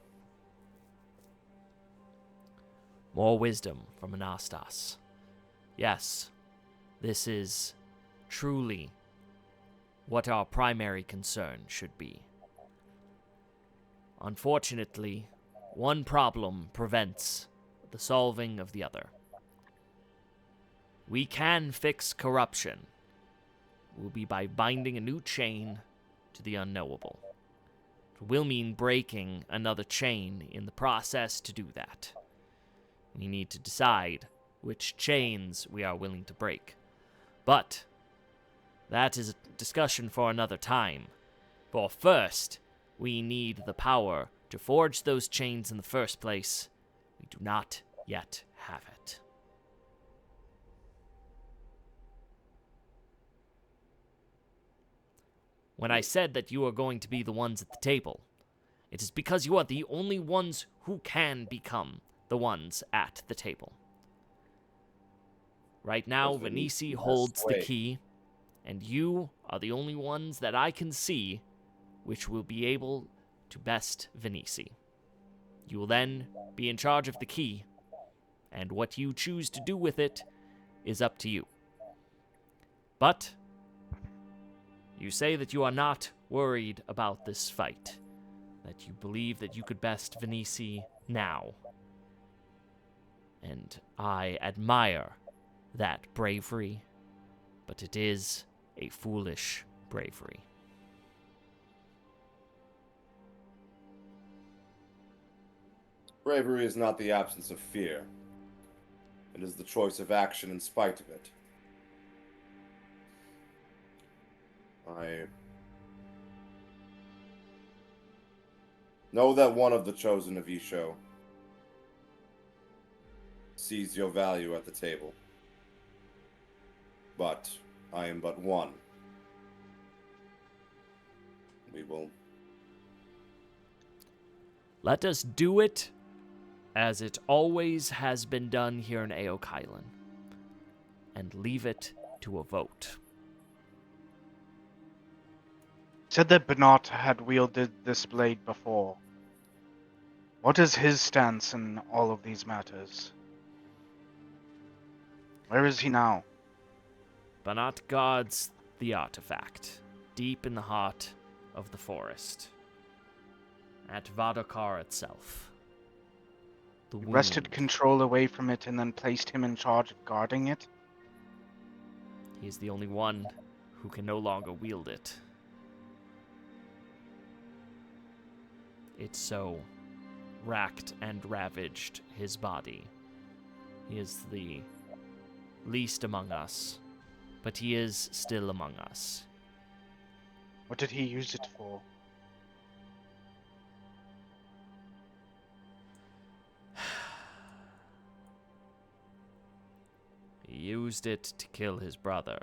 More wisdom from Anastas. Yes, this is truly what our primary concern should be. Unfortunately, one problem prevents the solving of the other. We can fix corruption. It will be by binding a new chain to the unknowable. It will mean breaking another chain in the process to do that. We need to decide which chains we are willing to break. But that is a discussion for another time. For first, we need the power to forge those chains in the first place. We do not yet have it. When I said that you are going to be the ones at the table, it is because you are the only ones who can become the ones at the table. Right now, Venice holds the key, and you are the only ones that I can see which will be able to best Venice. You will then be in charge of the key, and what you choose to do with it is up to you. But you say that you are not worried about this fight, that you believe that you could best Venice now. And I admire that bravery, but it is a foolish bravery. Bravery is not the absence of fear. It is the choice of action in spite of it. I know that one of the Chosen of Ishou sees your value at the table. But I am but one. We will... Let us do it as it always has been done here in Aokailan, and leave it to a vote. Said that Bernard had wielded this blade before. What is his stance in all of these matters? Where is he now? Banat guards the artifact, deep in the heart of the forest, at Vadokar itself. The You wrested wound. control away from it and then placed him in charge of guarding it? He is the only one who can no longer wield it. It so racked and ravaged his body. He is the least among us, but he is still among us. What did he use it for? He used it to kill his brother.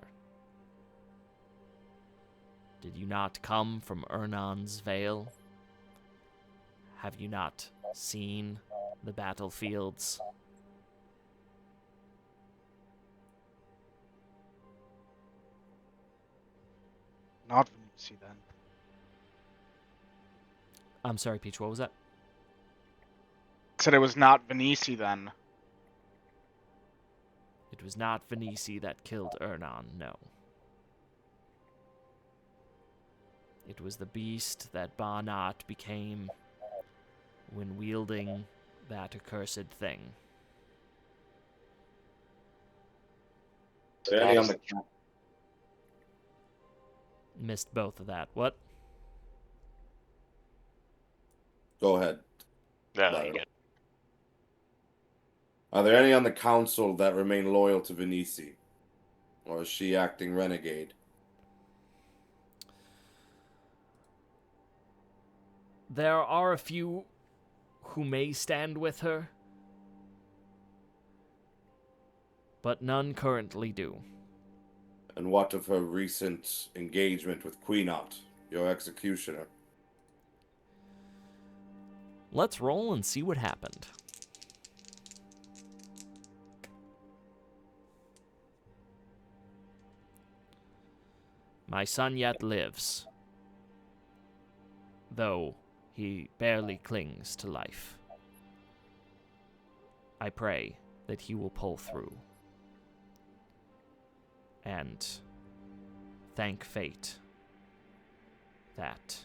Did you not come from Ernan's Vale? Have you not seen the battlefields? Not Venisi, then. I'm sorry, Peach, what was that? Said it was not Venisi, then. It was not Venisi that killed Ernan, no. It was the beast that Banat became when wielding that accursed thing. Is there any on the Missed both of that. What? Go ahead. No, Let you it- get. Are there any on the council that remain loyal to Venisi? Or is she acting renegade? There are a few who may stand with her, but none currently do. And what of her recent engagement with Queenot, your executioner? Let's roll and see what happened. My son yet lives, though he barely clings to life. I pray that he will pull through. And thank fate that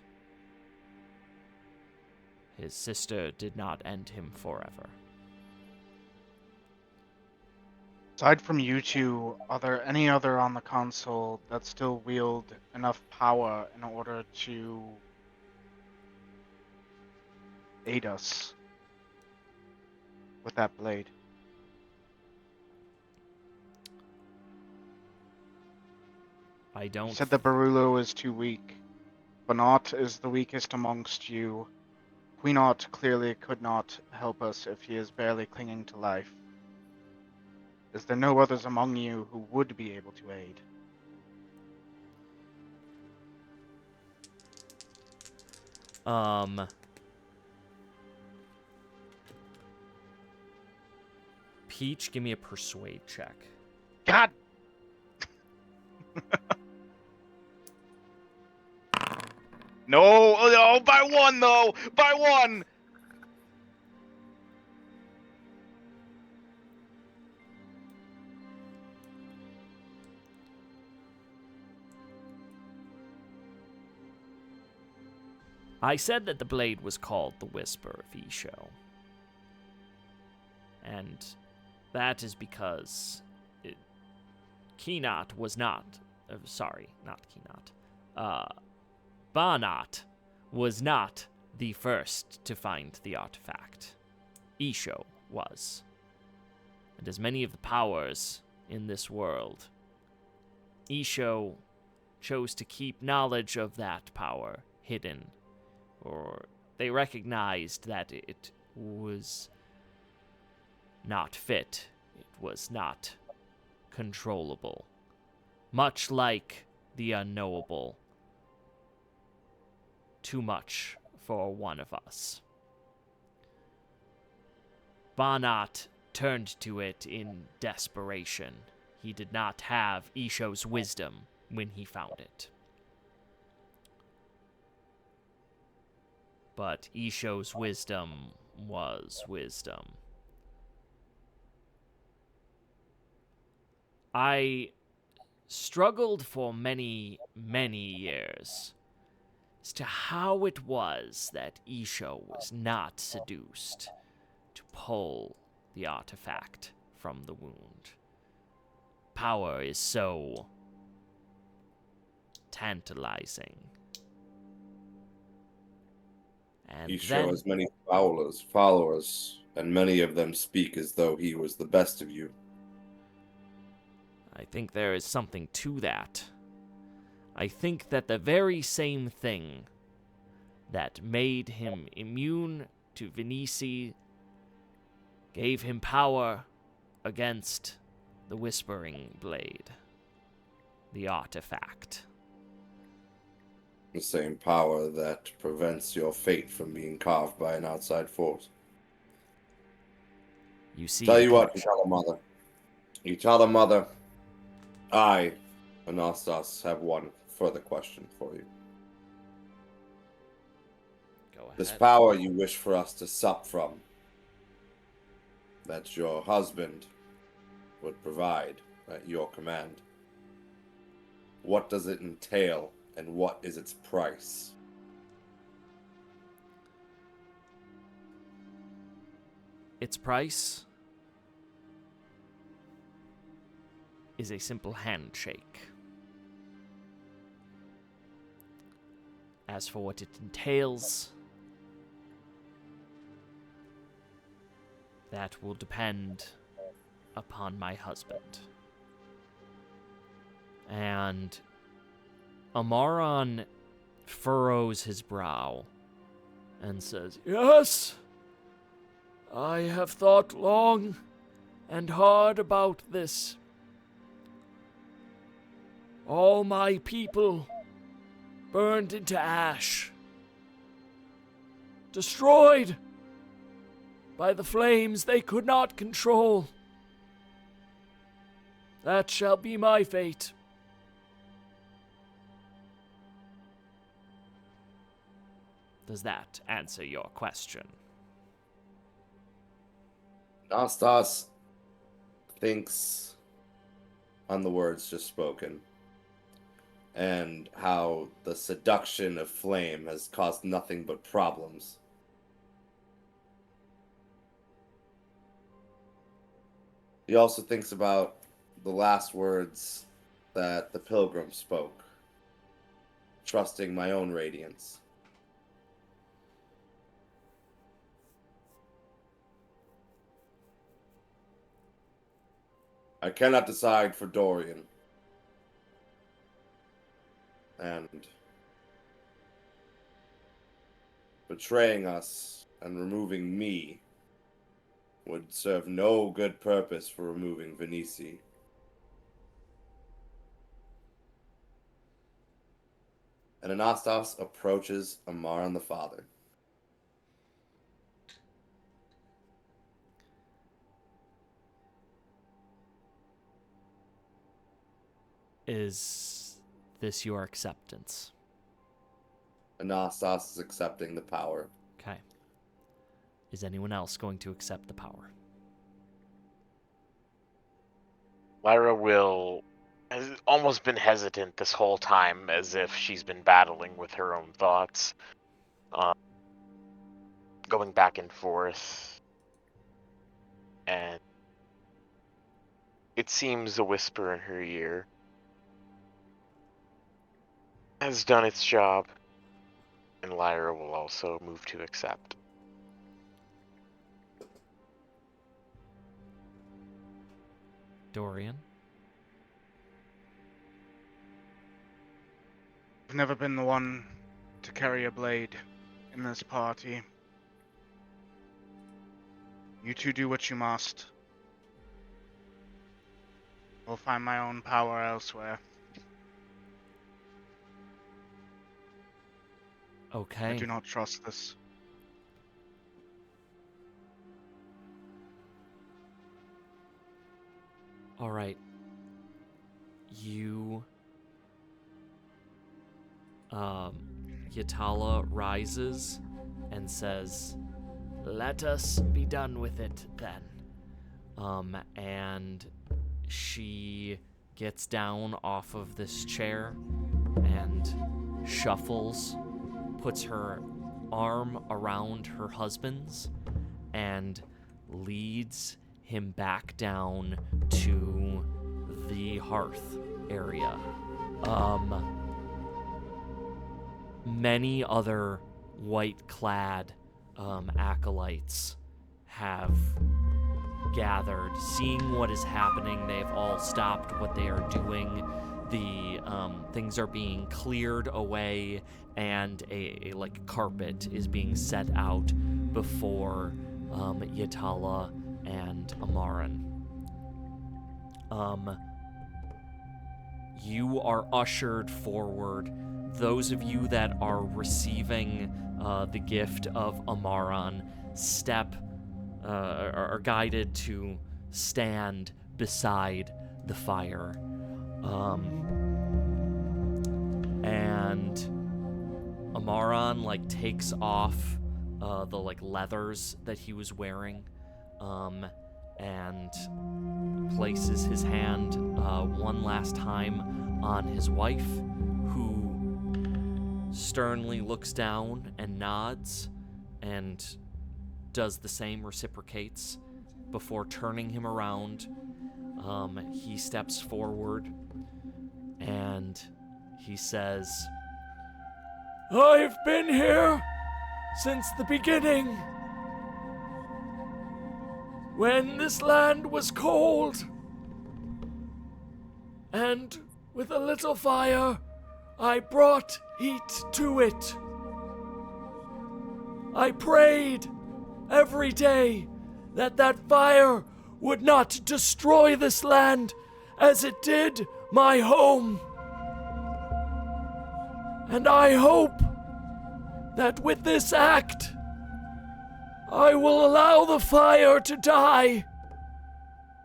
his sister did not end him forever. Aside from you two, are there any other on the console that still wield enough power in order to aid us with that blade? I don't. You said that Barullo is too weak. Banat is the weakest amongst you. Queenot clearly could not help us if he is barely clinging to life. Is there no others among you who would be able to aid? Peach, give me a persuade check. God! No! Oh, by one, though! By one! I said that the blade was called the Whisper of Ishou. And that is because Keenot was not... sorry, not Keenot. Banat was not the first to find the artifact. Ishou was. And as many of the powers in this world, Ishou chose to keep knowledge of that power hidden, or they recognized that it was not fit, it was not controllable. Much like the unknowable. Too much for one of us. Banat turned to it in desperation. He did not have Ishou's wisdom when he found it. But Ishou's wisdom was wisdom. I struggled for many, many years as to how it was that Ishou was not seduced to pull the artifact from the wound. Power is so tantalizing. And Ishou has many followers, and many of them speak as though he was the best of you. I think there is something to that. I think that the very same thing that made him immune to Venice gave him power against the Whispering Blade, the artifact. The same power that prevents your fate from being carved by an outside force. You see, Tell you what, Ytalla Mother, I, Anastas, have one further question for you. Go ahead. This power you wish for us to sup from, that your husband would provide at your command, what does it entail, and what is its price? Its price is a simple handshake. As for what it entails, that will depend upon my husband. And Amaron furrows his brow and says, "Yes, I have thought long and hard about this. All my people burned into ash, destroyed by the flames they could not control. That shall be my fate." Does that answer your question? Anastas thinks on the words just spoken, and how the seduction of flame has caused nothing but problems. He also thinks about the last words that the pilgrim spoke, trusting my own radiance. I cannot decide for Dorian. And betraying us and removing me would serve no good purpose for removing Venice. And Anastas approaches Amaran the father. Is this your acceptance? Anastas is accepting the power. Okay. Is anyone else going to accept the power? Lyra has almost been hesitant this whole time, as if she's been battling with her own thoughts, going back and forth, and it seems the whisper in her ear has done its job, and Lyra will also move to accept. Dorian? I've never been the one to carry a blade in this party. You two do what you must. I'll find my own power elsewhere. Okay. I do not trust this. All right. Ytalla rises and says, "Let us be done with it then." And she gets down off of this chair and shuffles, puts her arm around her husband's, and leads him back down to the hearth area. Many other white-clad acolytes have gathered, seeing what is happening. They've all stopped what they are doing. The things are being cleared away, and a carpet is being set out before Ytalla and Amaran. You are ushered forward. Those of you that are receiving the gift of Amaran are guided to stand beside the fire. And Amaran takes off the leathers that he was wearing, and places his hand one last time on his wife, who sternly looks down and nods and does the same, reciprocates, before turning him around. He steps forward and he says, "I've been here since the beginning, when this land was cold, and with a little fire, I brought heat to it. I prayed every day that fire would not destroy this land as it did my home. And I hope that with this act, I will allow the fire to die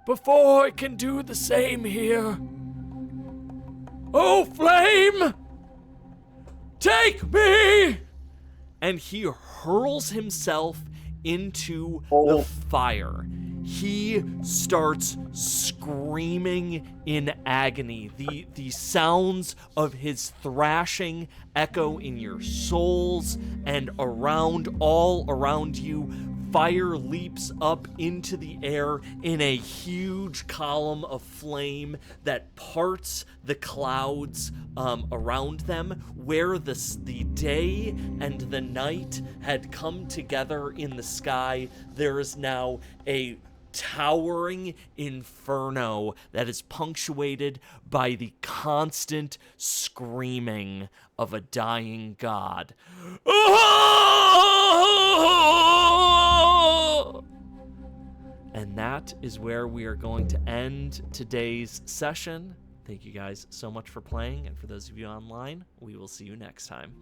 before it can do the same here. Oh, flame, take me!" And he hurls himself into the fire. He starts screaming in agony. The sounds of his thrashing echo in your souls, and all around you, fire leaps up into the air in a huge column of flame that parts the clouds around them. Where the day and the night had come together in the sky, there is now a towering inferno that is punctuated by the constant screaming of a dying god. And that is where we are going to end today's session. Thank you guys so much for playing, and for those of you online, we will see you next time.